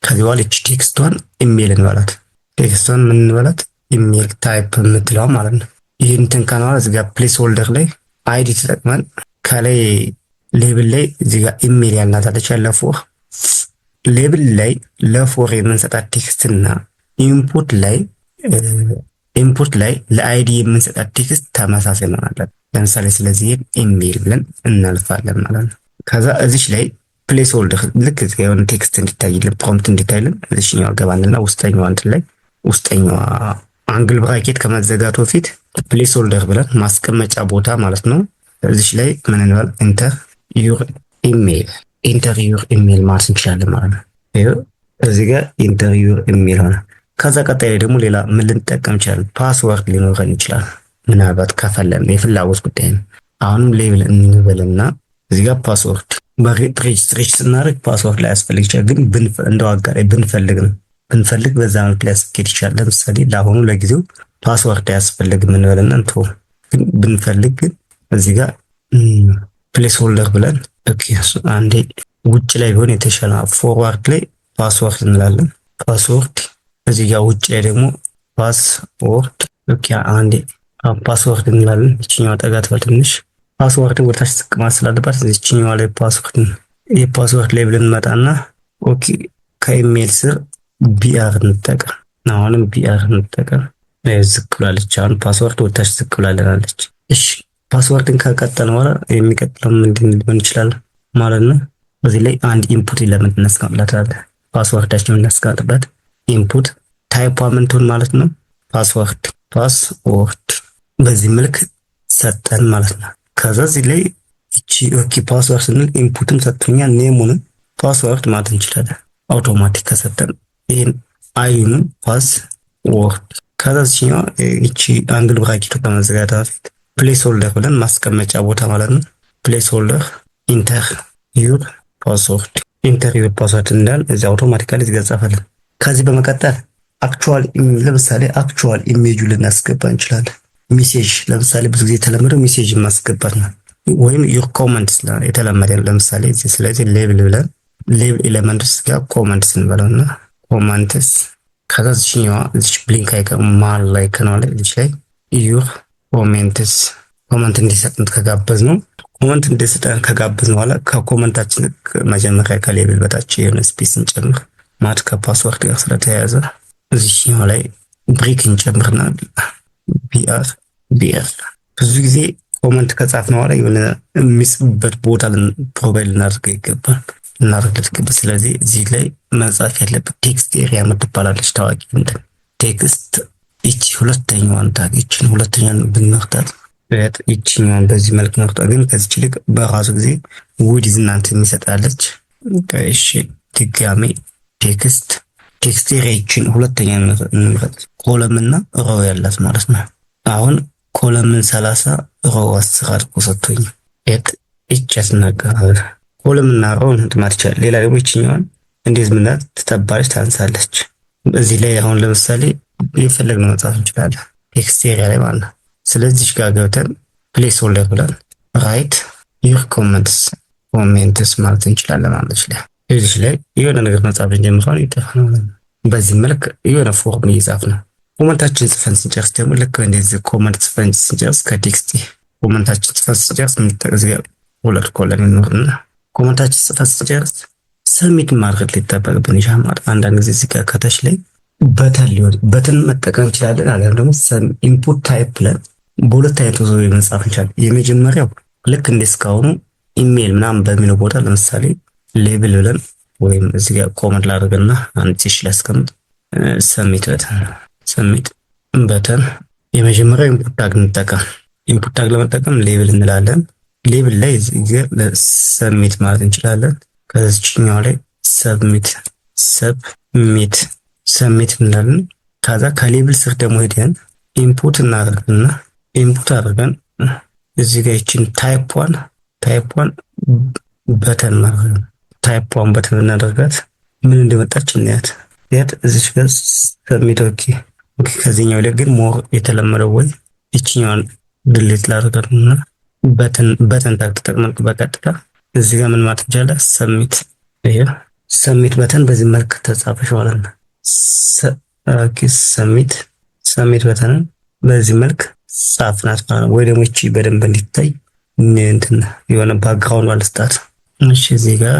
ከዚህ በኋላ እቺ ቴክስቷን ኢሜል እንበላት ቴክስቷን ምን እንበላት ኢሜል ታይፕ የምትለው ማለት ነው። ይሄን እንትን ካናል እዚህ ጋር ፕሌስ ሆልደር ላይ አይዲ ተጠቅመን ከላይ ሌብል ላይ እዚህ ጋር ኢሜል ያልናት አለች ያለፈው ሌብል ላይ ለፎር የምንሰጣት ቴክስትና ኢንፑት ላይ ለአይዲ የምንሰጣት ቴክስት ተመሳሳይ ነው ማለት ለምሳሌ ስለዚህ ኢሜል ብለን እናልፋለን ማለት ነው። ከዛ እዚች ላይ ፕሌስ ሆልደር ልክ እዚህ ጋር የሆነ ቴክስት እንዲታይልን ፕሮምፕት እንዲታይልን እዚህኛው ገባንና ውስጠኛው እንትን ላይ ውስጠኛው አንግል ብራኬት ከመዘጋቱ በፊት ፕሌስ ሆልደር ብለን ማስቀመጫ ቦታ ማለት ነው እዚች ላይ ምን እንበል ኢንተር ዩር ኢሜል ማለት እንችላለን ማለት ነው። ይኸው እዚህ ጋር ኢንተር ዩር ኢሜል ሆነ። ከዛ ቀጣይ ላይ ደግሞ ሌላ ምን ልንጠቀም እንችላለን? ፓስወርድ ሊኖረን ይችላል። ምናልባት ከፈለን የፍላጎት ጉዳይ ነው። አሁንም ሌብል እንበልና እዚህ ጋር ፓስወርድ ሬጅስትሬሽን ስናደርግ ፓስወርድ ላይ ያስፈልግ ይችላል። ግን እንደው አጋጣሚ ብንፈልግ በዛ መልክ ላይ ያስኬድ ይችላል። ለምሳሌ ለአሁኑ ለጊዜው ፓስወርድ አያስፈልግም እንበልና እንተው። ግን ብንፈልግ ግን እዚህ ጋር ፕሌስ ሆልደር ብለን አንዴ ውጭ ላይ ቢሆን የተሻለ ፎርዋርድ ላይ ፓስወርድ እንላለን። ፓስወርድ እዚህ ጋር ውጭ ላይ ደግሞ ፓስወርድ አንዴ ፓስወርድ እንላለን። እቺኛው ጠጋ ትበል ትንሽ ፓስወርድን ወደታች ዝቅ ማለት ስላለባት እዚህኛዋ ላይ የፓስወርድ ላይ ብለን እንመጣና ከኢሜል ስር ቢአር እንጠቀም። አሁንም ቢአር እንጠቀም። ዝቅ ብላለች። አሁን ፓስወርድ ወደታች ዝቅ ብላለች። እሺ ፓስወርድን ከቀጠልን በኋላ የሚቀጥለው ምንድን ሊሆን ይችላል ማለት ነው። እዚህ ላይ አንድ ኢንፑት ኤሌመንት እናስቀምጥላታለን። ፓስወርዳችንን እናስቀምጥበት። ኢንፑት ታይፕ ምን ትሆን ማለት ነው? ፓስወርድ በዚህ መልክ ሰጠን ማለት ነው። ከዛ እዚህ ላይ ፓስወርድ ስንል ኢንፑትም ሰጥቶኛል፣ ኔሙንም ፓስወርድ ማለት እንችላለን። አውቶማቲክ ከሰጠን ይሄን አይኑን ፓስወርድ ከዛ እዚህኛው አንግል ብራኬቱ ከመዘጋቱ በፊት ፕሌስ ሆልደር ብለን ማስቀመጫ ቦታ ማለት ነው። ፕሌስ ሆልደር ኢንተር ዩር ፓስወርድ እንዳል እዚህ አውቶማቲካሊ ይገጻፈልን። ከዚህ በመቀጠል ለምሳሌ አክቹዋል ኢሜጁ ልናስገባ እንችላለን። ሜሴጅ ለምሳሌ ብዙ ጊዜ የተለመደው ሜሴጅ ማስገባት ነው። ወይም ዩር ኮመንትስ የተለመደ ለምሳሌ ስለዚህ ሌብል ብለን ሌብል ኤሌመንትስ ጋር ኮመንትስ እንበለውና ኮመንትስ ከዛ እዚህኛዋ እዚህ ብሊንክ አይከን ማል ላይ ከናለ እዚህ ላይ ዩር ኮመንት እንዲሰጥን ከጋበዝ ነው። ኮመንት እንዲሰጥን ከጋበዝ በኋላ ከኮመንታችን መጀመሪያ ከሌብል በታች የሆነ ስፔስ እንጨምር ማለት ከፓስወርድ ጋር ስለተያያዘ እዚህኛው ላይ ብሬክ እንጨምርና ቢአር ብዙ ጊዜ ኮመንት ከጻፍን በኋላ የሆነ የሚጽፍበት ቦታ ፕሮቫይድ ልናደርገው ይገባል። ስለዚህ እዚህ ላይ መጻፍ ያለበት ቴክስት ኤሪያ የምትባላለች ታዋቂ ቴክስት ሁለተኛዋን ብንመርጣት ይችኛዋን በዚህ መልክ መርጣት ግን ከዚህ ይልቅ በራሱ ጊዜ ዊድዝ እናንተ የሚሰጣለች። እሺ ድጋሜ ቴክስት ኤሪያ ሁለተኛ እንምረጥ። ኮለም እና ሮው ያላት ማለት ነው። አሁን ኮለምን 30 ሮው 10 አድርጎ ሰጥቶኝ ያስናገራል። ኮለም እና ሮው እንትማት ይችላል። ሌላ ደግሞ ይችኛዋን እንዴት ምናት ትጠባለች ታንሳለች። እዚህ ላይ አሁን ለምሳሌ የፈለግነው መጻፍ እንችላለን ቴክስት ኤሪያ ላይ ማለት ነው። ስለዚህ ጋር ገብተን ፕሌስ ሆልደር ብለን ራይት ዩር ኮሜንትስ ማለት እንችላለን ማለት ነው። እዚህ ላይ የሆነ ነገር መጻፍ እንጀምራለን ይጠፋል። በዚህ መልክ የሆነ ፎርም እየጻፍ ነው። ኮመንታችን ጽፈን ስንጨርስ ደግሞ ልክ እንደዚህ ኮመንት ጽፈን ስንጨርስ ከቴክስት ኮመንታችን ጽፈን ስንጨርስ እዚህ ጋር ሁለት ኮለን ይኖርና ኮመንታችን ጽፈን ስንጨርስ ሰሚት ማድረግ ሊጠበቅብን ይችላል። አንዳንድ ጊዜ እዚህ ጋር ከታች ላይ በተን መጠቀም እንችላለን። አለም ደግሞ ኢንፑት ታይፕ ብለን በሁለት አይነት ብዙ መጻፍ እንችላለን። የመጀመሪያው ልክ እንደስካሁኑ ኢሜል ምናምን በሚለው ቦታ ለምሳሌ ሌብል ብለን ወይም እዚህ ጋር ኮመንት ላድርግና አንድ ቲሽ ላስቀምጥ ሰሚት በተን የመጀመሪያው ኢንፑት ታግ እንጠቀም። ኢንፑት ታግ ለመጠቀም ሌብል እንላለን። ሌብል ላይ እዚህ ጋር ሰሚት ማለት እንችላለን። ከዚህኛው ላይ ሰሚት እንላለን። ከዛ ከሌብል ስር ደግሞ ሄደን ኢንፑት እናደርግና ኢንፑት አድርገን እዚህ ጋር ይችን ታይፕዋን በተን ማለት ነው። ታይፕዋን በተን እናደርጋት ምን እንደመጣች እናያት። እዚህ ጋር ሰሚት ከዚህኛው ላይ ግን ሞር የተለመደው ወይ ይችኛዋን ድሌት ላደርጋትና በተን ታግ ተጠቅመን በቀጥታ እዚህ ጋር ምን ማለት እንችላለን? ሰሚት በተን በዚህ መልክ ተጻፈሽ ማለት ነው። ሰሚት በተንን በዚህ መልክ ጻፍናት ማለት ነው። ወይ ደግሞ እቺ በደንብ እንዲታይ የሆነ ባክግራውንድ አልስጣት። እሺ እዚህ ጋር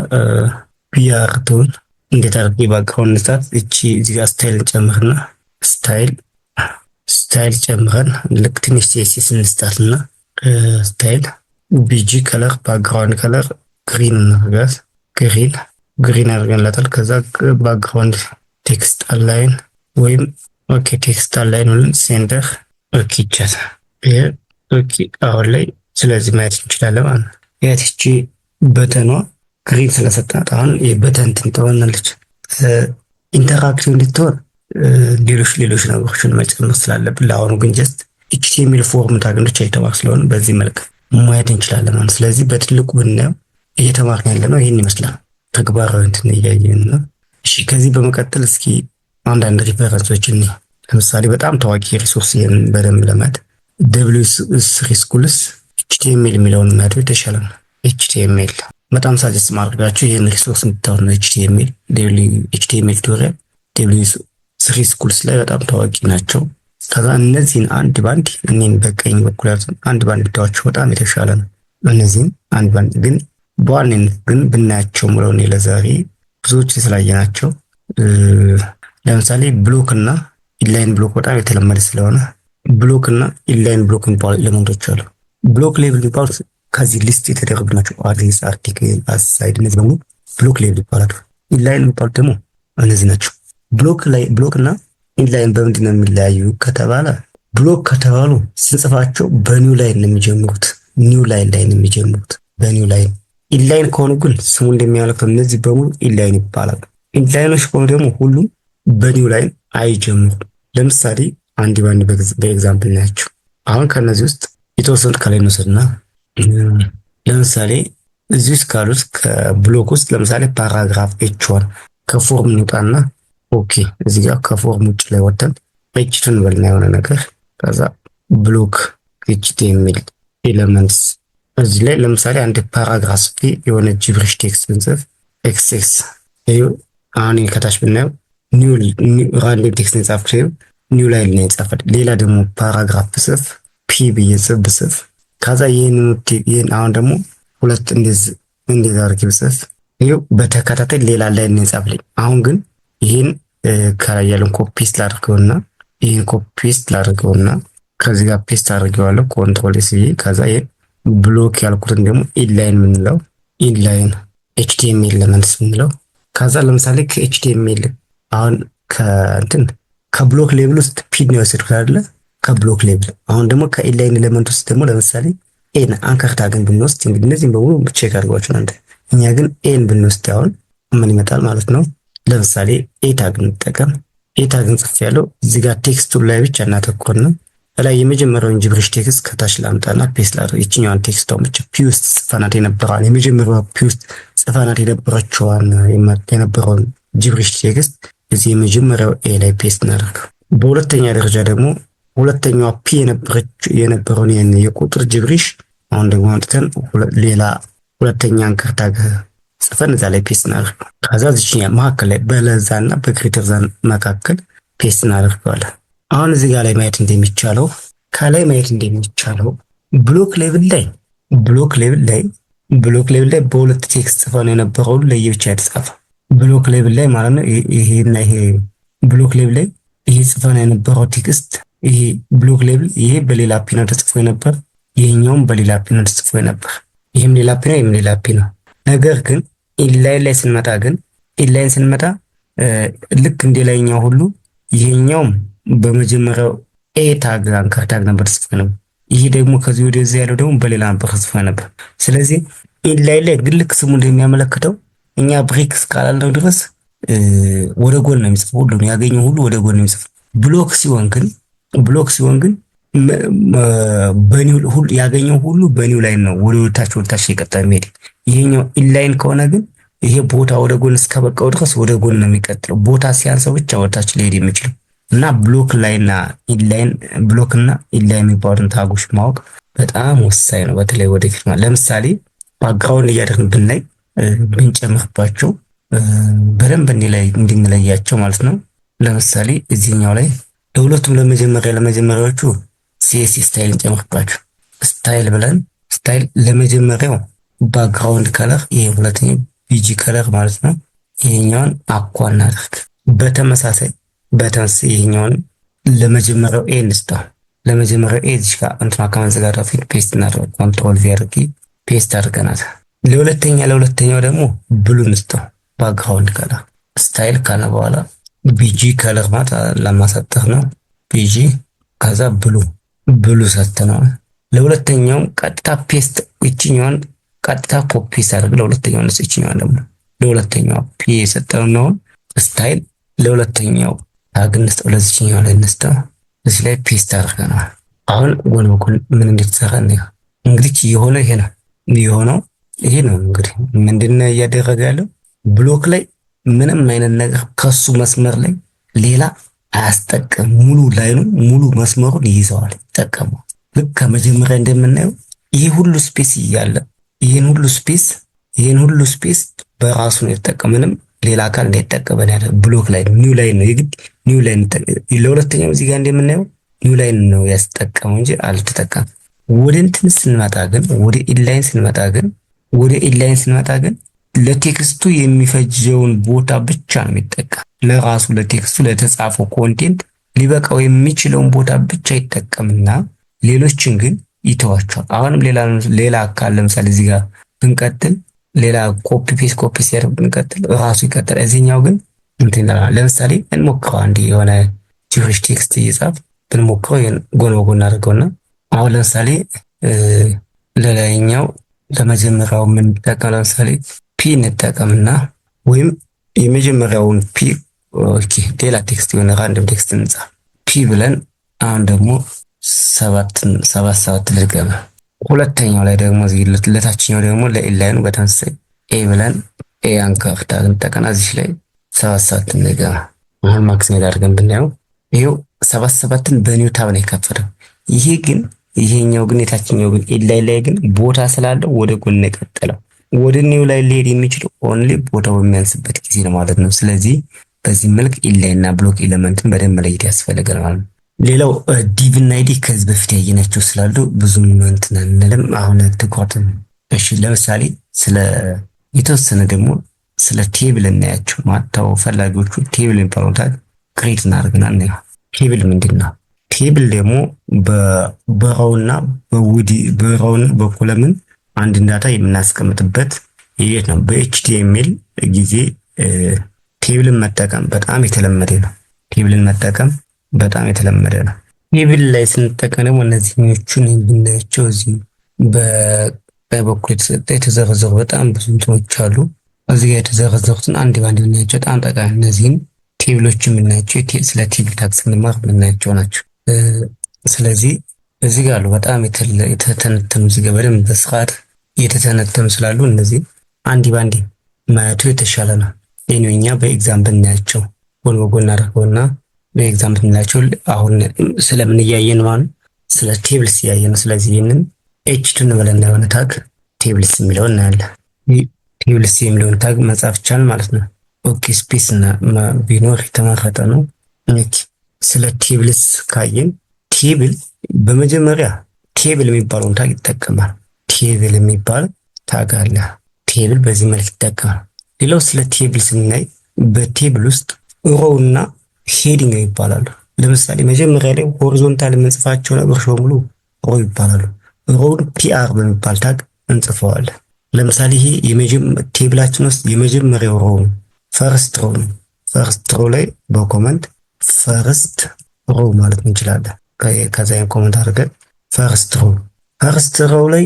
ቢአር ትሆን እንዴት አድርጌ ባክግራውንድ ልስጣት? እቺ እዚህ ጋር ስታይል ጨምርና ስታይል ጨምረን ልክ ትንሽ ሲኤስኤስ እንስጣትና ስታይል ቢጂ ከለር ባክግራውንድ ከለር ግሪን እናደርጋት። ግሪን አድርገንላታል። ከዛ ባክግራውንድ ቴክስት አላይን ወይም ቴክስት አላይን ብለን ሴንተር ይቻላል። አሁን ላይ ስለዚህ ማየት እንችላለን ማለት ነው። ያቺ በተኗ ግሪን ስለሰጣት አሁን የበተን እንትን ትሆናለች። ኢንተራክቲቭ እንድትሆን ሌሎች ነገሮችን መጨመር ስላለብን ለአሁኑ ግን ጀስት ኤችቲኤምኤል ፎርም ታግኖች አይተማር ስለሆነ በዚህ መልክ ማየት እንችላለን ማለት። ስለዚህ በትልቁ ብናየው እየተማርን ያለ ነው ይህን ይመስላል። ተግባራዊ እንትን እያየን ነው። እሺ ከዚህ በመቀጠል እስኪ አንዳንድ ሪፈረንሶችን ለምሳሌ በጣም ታዋቂ ሪሶርስ ይሄን በደንብ ለማየት W3 ስኩልስ ኤችቲኤምኤል የሚለውን ማየት የተሻለ ነው። ኤችቲኤምኤል በጣም ሳጀስት ማድረጋችሁ ይሄን ሪሶርስ እንድታዩ ነው። ኤችቲኤምኤል ቱቶሪያል W3 ስኩልስ ላይ በጣም ታዋቂ ናቸው። ከዛ እነዚህን አንድ ባንድ እኔን በቀኝ በኩል አንድ ባንድ ብታዋቸው በጣም የተሻለ ነው። እነዚህን አንድ ባንድ ግን በዋናነት ግን ብናያቸው ምለው ነው ለዛሬ ብዙዎች ስላየናቸው ለምሳሌ ብሎክ እና ኢንላይን ብሎክ በጣም የተለመደ ስለሆነ ብሎክ እና ኢንላይን ብሎክ የሚባሉ ኤሌመንቶች አሉ። ብሎክ ሌቭል የሚባሉት ከዚህ ሊስት የተደረጉ ናቸው። አድሬስ፣ አርቲክል፣ አሳይድ እነዚህ በሙሉ ብሎክ ሌቭል ይባላሉ። ኢንላይን የሚባሉት ደግሞ እነዚህ ናቸው። ብሎክ እና ኢንላይን በምንድን ነው የሚለያዩ ከተባለ ብሎክ ከተባሉ ስንጽፋቸው በኒው ላይን ነው የሚጀምሩት። ኒው ላይን ላይ ነው የሚጀምሩት በኒው ላይን። ኢንላይን ከሆኑ ግን ስሙ እንደሚያመለክተው እነዚህ በሙሉ ኢንላይን ይባላሉ። ኢንላይኖች ከሆኑ ደግሞ ሁሉም በኒው ላይን አይጀምሩም። ለምሳሌ አንድ ባንድ በኤግዛምፕል ናቸው። አሁን ከነዚህ ውስጥ የተወሰኑት ከላይ እንወስድና ለምሳሌ እዚህ ውስጥ ካሉት ከብሎክ ውስጥ ለምሳሌ ፓራግራፍ ኤች1 ከፎርም እንውጣና ኦኬ እዚህ ጋር ከፎርም ውጭ ላይ ወጥተን ኤች2 በልና የሆነ ነገር ከዛ ብሎክ ኤችቲኤምኤል ኤሌመንትስ እዚህ ላይ ለምሳሌ አንድ ፓራግራፍ የሆነ ጂብሪሽ ቴክስት ብንጽፍ ኤክስኤክስ አሁን ከታች ብናየው ኒው ራንደም ቴክስት እንጻፍኩት ኒው ላይን ነው የጻፈው። ሌላ ደግሞ ፓራግራፍ ብጽፍ ፒ ብዬጽፍ ብጽፍ ከዛ ይሄን አሁን ደግሞ ሁለት እንደዚህ አድርጌ ብጽፍ ይሄው በተከታታይ ሌላ ላይን ነው የጻፈልኝ። አሁን ግን ይሄን ከላይ ያለውን ኮፒ ፔስት ላድርገውና ይሄን ኮፒ ፔስት ላድርገውና ከዚህ ጋር ፔስት አድርጌዋለሁ ኮንትሮል ኤስ ይሄ ከዛ ይሄን ብሎክ ያልኩትን ደግሞ ኢንላይን ምንለው ኢንላይን ኤችቲኤምኤል ኤሌመንትስ ምንለው ከዛ ለምሳሌ ከኤችቲኤምኤል አሁን ከብሎክ ሌቭል ውስጥ ፒ ነው የወሰድኩት አይደለ? ከብሎክ ሌቭል አሁን ደግሞ ከኢንላይን ኤሌመንት ውስጥ ደግሞ ለምሳሌ ኤን አንከር ታግን ብንወስድ እንግዲህ እነዚህም በሙሉ ቼክ አድርጓችሁ እናንተ። እኛ ግን ኤን ብንወስድ አሁን ምን ይመጣል ማለት ነው? ለምሳሌ ኤ ታግን እንጠቀም። ኤ ታግን ጽፌያለሁ። እዚህ ጋር ቴክስቱ ላይ ብቻ እናተኩርና ላይ የመጀመሪያውን ጂብሪሽ ቴክስት ከታች ላምጣና ፔስት ላድርግ። ይችኛዋን ቴክስቷን ብቻ ፒ ውስጥ ጽፈናት የነበረውን የመጀመሪያው ፒ ውስጥ ጽፈናት የነበረውን ጂብሪሽ ቴክስት እዚህ የመጀመሪያው ኤ ላይ ፔስት እናደርገው። በሁለተኛ ደረጃ ደግሞ ሁለተኛዋ ፒ የነበረውን የቁጥር ጂብሪሽ አሁን ደግሞ አምጥተን ሌላ ሁለተኛ አንከር ታግ ጽፈን እዛ ላይ ፔስት እናደርገው። ከዛ እዚህኛ መካከል ላይ በለዛና በግሬተር ዛን መካከል ፔስት እናደርገዋለን። አሁን እዚህ ጋር ላይ ማየት እንደሚቻለው ከላይ ማየት እንደሚቻለው ብሎክ ሌቭል ላይ በሁለት ቴክስት ጽፈን የነበረው ለየብቻ የተጻፈ ብሎክ ሌቭል ላይ ማለት ነው። ይሄና ይሄ ብሎክ ሌቭል ላይ ይሄ ጽፈን የነበረው ቴክስት ይሄ ብሎክ ሌቭል ይሄ በሌላ ፒ ነው ተጽፎ ነበር። ይሄኛውም በሌላ ፒ ነው ተጽፎ ነበር። ይሄም ሌላ ፒ ነው፣ ይሄም ሌላ ፒ ነው። ነገር ግን ኢንላይን ላይ ስንመጣ ልክ እንደላይኛው ሁሉ ይሄኛውም በመጀመሪያው ኤ ታግ አንከር ታግ ነበር ተጽፎ ነበር። ይሄ ደግሞ ከዚህ ወደዚህ ያለው ደግሞ በሌላ ነበር ተጽፎ ነበር። ስለዚህ ኢንላይን ላይ ግን ልክ ስሙ እንደሚያመለክተው እኛ ብሬክ እስካላልነው ድረስ ወደ ጎን ነው የሚጽፈው። ሁሉ ያገኘው ሁሉ ወደ ጎን ነው የሚጽፈው። ብሎክ ሲሆን ግን በኒው ሁሉ ያገኘው ሁሉ በኒው ላይን ነው ወደ ታች የቀጠለ የሚሄድ። ይሄኛው ኢንላይን ከሆነ ግን ይሄ ቦታ ወደ ጎን እስከበቃው ድረስ ወደ ጎን ነው የሚቀጥለው። ቦታ ሲያንሰው ብቻ ወደ ታች ሊሄድ የሚችለው እና ብሎክ እና ኢንላይን የሚባሉትን ታጎች ማወቅ በጣም ወሳኝ ነው። በተለይ ወደፊት ማለት ለምሳሌ ባክግራውንድ እያደረግን ብናይ ብንጨምርባቸው በደንብ እንድንለያቸው ማለት ነው። ለምሳሌ እዚህኛው ላይ ለሁለቱም ለመጀመሪያዎቹ ሲኤስ ስታይል እንጨምርባቸው። ስታይል ብለን ስታይል ለመጀመሪያው ባክግራውንድ ከለር ይሄ ሁለተኛው ቢጂ ከለር ማለት ነው። ይሄኛውን አኳ እናድርግ። በተመሳሳይ ይሄኛውን ለመጀመሪያው ኤ እንስጠው። ለመጀመሪያው ኤ እዚህ ጋር እንትና ከመዘጋት በፊት ፔስት እናድርግ። ኮንትሮል ቪ አድርጊ ፔስት አድርገናት። ለሁለተኛው ደግሞ ብሉ እንስጠው። ባክግራውንድ ከለር ስታይል ካለ በኋላ ቢጂ ከለር ማለት ለማሳጠር ነው። ቢጂ ከዛ ብሉ ሰጥተነው ለሁለተኛውም ቀጥታ ፔስት እችኛዋን ቀጥታ ኮፒ ሳደርግ ለሁለተኛው ነስ እችኛዋን ደግሞ ለሁለተኛው ፒ የሰጠው ነው ስታይል ለሁለተኛው ታግ እንስጠው ለዚህኛው ላይ እንስጠው እዚህ ላይ ፔስት አድርገናል። አሁን ጎን በጎን ምን እንደተሰራ ነው እንግዲህ የሆነ ይሄ ነው የሆነው ይሄ ነው እንግዲህ ምንድነው እያደረገ ያለው ብሎክ ላይ ምንም አይነት ነገር ከሱ መስመር ላይ ሌላ አያስጠቅም። ሙሉ ላይኑ ሙሉ መስመሩን ይይዘዋል ይጠቀመው። ልክ ከመጀመሪያ እንደምናየው ይሄ ሁሉ ስፔስ እያለ ይሄን ሁሉ ስፔስ በራሱ ነው የተጠቀመንም ሌላ አካል እንዳይጠቀመን ያለ ብሎክ ላይ ኒው ላይን ነው የግድ ኒው ላይን ለሁለተኛው እዚህ ጋር እንደምናየው ኒው ላይን ነው ያስጠቀመው እንጂ አልተጠቀም። ወደ እንትን ስንመጣ ግን ወደ ኢንላይን ስንመጣ ግን ለቴክስቱ የሚፈጀውን ቦታ ብቻ ነው የሚጠቀም። ለራሱ ለቴክስቱ ለተጻፈው ኮንቴንት ሊበቃው የሚችለውን ቦታ ብቻ ይጠቀምና ሌሎችን ግን ይተዋቸዋል። አሁንም ሌላ አካል ለምሳሌ እዚህ ጋር ብንቀጥል ሌላ ኮፒ ሲያደርግ ብንቀጥል ራሱ ይቀጥል። እዚህኛው ግን እንትን ለምሳሌ እንሞክረው አንዴ የሆነ ጂኦሽ ቴክስት እየጻፍ ብንሞክረው ጎን በጎን አድርገውና አሁን ለምሳሌ ለላይኛው ለመጀመሪያው ምን እንጠቀም ለምሳሌ ፒ እንጠቀምና ወይም የመጀመሪያውን ፒ ኦኬ ሌላ ቴክስት የሆነ ራንደም ቴክስት እንጻፍ ፒ ብለን አሁን ደግሞ ሰባት ልገባ። ሁለተኛው ላይ ደግሞ እዚህ ለታችኛው ደግሞ ለኢንላይኑ በተመሳሳይ ኤ ብለን ኤ አንከር ታግ እንጠቀምና እዚህ ላይ 77 እንገባ። አሁን ማክሲማይዝ አድርገን ብናየው ይሄው 77ን በኒው ታብ ነው የከፈተው። ይሄኛው ግን የታችኛው ግን ኢንላይን ላይ ግን ቦታ ስላለው ወደ ጎን የቀጠለው ወደ ኒው ላይ ሊሄድ የሚችለው ኦንሊ ቦታው በሚያንስበት ጊዜ ነው ማለት ነው። ስለዚህ በዚህ መልክ ኢንላይን እና ብሎክ ኤሌመንትን በደንብ መለየት ያስፈልጋል ማለት ነው። ሌላው ዲቭ እና አይዲ ከዚህ በፊት ያየናቸው ስላሉ ብዙም እንትን አንልም። አሁን ትኩረት እሺ፣ ለምሳሌ ስለ የተወሰነ ደግሞ ስለ ቴብል እናያቸው። ማታው ፈላጊዎቹ ቴብል የሚባለው ታግ ክሬት እናደርግና እናየው። ቴብል ምንድነው? ቴብል ደግሞ በሮውና በኮለምን አንድ ዳታ የምናስቀምጥበት ይሄት ነው። በኤችቲኤምኤል ጊዜ ቴብልን መጠቀም በጣም የተለመደ ነው። ቴብል ላይ ስንጠቀም ደግሞ እነዚህኞቹን ብናያቸው እዚህ በቀኝ በኩል የተዘረዘሩ በጣም ብዙ እንትኖች አሉ። እዚህ ጋር የተዘረዘሩትን አንድ ባንድ ብናያቸው በጣም ጠቃሚ እነዚህን ቴብሎች የምናያቸው ስለ ቴብል ታግ ስንማር የምናያቸው ናቸው። ስለዚህ እዚህ ጋር አሉ በጣም የተተነተኑ እዚህ ጋር በደንብ በስርዓት የተተነተኑ ስላሉ እነዚህ አንድ ባንድ ማየቱ የተሻለ ነው። እኛ በኤግዛምፕል እናያቸው ጎን በጎን አድርገውና በኤግዛምፕል እናያቸው። አሁን ስለምን እያየን ማለት ስለ ቴብልስ እያየን። ስለዚህ ይሄንን ኤች2 ብለን የሆነ ታግ ቴብልስ የሚለውን እናያለን። ቴብልስ የሚለውን ታግ መጻፍ ይቻላል ማለት ነው። ኦኬ ስፔስ እና ቢኖር የተመረጠ ነው። ኦኬ ስለ ቴብልስ ካየን ቴብል በመጀመሪያ ቴብል የሚባለውን ታግ ይጠቀማል። ቴብል የሚባል ታግ አለ። ቴብል በዚህ መልክ ይጠቀማል። ሌላው ስለ ቴብል ስናይ በቴብል ውስጥ ሮው እና ሄዲንግ ይባላሉ። ለምሳሌ መጀመሪያ ላይ ሆሪዞንታል የምንጽፋቸው ነገሮች በሙሉ ሮው ይባላሉ። ሮውን ፒአር በሚባል ታግ እንጽፈዋለን። ለምሳሌ ይሄ ቴብላችን ውስጥ የመጀመሪያው ሮው ፈርስት ሮው ላይ በኮመንት ፈርስት ሮው ማለት እንችላለን። ከዛ ኮመንት አድርገን ፈርስት ሮው ላይ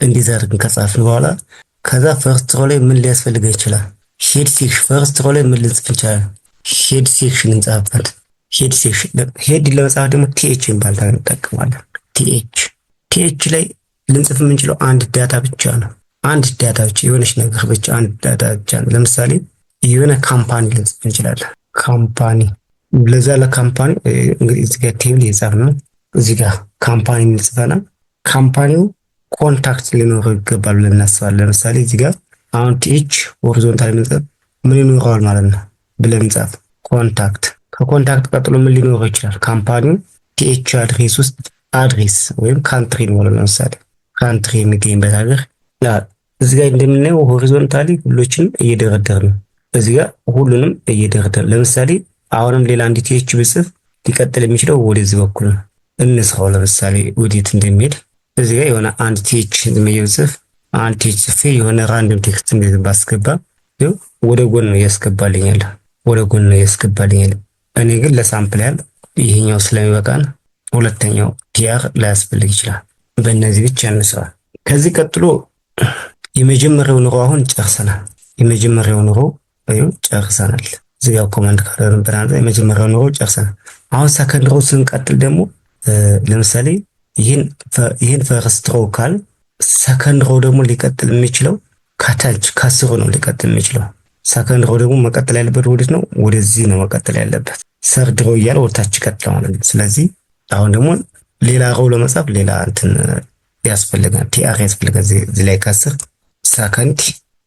እንዲህ አድርገን ከጻፍን በኋላ ከዛ ፈርስት ሮው ላይ ምን ሊያስፈልገን ይችላል? ሄድ ሴክሽን። ፈርስት ሮው ላይ ምን ልንጽፍ እንችላለን? ሄድ ሴክሽን እንጻፍበት። ሄድ ለመጻፍ ደግሞ ቲኤች የሚባል ታግ እንጠቀማለን። ቲኤች ላይ ልንጽፍ የምንችለው አንድ ዳታ ብቻ ነው። የሆነች ነገር ብቻ አንድ ዳታ ብቻ ነው። ለምሳሌ የሆነ ካምፓኒ ልንጽፍ እንችላለን። ካምፓኒ ለዛ ለካምፓኒ እንግዲህ እዚህ ጋር ቴብል የጻፍነው እዚህ ጋር ካምፓኒ እንጽፈና ካምፓኒው ኮንታክት ሊኖረው ይገባል ብለን እናስባለን። ለምሳሌ እዚህ ጋር አሁን ቲኤች ሆሪዞንታል ምን ይኖረዋል ማለት ነው ብለን እንጻፍ ኮንታክት። ከኮንታክት ቀጥሎ ምን ሊኖረው ይችላል? ካምፓኒው ቲኤች አድሬስ ውስጥ አድሬስ ወይም ካንትሪ ነው። ለምሳሌ ካንትሪ የሚገኝበት ሀገር እዚህ ጋር እንደምናየው ሆሪዞንታሊ ሁሎችንም እየደረደርን እዚህ ጋር ሁሉንም እየደረደርን ለምሳሌ አሁንም ሌላ አንድ ቲኤች ብጽፍ ሊቀጥል የሚችለው ወደዚህ በኩል ነው። እንስራው ለምሳሌ ወዴት እንደሚሄድ እዚህ ጋር የሆነ አንድ ቲኤች እንደሚጽፍ አንድ ቲኤች ጽፌ የሆነ ራንደም ቴክስት እንደዚህ ባስገባ ወደ ጎን ነው ያስገባልኛል። እኔ ግን ለሳምፕል ያህል ይሄኛው ስለሚበቃን ሁለተኛው ቲአር ላያስፈልግ ይችላል። በእነዚህ ብቻ እንስራ። ከዚህ ቀጥሎ የመጀመሪያው ኑሮ አሁን ጨርሰናል። የመጀመሪያው ኑሮ ጨርሰናል። እዚህ ጋር ኮመንት ካደረግን የመጀመሪያው ኑሮ ጨርሰናል። አሁን ሰከንድ ሮው ስንቀጥል ደግሞ ለምሳሌ ይህን ፈርስት ሮው ካል ሰከንድ ሮው ደግሞ ሊቀጥል የሚችለው ከታች ከስሩ ነው ሊቀጥል የሚችለው። ሰከንድ ሮው ደግሞ መቀጠል ያለበት ወዴት ነው? ወደዚህ ነው መቀጠል ያለበት። ሰርድ ሮው እያለ ወደታች ይቀጥላል ማለት ነው። ስለዚህ አሁን ደግሞ ሌላ ሮው ለመጻፍ ሌላ እንትን ያስፈልጋል፣ ቲአር ያስፈልጋል። እዚህ ላይ ከስር ሰከንድ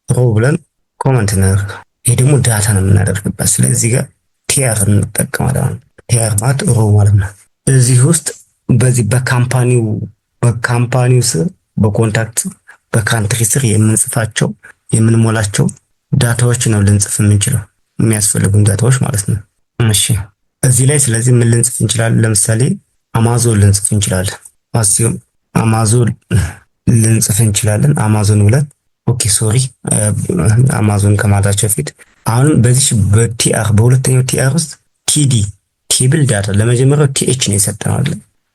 ሮው ብለን ኮመንት እናደርገው። ይሄ ደግሞ ዳታ ነው የምናደርግበት። ስለዚህ ጋር ቲአር እንጠቀማለን። ቲአር ማለት ሮው ማለት ነው። እዚህ ውስጥ በዚህ በካምፓኒው ስር በኮንታክት በካንትሪ ስር የምንጽፋቸው የምንሞላቸው ዳታዎች ነው ልንጽፍ የምንችለው የሚያስፈልጉን ዳታዎች ማለት ነው። እሺ እዚህ ላይ ስለዚህ ምን ልንጽፍ እንችላለን? ለምሳሌ አማዞን ልንጽፍ እንችላለን። አማዞን ልንጽፍ እንችላለን። አማዞን ብለን ኦኬ ሶሪ አማዞን ከማለታቸው በፊት አሁንም በዚህ በቲአር በሁለተኛው ቲአር ውስጥ ቲዲ ቴብል ዳታ ለመጀመሪያው ቲኤች ነው የሰጠነው።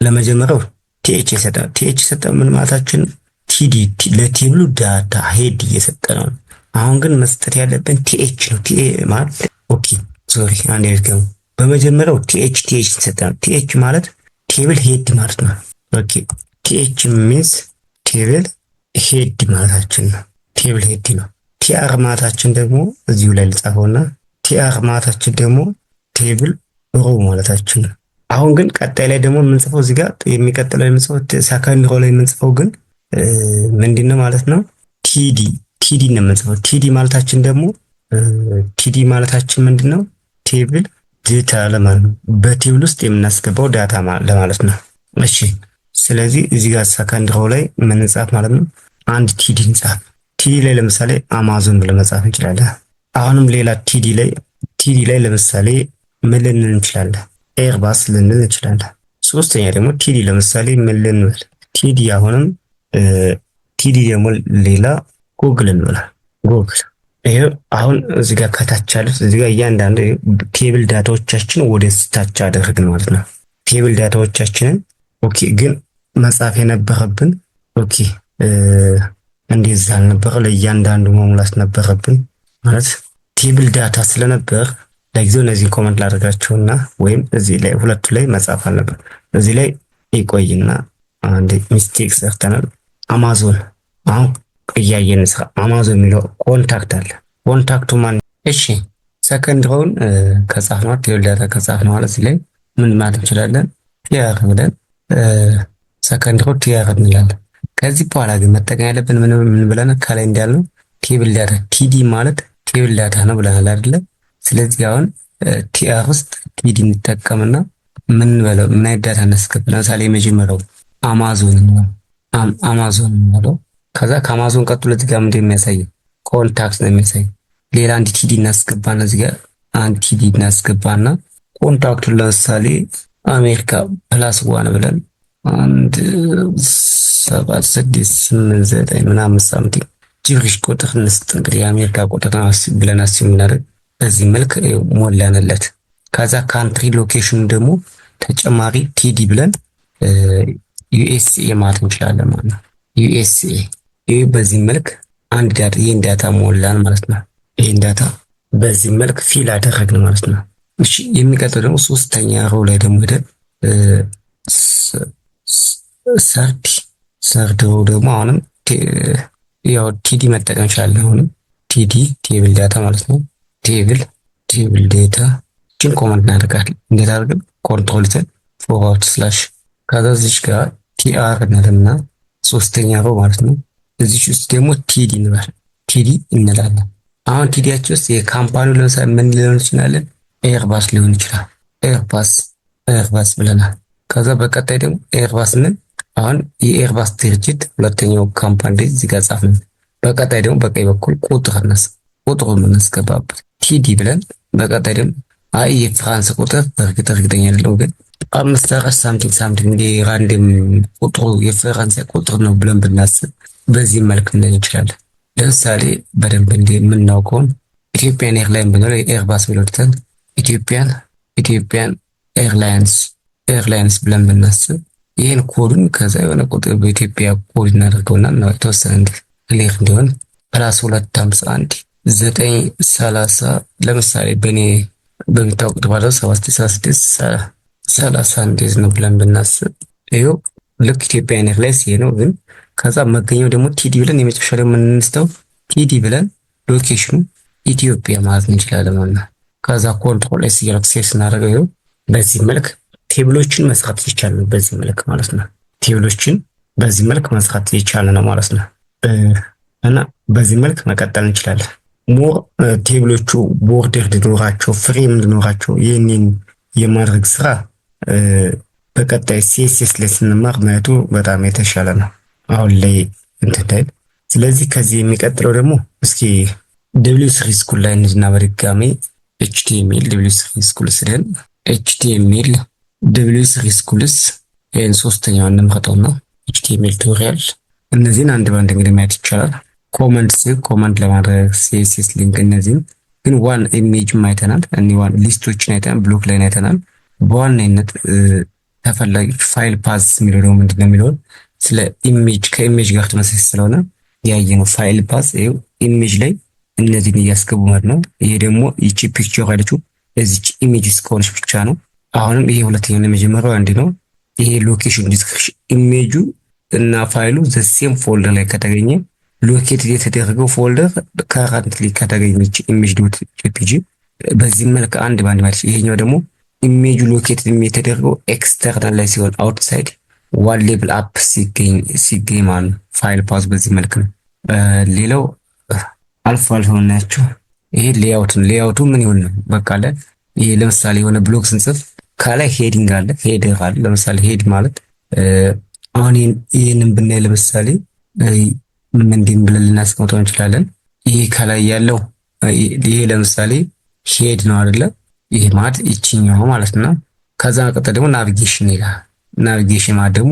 ለመጀመሪያው ቲኤች የሰጠነው ቲኤች የሰጠነው ምን ማለታችን ቲዲ ለቴብሉ ዳታ ሄድ እየሰጠነው። አሁን ግን መስጠት ያለብን ቲኤች ነው። ቲኤ ማለት ኦኬ ሶሪ አንዴ ልገም። በመጀመሪያው ቲኤች ሰጠነው። ቲኤች ማለት ቴብል ሄድ ማለት ነው። ኦኬ ቲኤች ሚንስ ቴብል ሄድ ማለታችን ነው። ቴብል ሄድ ነው። ቲአር ማለታችን ደግሞ እዚሁ ላይ ልጻፈውና ቲአር ማለታችን ደግሞ ቴብል ሮው ማለታችን ነው። አሁን ግን ቀጣይ ላይ ደግሞ የምንጽፈው እዚህ ጋር የሚቀጥለው የምንጽፈው ሰከንድ ሮው ላይ የምንጽፈው ግን ምንድነው ማለት ነው? ቲዲ ነው የምንጽፈው። ቲዲ ማለታችን ደግሞ ቲዲ ማለታችን ምንድነው? ቴብል ዳታ ለማለት ነው። በቴብል ውስጥ የምናስገባው ዳታ ለማለት ነው። እሺ ስለዚህ እዚህ ጋር ሰከንድ ሮው ላይ ምን እንጻፍ ማለት ነው? አንድ ቲዲ እንጻፍ። ቲዲ ላይ ለምሳሌ አማዞን ብለን መጻፍ እንችላለን። አሁንም ሌላ ቲዲ ላይ ለምሳሌ ምን ልንል እንችላለን? ኤርባስ ልንል እንችላለን። ሶስተኛ ደግሞ ቲዲ ለምሳሌ ምን ልንል? ቲዲ አሁንም ቲዲ ደግሞ ሌላ ጉግል እንበላለን። ጉግል ይሄ አሁን እዚህ ጋር ከታች ያሉት እዚህ ጋር እያንዳንዱ ቴብል ዳታዎቻችን ወደ ታች አደረግን ማለት ነው። ቴብል ዳታዎቻችንን ኦኬ ግን መጻፍ የነበረብን ኦኬ እንደዛ አልነበረ። ለእያንዳንዱ መሙላት ነበረብን ማለት ቴብል ዳታ ስለነበር ለጊዜው እነዚህን ኮመንት ላደርጋቸውና ወይም እዚህ ላይ ሁለቱ ላይ መጻፍ አለበት። እዚህ ላይ ይቆይና አንድ ሚስቴክ ሰርተናል። አማዞን አሁን እያየን ስራ አማዞን የሚለው ኮንታክት አለ። ኮንታክቱ ማን? እሺ ሰከንድ ሮውን ከጻፍነው ቴብል ዳታ ከጻፍነው ማለት እዚህ ላይ ምን ማለት እንችላለን? ቲአር ብለን ሰከንድ ሮው ቲአር እንላለን። ከዚህ በኋላ ግን መጠቀም ያለብን ምን ብለን ከላይ እንዳልነው ቴብል ዳታ ቲዲ ማለት ቴብል ዳታ ነው ብለናል አይደለ? ስለዚህ አሁን ቲአር ውስጥ ቲዲ እንጠቀምና ምን በለው ምን አይነት ዳታ እናስገባ? ለምሳሌ የመጀመሪያው አማዞን ነው። አማዞን ነው። ከዛ ከአማዞን ቀጥሎ እዚህ ጋር ምንድነው የሚያሳየው? ኮንታክት ነው የሚያሳየው። ሌላ አንድ ቲዲ እናስገባና እዚህ ጋር አንድ ቲዲ እናስገባና ኮንታክቱን ለምሳሌ አሜሪካ +1 ብለን 17689 ምናምን ሳምቲንግ ጅብሪሽ ቁጥር እንስጥ። እንግዲህ የአሜሪካ ቁጥር ብለን አስዩ እናደርግ። በዚህ መልክ ሞላንለት። ከዛ ካንትሪ ሎኬሽኑ ደግሞ ተጨማሪ ቲዲ ብለን ዩኤስኤ ማለት እንችላለን ማለት ነው። ዩኤስኤ ይሄ በዚህ መልክ አንድ ዳታ ይሄን ዳታ ሞላን ማለት ነው። ይሄን ዳታ በዚህ መልክ ፊል አደረግን ማለት ነው። እሺ የሚቀጥለው ደግሞ ሶስተኛ ሮው ላይ ደግሞ ሄደን ሰርድ ሮው ደግሞ አሁንም ያው ቲዲ መጠቀም እንችላለን። አሁንም ቲዲ ቴብል ዳታ ማለት ነው። ቴብል ዳታ ችን ኮመንት እናደርጋለን። እንዴት አድርገን ኮንትሮል ፎርዋርድ ስላሽ ከዛ እዚህ ጋር ቲአር እንልና ሶስተኛ ሮው ማለት ነው። እዚህ ውስጥ ደግሞ ቲዲ እንላለን። አሁን ቲዲያችን ውስጥ የካምፓኒው ለምሳሌ ምን ሊሆን ይችላል? ኤርባስ ሊሆን ይችላል። ኤርባስ ብለናል። ከዛ በቀጣይ ደግሞ ኤርባስ ምን አሁን የኤርባስ ድርጅት ሁለተኛው ካምፓኒ እዚህ ጋር ጻፍን። በቀጣይ ደግሞ በቀኝ በኩል ቁጥሩን የምናስገባበት ቲዲ ብለን በቀጣይ ደግሞ የፍራንስ ቁጥር እርግጠኛ አይደለሁም ግን 5 ሳምቲንግ እንደ ራንደም ቁጥሩ የፈረንሳይ ቁጥር ነው ብለን ብናስብ በዚህ መልክ ልንል እንችላለን። ለምሳሌ በደንብ እንደምናውቀው ኢትዮጵያን ኤርላይን ብንለው ኤርባስ ብለውታል። ኢትዮጵያን ኤርላይንስ ኤርላይንስ ብለን ብናስብ ይህን ኮዱን ከዛ የሆነ ቁጥር በኢትዮጵያ ኮድ እናደርገውና ነው የተወሰነ ክሊር እንዲሆን +251 930 ለምሳሌ በኔ በሚታወቁት ባለው 766 30 እንደዚህ ነው ብለን ብናስብ ይኸው ልክ ኢትዮጵያ ኤርላይንስ ይሄ ነው። ግን ከዛ መገኘው ደግሞ ቲዲ ብለን የመጨረሻ ደግሞ የምንነስተው ቲዲ ብለን ሎኬሽኑ ኢትዮጵያ ማለት እንችላለን ማለት ነው። ከዛ ኮንትሮል ኤስ እያደረግን ሴቭ ስናደርገው ይኸው በዚህ መልክ ቴብሎችን መስራት ይቻላል። በዚህ መልክ ማለት ነው ቴብሎችን በዚህ መልክ መስራት ይቻላል ነው ማለት ነው። እና በዚህ መልክ መቀጠል እንችላለን። ሞር ቴብሎቹ ቦርደር እንዲኖራቸው ፍሬም እንዲኖራቸው ይህንን የማድረግ ስራ በቀጣይ ሲኤስኤስ ላይ ስንማር ማየቱ በጣም የተሻለ ነው አሁን ላይ እንትን። ስለዚህ ከዚህ የሚቀጥለው ደግሞ እስኪ W3 ስኩል ላይ እንድና በድጋሚ HTML W3 ስኩል ስለን HTML W3 ስኩልስ ይህን ሶስተኛውን እንምረጠውና HTML ቱቶሪያል እነዚህን አንድ ባንድ እንግዲህ ማየት ይቻላል። ኮመንት ለማድረግ CSS ሊንክ እነዚህን ግን ዋን ኢሜጅ አይተናል። ዋን ሊስቶችን አይተናል። ብሎክ ላይ አይተናል። በዋናነት ተፈላጊ ፋይል ፓዝ የሚለው ደግሞ ምንድነው የሚለውን ስለ ኢሜጅ ከኢሜጅ ጋር ተመሳሳይ ስለሆነ ያየነው ፋይል ፓዝ ይሄው ኢሜጅ ላይ እነዚህን እያስገቡ ማለት ነው። ይሄ ደግሞ ይቺ ፒክቸር ያለችው እዚች ኢሜጅ እስከሆነች ብቻ ነው። አሁንም ይሄ ሁለተኛው የመጀመሪያው አንድ ነው። ይሄ ሎኬሽን ዲስክሪፕሽን ኢሜጁ እና ፋይሉ ዘሴም ፎልደር ላይ ከተገኘ ሎኬት የተደረገው ፎልደር ካረንትሊ ከተገኘች ኢሜጅ ዶት ጄፒጂ በዚህ መልክ አንድ ባንድ ማለት። ይሄኛው ደግሞ ኢሜጁ ሎኬት የተደረገው ኤክስተርናል ላይ ሲሆን አውትሳይድ ዋን ሌብል አፕ ሲገኝ ማለት ፋይል ፓዝ በዚህ መልክ ነው። ሌላው አልፎ እናያቸው። ይሄ ሌአውቱ ምን ይሆን ነው በቃ አለ። ይሄ ለምሳሌ የሆነ ብሎግ ስንጽፍ ከላይ ሄዲንግ አለ፣ ሄደር አለ። ለምሳሌ ሄድ ማለት አሁን ይሄንን ብናይ ለምሳሌ ምንድን ብለን ልናስቀምጠው እንችላለን። ይሄ ከላይ ያለው ይሄ ለምሳሌ ሄድ ነው አይደለ? ይሄ ማለት ይችኛው ማለት ነው። ከዛ ቀጥታ ደግሞ ናቪጌሽን ይላል። ናቪጌሽን ማለት ደግሞ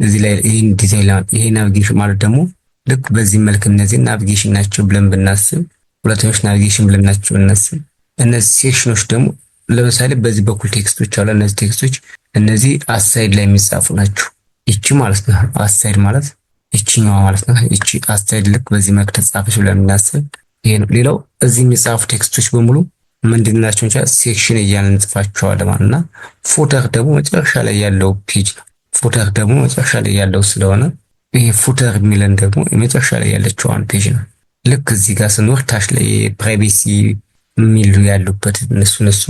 እዚህ ላይ ይሄን ዲዛይን ይሄ ናቪጌሽን ማለት ደግሞ ልክ በዚህ መልክ እነዚህ ናቪጌሽን ናቸው ብለን ብናስብ፣ ሁለተኞች ናቪጌሽን ብለን ናቸው ብናስብ፣ እነዚህ ሴክሽኖች ደግሞ ለምሳሌ በዚህ በኩል ቴክስቶች አሉ። እነዚህ ቴክስቶች እነዚህ አሳይድ ላይ የሚጻፉ ናቸው። ይቺ ማለት ነው አሳይድ ማለት ይቺኛዋ ማለት ነው። ይቺ አሳይድ ልክ በዚህ መልክ ተጻፈች ብለን ብናስብ ይሄ ነው። ሌላው እዚህ የሚጻፉ ቴክስቶች በሙሉ ምንድናቸው? ሴክሽን እያልን እንጽፋቸዋለን ማለት ነው። ፉተር ደግሞ መጨረሻ ላይ ያለው ፔጅ ነው። ፉተር ደግሞ መጨረሻ ላይ ያለው ስለሆነ ይሄ ፉተር የሚለን ደግሞ የመጨረሻ ላይ ያለችዋን ፔጅ ነው። ልክ እዚህ ጋር ስንወር ታች ላይ ፕራይቬሲ የሚሉ ያሉበት እነሱ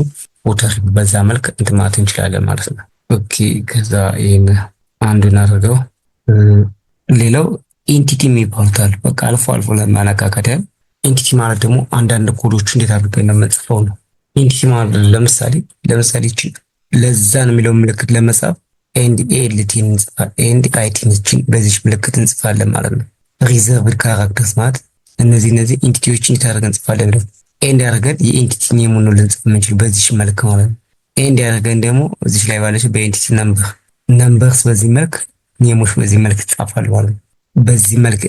ፉተር በዛ መልክ እንትን ማለት እንችላለን ማለት ነው። ኦኬ ከዛ ይሄን አንዱን አድርገው። ሌላው ኢንቲቲ የሚባሉት በቃ አልፎ ለማነካከት ያህል ኢንቲቲ ማለት ደግሞ አንዳንድ ኮዶች እንዴት አድርገን እንደምንጽፈው ነው። ኢንቲቲ ማለት ለምሳሌ እቺ ለዛን የሚለው ምልክት ለመጻፍ ኤንድ ኤልቲ እንጽፋለን። ኤንድ አይቲ ነችን በዚህ ምልክት እንጽፋለን ማለት ነው። ሪዘርቭድ ካራክተርስ ማለት እነዚህ ኢንቲቲዎችን እንዴት አድርገን እንጽፋለን ነው። ኤንድ አድርገን የኢንቲቲ ኔሙን ነው ልንጽፍ የምንችል በዚህ መልክ ማለት ነው። ኤንድ አድርገን ደግሞ እዚህ ላይ ባለች በኢንቲቲ ነምበርስ በዚህ መልክ ኔሞች በዚህ መልክ ይጻፋሉ ማለት ነው። በዚህ መልክ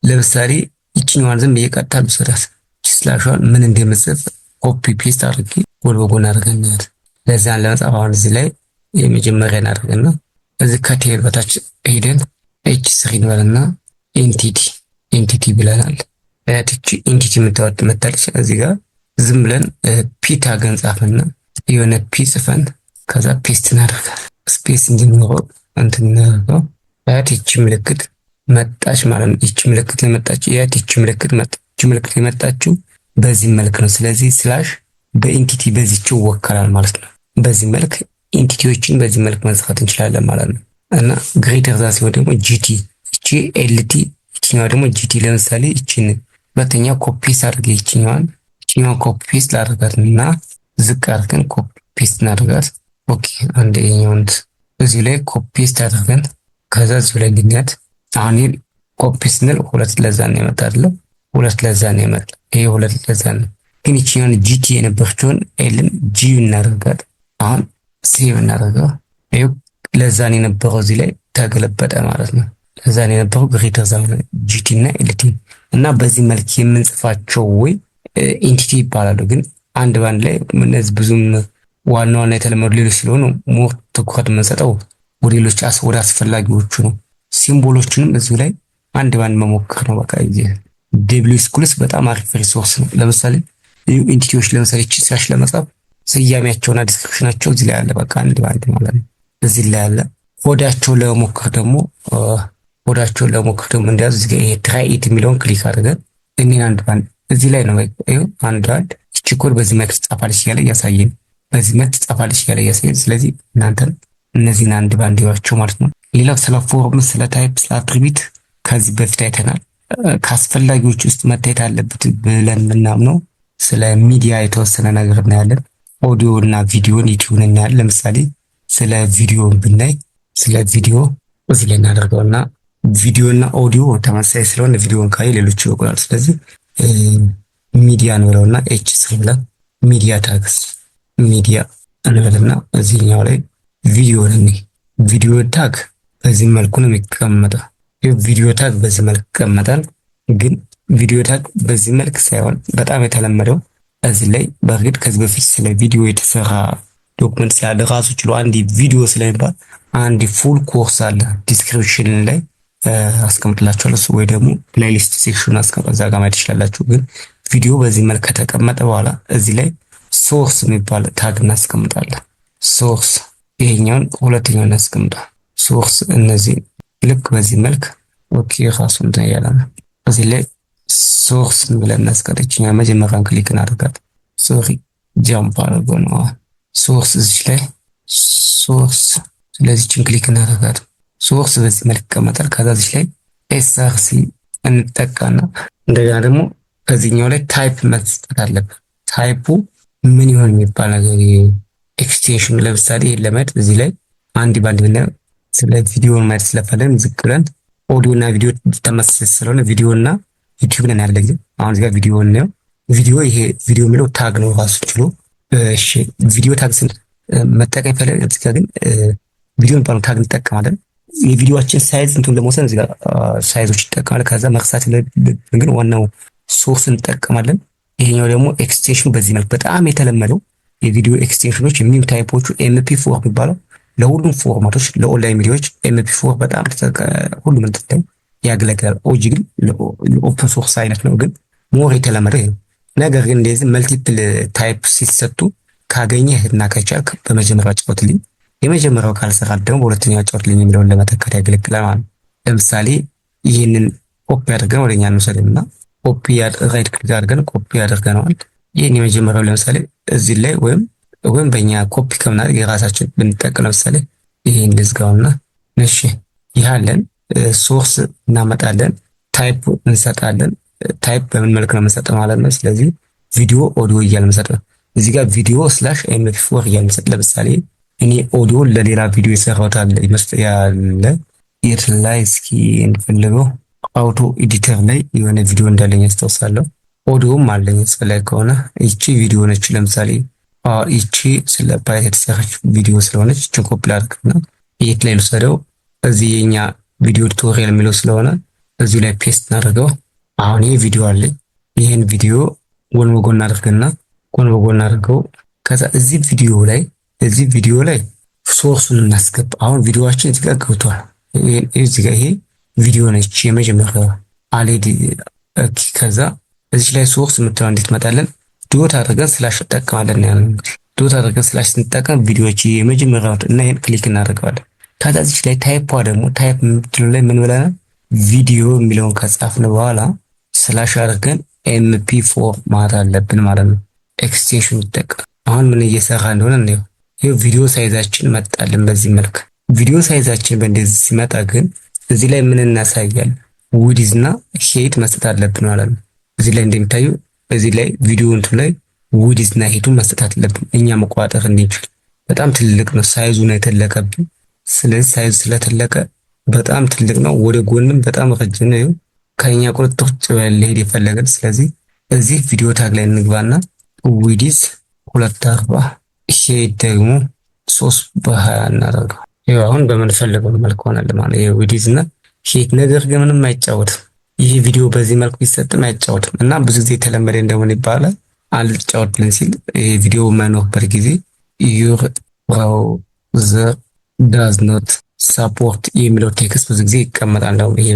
ለምሳሌ ይችኛዋን ዝም እየቀጣ ልውሰዳት ስላሽዋን ምን እንደምጽፍ ኮፒ ፔስት አድርጌ ጎን በጎን አድርገን እናያለን። ለዛን ለመጻፍ አሁን እዚህ ላይ የመጀመሪያ እናደርግና እዚህ ከቴብል በታች ሄደን H3 እንበልና ኤንቲቲ ብለናል። እቺ ኤንቲቲ መታለች እዚህ ጋር ዝም ብለን ፒ ታገን ጻፈና የሆነ ፒ ጽፈን ከዛ ፔስት እናደርጋለን። ስፔስ እንዲኖረው እንትን እናደርገው። እቺ ምልክት መጣች ማለት ነው። እቺ ምልክት ለመጣች እቺ ምልክት የመጣችው በዚህ መልክ ነው። ስለዚህ ስላሽ በኢንቲቲ በዚህው ወከላል ማለት ነው። በዚህ መልክ ኢንቲቲዎችን በዚህ መልክ መጻፍ እንችላለን ማለት ነው። እና ግሬተር ዛን ሲሆን ደግሞ ጂቲ እቺ ኤልቲ እቺኛው ደግሞ ጂቲ ለምሳሌ እቺን ሁለተኛ ኮፒ ፔስት አድርገ እቺኛዋን ኮፒ ፔስት ላድርጋትና ዝቅ አድርገን ኮፒ ፔስት እናድርጋት። ኦኬ አንድ ይሄኛውን እዚህ ላይ ኮፒ ፔስት አድርገን ከዛ እዚህ ላይ ግኛት አሁን ኮፒ ስንል ሁለት ለዛን ያመጣል። ሁለት ለዛን ያመጣ ይሄ ሁለት ለዛን ግን እቺኛውን ጂቲ የነበረችውን ኤልን ጂ እናደርጋት። አሁን ሴቭ እናደርጋው። ይሄ ለዛን የነበረው እዚህ ላይ ተገለበጠ ማለት ነው። ለዛን የነበረው ግሬተር ዛን ጂቲ እና ኤልቲ እና በዚህ መልክ የምንጽፋቸው ወይ ኢንቲቲ ይባላሉ። ግን አንድ ባንድ ላይ እነዚህ ብዙም ዋና ዋና የተለመዱ ሌሎች ስለሆኑ ሞር ትኩረት የምንሰጠው ወደ ሌሎች ወደ አስፈላጊዎቹ ነው። ሲምቦሎችንም እዚሁ ላይ አንድ ባንድ መሞከር ነው። በቃ ደብሊው ስኩልስ በጣም አሪፍ ሪሶርስ ነው። ለምሳሌ ኢንቲቲዎች ለምሳሌ ቺሳሽ ለመጻፍ ስያሜያቸውና ዲስክሪፕሽናቸው እዚህ ላይ አለ። በቃ አንድ ባንድ ማለት ነው እዚህ ላይ አለ። ኮዳቸውን ለመሞከር ደግሞ እንዲያዝ እዚህ ጋር ይሄ ትራይ ኢት የሚለውን ክሊክ አድርገን እኔን አንድ ባንድ እዚህ ላይ ነው። ይሄው አንድ እቺ ኮድ በዚህ መልክ ትጻፋለች እያለ እያሳየን በዚህ መልክ ትጻፋለች እያለ እያሳየን። ስለዚህ እናንተን እነዚህን አንድ ባንድ ይዋቸው ማለት ነው። ሌላው ስለ ፎርም፣ ስለ ታይፕ፣ ስለ አትሪቢዩት ከዚህ በፊት አይተናል። ከአስፈላጊዎች ውስጥ መታየት አለበት ብለን የምናምነው ስለ ሚዲያ የተወሰነ ነገር እናያለን። ኦዲዮ እና ቪዲዮን ዩቲዩብን እናያለን። ለምሳሌ ስለ ቪዲዮን ብናይ ስለ ቪዲዮ እዚህ ላይ እናደርገውና ቪዲዮ እና ኦዲዮ ተመሳሳይ ስለሆነ ቪዲዮን ካይ ሌሎች ይወቁናል። ስለዚህ ሚዲያ እንበለውና ኤች ስር ብለን ሚዲያ ታግስ ሚዲያ እንበልና እዚህኛው ላይ ቪዲዮን እንይ። ቪዲዮ ታግ በዚህ መልኩ ነው የሚቀመጠው። ቪዲዮ ታግ በዚህ መልክ ይቀመጣል። ግን ቪዲዮ ታግ በዚህ መልክ ሳይሆን በጣም የተለመደው እዚህ ላይ በእርግጥ ከዚህ በፊት ስለ ቪዲዮ የተሰራ ዶክመንት ስላለ ራሱ ችሎ አንድ ቪዲዮ ስለሚባል አንድ ፉል ኮርስ አለ ዲስክሪፕሽን ላይ አስቀምጥላችኋለሁ። እሱ ወይ ደግሞ ፕሌሊስት ሴክሽን እዛ ጋር ማየት ትችላላችሁ። ግን ቪዲዮ በዚህ መልክ ከተቀመጠ በኋላ እዚህ ላይ ሶርስ የሚባል ታግ እናስቀምጣለን። ሶርስ ይሄኛውን ሁለተኛውን እናስቀምጣለን። ሶርስ እነዚህ ልክ በዚህ መልክ ኦኬ ራሱ እንትን ያለ ነው። እዚህ ላይ ሶርስ ብለን እናስቀምጥኛ መጀመሪያውን ክሊክ እናደርጋት። ሶሪ ጃምፕ አድርጎ ነው ሶርስ እዚህ ላይ ሶርስ። ስለዚህችን ክሊክ እናደርጋት። ሶርስ በዚህ መልክ ይቀመጣል። ከዛ እዚህ ላይ ኤስአርሲ እንጠቃና እንደገና ደግሞ ከዚህኛው ላይ ታይፕ መስጠት አለብን። ታይፑ ምን ይሆን የሚባል ነገር ኤክስቴንሽን ለምሳሌ ይሄን ለማየት እዚህ ላይ አንድ ባንድ ብናየው ስለ ቪዲዮን ማየት ስለፈለግን ዝቅ ብለን ኦዲዮ እና ቪዲዮ ተመሳሳይ ስለሆነ ቪዲዮ እና ዩቲዩብ ነን ያለ ጊዜ አሁን እዚህ ጋር ቪዲዮ ነው። ቪዲዮ ይሄ ቪዲዮ የሚለው ታግ ነው ራሱ ችሎ። እሺ ቪዲዮ ታግ ስን መጠቀም ፈለግን እዚህ ጋር ግን ቪዲዮ የሚባለው ታግ እንጠቀማለን። የቪዲዮአችን ሳይዝ እንትን ለመወሰን እዚህ ጋር ሳይዞች ይጠቀማል። ከዛ መርሳት ግን ዋናው ሶርስ እንጠቀማለን። ይሄኛው ደግሞ ኤክስቴንሽኑ በዚህ መልክ በጣም የተለመደው የቪዲዮ ኤክስቴንሽኖች የሚም ታይፖቹ MP4 የሚባለው ለሁሉም ፎርማቶች ለኦንላይን ሚዲያዎች MP4 በጣም ሁሉም እንትን ያገለግላል። ኦጂ ግን ለኦፕን ሶርስ አይነት ነው፣ ግን ሞር የተለመደ ነው። ነገር ግን እንደዚህ መልቲፕል ታይፕ ሲሰጡ ካገኘህ እና ከቻልክ በመጀመሪያው ጫወትልኝ፣ የመጀመሪያው ካልሰራ ደግሞ በሁለተኛው ጫወትልኝ የሚለውን ለመተካት ያገለግላል ማለት ነው። ለምሳሌ ይህንን ኮፒ አድርገን ወደኛ እንውሰድና ኮፒ ራይት ክሊክ አድርገን ኮፒ አድርገናል። ይህን የመጀመሪያው ለምሳሌ እዚህ ላይ ወይም በእኛ ኮፒ ከምናደርግ የራሳችን ብንጠቀም ለምሳሌ ይሄን ልዝጋውና እሺ ይሃለን ሶርስ እናመጣለን፣ ታይፕ እንሰጣለን። ታይፕ በምን መልክ ነው የምንሰጠው ማለት ነው። ስለዚህ ቪዲዮ ኦዲዮ እያልን እንሰጠው። እዚህ ጋር ቪዲዮ /MP4 እያልን እንሰጥ። ለምሳሌ እኔ ኦዲዮ ለሌላ ቪዲዮ የሰራሁት አለ ያለ የት ላይ እስኪ እንፈልገው አውቶ ኤዲተር ላይ የሆነ ቪዲዮ እንዳለኝ አስታውሳለሁ። ኦዲዮም አለኝ አስፈላጊ ከሆነ ይቺ ቪዲዮ ነች። ለምሳሌ ይቺ ስለ ፓይት የተሰራች ቪዲዮ ስለሆነች እቺን ኮፒ ላድርግና የት ላይ ልውሰደው? እዚህ የኛ ቪዲዮ ቱቶሪያል የሚለው ስለሆነ እዚሁ ላይ ፔስት እናደርገው። አሁን ይሄ ቪዲዮ አለኝ። ይሄን ቪዲዮ ጎን በጎን አድርገው። ከዛ እዚህ ቪዲዮ ላይ ሶርሱን እናስገባ። አሁን ቪዲዮአችን እዚህ ጋር ገብቷል። እዚህ ጋር ይሄ ቪዲዮ ነች የመጀመሪያው አሌዲ። ከዛ እዚህ ላይ ሶርስ የምትለው እንዴት መጣለን? ዶት አድርገን ስላሽ እንጠቀማለን። ያንን ዶት አድርገን ስላሽ ስንጠቀም ቪዲዮዎች የመጀመሪያው እና ይሄን ክሊክ እናደርገዋለን። ከዛ እዚህ ላይ ታይፕ የምትለው ላይ ምን ብለናል? ቪዲዮ የሚለውን ከጻፍን በኋላ ስላሽ አድርገን MP4 ማለት አለብን ማለት ነው። ኤክስቴንሽን እንጠቀም። አሁን ምን እየሰራ እንደሆነ ነው። ይሄው ቪዲዮ ሳይዛችን መጣልን በዚህ መልክ። ቪዲዮ ሳይዛችን በእንደዚህ ሲመጣ ግን እዚህ ላይ ምን እናሳያለን? ዊድዝ እና ሄት መስጠት አለብን ማለት ነው። እዚህ ላይ እንደሚታዩ እዚህ ላይ ቪዲዮ እንትን ላይ ዊድዝ እና ሄቱን መስጠት አለብን እኛ መቆጣጠር እንድንችል። በጣም ትልቅ ነው ሳይዙ ነው የተለቀብን። ስለዚህ ሳይዙ ስለተለቀ በጣም ትልቅ ነው። ወደ ጎንም በጣም ረጅም ነው። ከኛ ቁጥጥር ውጭ ሊሄድ የፈለገን። ስለዚህ እዚህ ቪዲዮ ታግ ላይ እንግባና ዊድዝ 240 ሄት ደግሞ 320 እናደርገው። ይሄው አሁን በምንፈልገው መልኩ ሆናል ማለት ነው ዊድዝ እና ሄት። ነገር ግን ምንም አይጫወትም ይሄ ቪዲዮ በዚህ መልኩ ቢሰጥም አይጫወትም። እና ብዙ ጊዜ የተለመደ እንደሆነ ይባላል አልጫወትልን ሲል ይሄ ቪዲዮ የማይኖርበት ጊዜ ዩር ብራውዘር ዳዝ ኖት ሳፖርት የሚለው ቴክስት ብዙ ጊዜ ይቀመጣል። ይሄ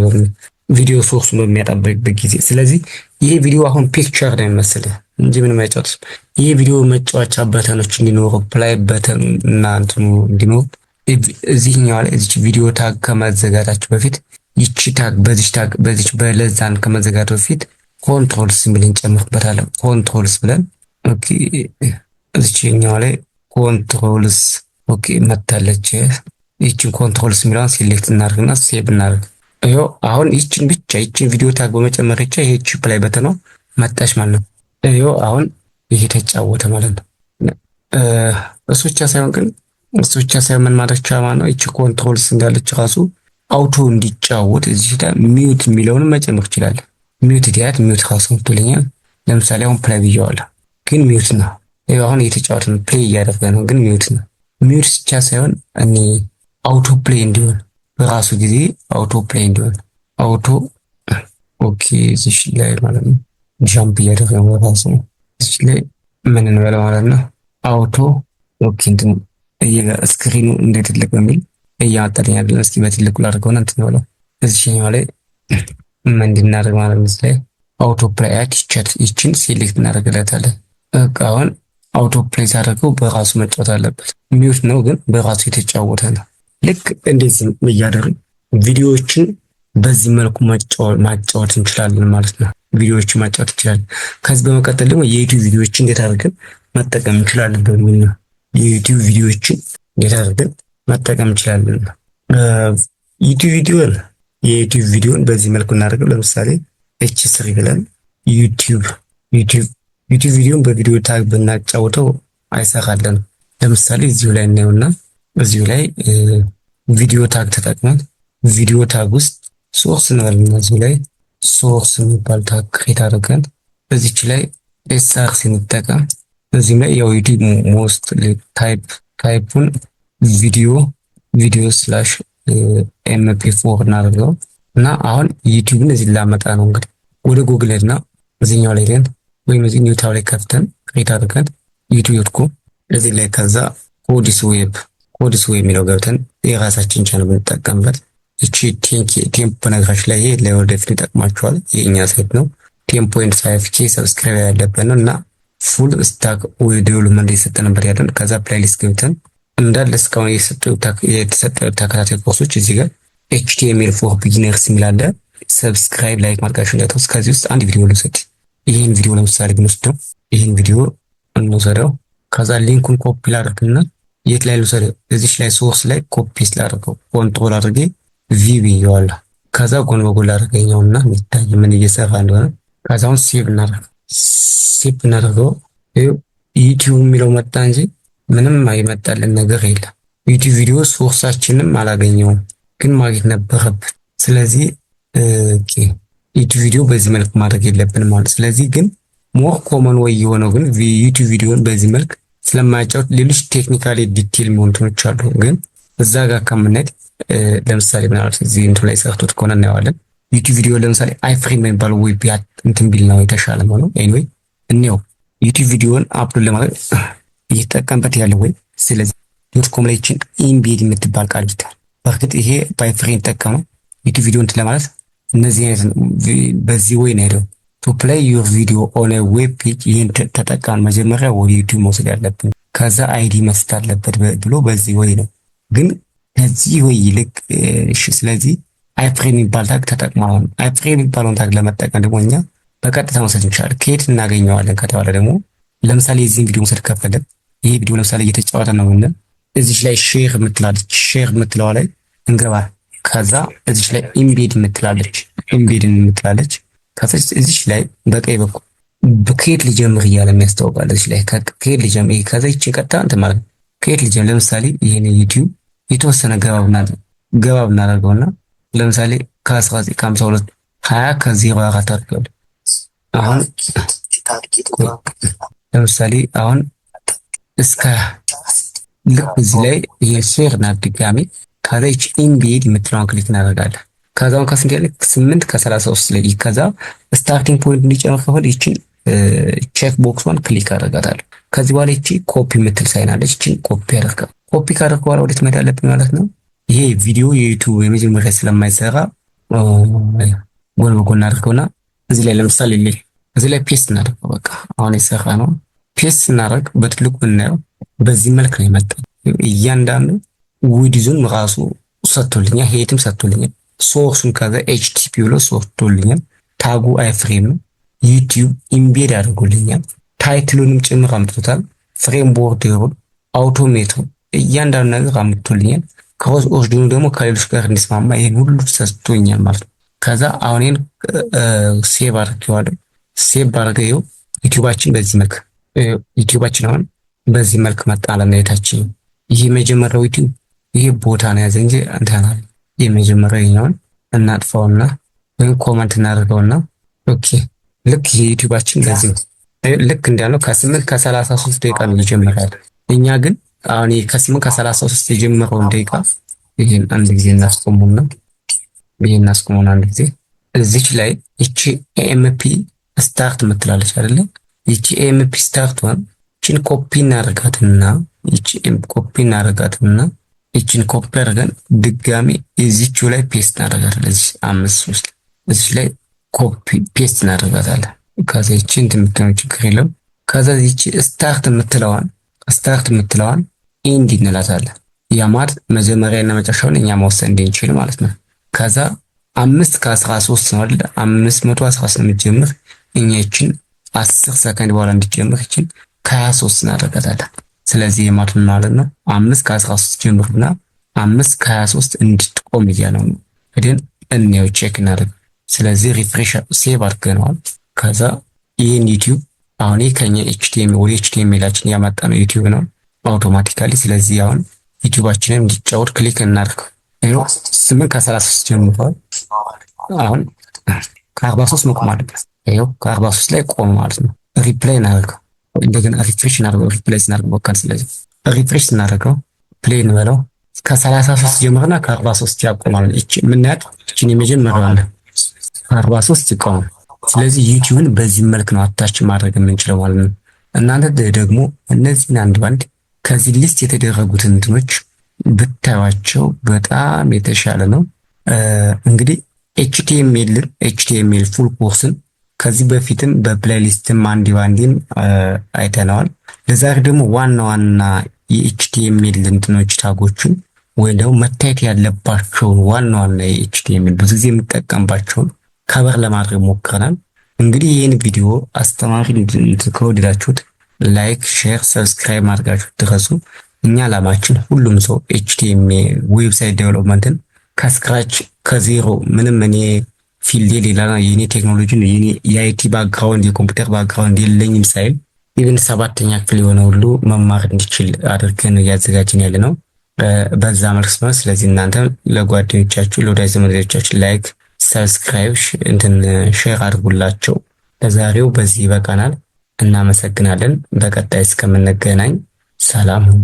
ቪዲዮ ሶርሱ በሚያጣበቅበት ጊዜ። ስለዚህ ይሄ ቪዲዮ አሁን ፒክቸር ነው የሚመስልህ እንጂ ምንም አይጫወትም። ይሄ ቪዲዮ መጫወቻ በተኖች እንዲኖሩ ፕላይ በተን እና እንትኑ እንዲኖሩ እዚህኛው ላይ እዚች ቪዲዮ ታግ ከመዘጋታችሁ በፊት ይቺ ታግ በዚች በለዛን ከመዘጋቱ በፊት ኮንትሮልስ ብለን እንጨምርበታለን። ኮንትሮልስ ብለን ኦኬ፣ እዚችኛው ላይ ኮንትሮልስ ኦኬ መታለች። ይቺን ኮንትሮልስ የሚለውን ሴሌክት እናደርግና ሴቭ እናደርግ። ይኸው አሁን ይቺን ቪዲዮ ታግ በመጨመር ብቻ ይሄ ፕላይ በተኗ መጣች ማለት ነው። ይኸው አሁን ይሄ ተጫወተ ማለት ነው። እሱ ብቻ ሳይሆን ምን ማድረግ ማለት ነው። ይቺ ኮንትሮልስ እንዳለች ራሱ አውቶ እንዲጫወት እዚህ ጋር ሚውት የሚለውን መጨመር ይችላል። ሚውት ዲያት ሚውት ራሱ ትልኛል። ለምሳሌ አሁን ፕላይ ብየዋለሁ ግን ሚውት ነው። ይሄው አሁን እየተጫወተ ነው፣ ፕሌይ እያደረገ ነው ግን ሚውት ነው። ሚውት ብቻ ሳይሆን እኔ አውቶ ፕሌይ እንዲሆን በራሱ ጊዜ አውቶ ፕሌይ እንዲሆን አውቶ ኦኬ፣ እዚህ ላይ ማለት ነው ጃምፕ እያደረገ ነው ራሱ። እዚህ ላይ ምን እንበለው ማለት ነው አውቶ ኦኬ፣ እንትን ስክሪኑ እንደትልቅ በሚል እያወጣልኝ ያለው። እስኪ በትልቁ ላድርገውና እንትን ነው እዚህኛው ላይ ምን እንድናደርግ ማለት ነው። ላይ አውቶ ፕሌይ አክቲቭ ይችን ሴሌክት እናደርግለታለን። በቃ አሁን አውቶ ፕሌይ አድርገው በራሱ መጫወት አለበት። ሚውት ነው ግን በራሱ የተጫወተ ነው። ልክ እንደዚህ እያደረግን ቪዲዮዎችን በዚህ መልኩ ማጫወት እንችላለን ማለት ነው። ቪዲዮዎችን ማጫወት እንችላለን። ከዚህ በመቀጠል ደግሞ የዩቲዩብ ቪዲዮዎችን እንዴት አድርገን መጠቀም እንችላለን በሚል ነው። የዩቲዩብ ቪዲዮዎችን እንዴት አድርገን መጠቀም እንችላለን። የዩቲዩብ ቪዲዮን በዚህ መልኩ እናደርገው። ለምሳሌ ኤች3 ብለን ዩቲዩብ ቪዲዮን በቪዲዮ ታግ ብናጫውተው አይሰራልንም። ለምሳሌ እዚሁ ላይ እናየውና እዚሁ ላይ ቪዲዮ ታግ ተጠቅመን ቪዲዮ ታግ ውስጥ ሶርስ እንበልና እዚሁ ላይ ሶርስ የሚባል ታግ ክሬት አድርገን በዚች ላይ ኤስአርሲ እንጠቀም። እዚህም ላይ ያው ዩቲዩብ ሞስት ታይፑን ቪዲዮ ስላሽ ኤምፒ4 እናደርገው እና አሁን ዩቲዩብን እዚህ ላመጣ ነው። እንግዲህ ወደ ጉግል ሄድና እዚህኛው ላይ ሄደን ወይም እዚህ ኒውታው ላይ ከፍተን ክሬት አድርገን ዩቲዩብ.com እዚህ ላይ ከዛ ኮዲስ ዌብ የሚለው ገብተን የራሳችን ቻናል ብንጠቀምበት እቺ ቴምፕ በነገራችን ላይ ይሄ ለወደፊት ይጠቅማችኋል። የኛ ሳይት ነው 10.5k ሰብስክራይብ ያለበት ነው እና ፉል ስታክ ዴቨሎፕመንት እየሰጠንበት ያለን። ከዛ ፕሌሊስት ገብተን እንዳለ እስካሁን የተሰጠው ተከታታይ ኮርሶች እዚህ ጋር HTML for beginners የሚል አለ። ሰብስክራይብ ላይክ ማድረጋችሁ እንዳትረሱ። ከዚህ ውስጥ አንድ ቪዲዮ ልውሰድ። ይሄን ቪዲዮ ለምሳሌ ብንወስደው ይሄን ቪዲዮ እንወስደው። ከዛ ሊንኩን ኮፒ ላድርግና የት ላይ ልውሰደው? እዚች ላይ ሶርስ ላይ ኮፒ ላድርገው። ኮንትሮል አድርጌ ቪ ብየዋለሁ። ከዛ ጎን በጎን አድርገኛውና የሚታይ ምን እየሰራ እንደሆነ ከዛውን ሴቭ እናደርገው። ዩቲዩብ የሚለው መጣ እንጂ ምንም አይመጣልን ነገር የለም። ዩቲዩብ ቪዲዮ ሶርሳችንም አላገኘውም ግን ማግኘት ነበረብን። ስለዚህ ዩቲዩብ ቪዲዮ በዚህ መልክ ማድረግ የለብንም ማለት። ስለዚህ ግን ሞር ኮመን ወይ የሆነው ግን ዩቲዩብ ቪዲዮን በዚህ መልክ ስለማያጫውት ሌሎች ቴክኒካሊ ዲቴል ሞንቶች አሉ። ግን እዛ ጋር ከምንሄድ ለምሳሌ ምናልባት እዚህ እንትን ላይ ሰርቶት ከሆነ እናየዋለን። ዩቲዩብ ቪዲዮ ለምሳሌ አይፍሬም የሚባለው ዌብ እንትን ቢል ነው የተሻለ ነው። ኤኒዌይ እንየው ዩቲዩብ ቪዲዮን አፕሎድ ለማድረግ እየተጠቀምበት ያለው ወይ። ስለዚህ .com ላይ ችን ኢምቤድ የምትባል ቃል ይታል። በእርግጥ ይሄ በአይፍሬም ተጠቀመው ዩቲዩብ ቪዲዮ እንትን ለማለት እነዚህ አይነት በዚህ ወይ ነው ያለው ቱ ፕሌይ ዩር ቪዲዮ ኦን ኤ ዌብ ፔጅ። ይሄን ተጠቃሚ መጀመሪያ ወደ ዩቲዩብ መውሰድ ያለብን ከዛ አይዲ መስጠት አለበት ብሎ በዚህ ወይ ነው። ግን ከዚህ ወይ ይልቅ እሺ፣ ስለዚህ አይፍሬም የሚባል ታግ ተጠቅመው አይፍሬም የሚባለውን ታግ ለመጠቀም ደግሞ እኛ በቀጥታ መውሰድ እንችላለን። ከየት እናገኘዋለን ከተባለ ደግሞ ለምሳሌ እዚህን ቪዲዮ መውሰድ ከፈለግ ይሄ ቪዲዮ ለምሳሌ እየተጫወተ ነው እና እዚች ላይ ሼር የምትለዋ ላይ እንገባ። ከዛ እዚች ላይ ኢምቤድ የምትላለች ከዛ እዚች ላይ በቀኝ በኩል ከየት ሊጀምር እያለ የሚያስታውቃል። እዚች ላይ ከየት ሊጀምር ከዛ ይችን ቀጥታ እንትን ማለት ከየት ሊጀምር ለምሳሌ ይሄን ዩቲዩብ የተወሰነ ገባ ብናደርገውና ለምሳሌ ከ1952 20 ከ04 አድርገው አሁን ለምሳሌ አሁን እስከ ልክ እዚህ ላይ የሼር እና ድጋሚ ከዛች ኢምቤድ የምትለውን ክሊክ እናደርጋለን። ከዛውን ከስንት ያለ 8 ከ33 ላይ ከዛ ስታርቲንግ ፖይንት እንዲጨምር ከሆነ ይችን ቼክ ቦክሷን ክሊክ አደርጋታለሁ። ከዚህ በኋላ እቺ ኮፒ የምትል ሳይን አለች። እቺን ኮፒ አደርጋ ኮፒ ካደረኩ በኋላ ወዴት መሄድ አለብኝ ማለት ነው። ይሄ ቪዲዮ የዩቲዩብ የመጀመሪያ ስለማይሰራ ጎን በጎን አድርገውና እዚህ ላይ ለምሳሌ እዚህ ላይ ፔስት እናደርገው። በቃ አሁን የሰራ ነው። ፔስት እናደርግ በትልቁ እናየው። በዚህ መልክ ነው የመጣው። እያንዳንዱ ዊድዙን ራሱ ሰጥቶልኛል፣ ሄትም ሰጥቶልኛል። ሶርሱን ከዛ ኤችቲቲፒ ብሎ ሰጥቶልኛል። ታጉ አይፍሬም ነው። ዩቲዩብ ኢምቤድ አድርጎልኛል። ታይትሉንም ጭምር አምጥቶታል። ፍሬም ቦርደሩን፣ አውቶሜትሩ እያንዳንዱ ነገር አምጥቶልኛል። ክሮስ ኦርዲኑ ደግሞ ከሌሎች ጋር እንዲስማማ ይሄን ሁሉ ሰጥቶኛል ማለት ነው። ከዛ አሁን ይሄን ሴቭ አድርጌዋለሁ። ሴቭ አድርጌው ዩቲዩባችን በዚህ መልክ ዩቲዩባችን አሁን በዚህ መልክ መጣ ለማየታችን። ይሄ መጀመሪያው ዩቲዩብ ይሄ ቦታ ነው ያዘ እንጂ እንተናል። የመጀመሪያው ይሄውን እናጥፋውና ወይም ኮመንት እናደርገውና ኦኬ ልክ ይሄ ዩቲዩባችን ለዚህ ልክ እንዳለው ከ8 ከ33 ደቂቃ ነው ይጀምራል። እኛ ግን አሁን ከ8 ከ33 የጀመረውን ደቂቃ ይሄን አንድ ጊዜ እናስቆሙና ይሄን እናስቆሙና አንድ ጊዜ እዚች ላይ እቺ ኤምፒ ስታርት ምትላለች አይደለ? ይቺ ኤምፒ ስታርት ዋን እቺን ኮፒ እናደርጋትና እቺን ኮፒ አድርገን ድጋሚ እዚቹ ላይ ፔስት እናደርጋታለን። እዚህ 5 እዚህ ላይ ኮፒ ፔስት እናደርጋታለን። ከዛ እቺን እንትምትለው ችግር የለም። ከዛ እቺ ስታርት የምትለዋን ኢንድ እንላታለን። ያ ማለት መጀመሪያና መጨረሻውን እኛ መወሰን እንድንችል ማለት ነው። ከዛ 5 ከ13 ነው አይደል? 518 ጀምር እኛ እቺን 10 ሰከንድ በኋላ እንድትጀምር እቺን ከ23 እናደርጋታለን። ስለዚህ ማለት ነው 5 ከ13 ጀምርና 5 ከ23 እንድትቆም እያለው ነው። ሄደን እንየው ቼክ እናደርግ። ስለዚህ ሪፍሬሽ ሴቭ አድርገናል። ከዛ ይሄን ዩቲዩብ አሁን ከኛ ኤችቲኤምኤል ወደ ኤችቲኤምኤላችን ያመጣ ነው ዩቲዩብ ነው አውቶማቲካሊ። ስለዚህ አሁን ዩቲዩባችንን እንዲጫወት ክሊክ እናድርግ። ይሄው 8 ከ33 ጀምሯል። አሁን ከ43 መቆም አለበት። ይሄው ከ43 ላይ ቆም ማለት ነው። ሪፕላይ እናደርገው እንደገና ሪፍሬሽ እናደርገው። ሪፕላይ እናደርገው በቃ። ስለዚህ ሪፍሬሽ እናደርገው ፕሌይ እንበለው። ከ33 ጀምርና ከ43 ያቆማል። እቺ ምንያት እቺን የመጀመሪያው 43 ይቆም። ስለዚህ ዩቲዩብን በዚህ መልክ ነው አታች ማድረግ የምንችለው ማለት ነው። እናንተ ደግሞ እነዚህን አንድ ባንድ ከዚህ ሊስት የተደረጉትን እንትኖች ብታዩዋቸው በጣም የተሻለ ነው። እንግዲህ ኤችቲኤምኤል ፉል ኮርስን ከዚህ በፊትም በፕሌሊስትም አንድ ባንድን አይተናል። ለዛሬ ደግሞ ዋና የኤችቲኤምኤል እንትኖች ታጎችን ወይ ደግሞ መታየት ያለባቸውን ዋና የኤችቲኤምኤል ብዙ ጊዜ የምጠቀምባቸውን ከበር ለማድረግ ሞክረናል። እንግዲህ ይህን ቪዲዮ አስተማሪ ከወደዳችሁት ላይክ፣ ሼር፣ ሰብስክራይብ ማድረጋችሁ ድረሱ። እኛ ዓላማችን ሁሉም ሰው ኤችቲኤምኤል ዌብሳይት ዴቨሎፕመንትን ከስክራች ከዜሮ ምንም እኔ ፊልድ ሌላ የኔ ቴክኖሎጂ ነው የኔ የአይቲ ባክግራውንድ የኮምፒውተር ባክግራውንድ የለኝም ሳይል ኢቭን 7ኛ ክፍል የሆነ ሁሉ መማር እንዲችል አድርገን ያዘጋጅን ያለ ነው በዛ መልክ ነው። ስለዚህ እናንተ ለጓደኞቻችሁ ለወዳጅ ዘመዶቻችሁ ላይክ ሰብስክራይብ ሼር አድርጉላቸው። ለዛሬው በዚህ ይበቃናል። እናመሰግናለን። በቀጣይ እስከምንገናኝ ሰላም ሁኑ።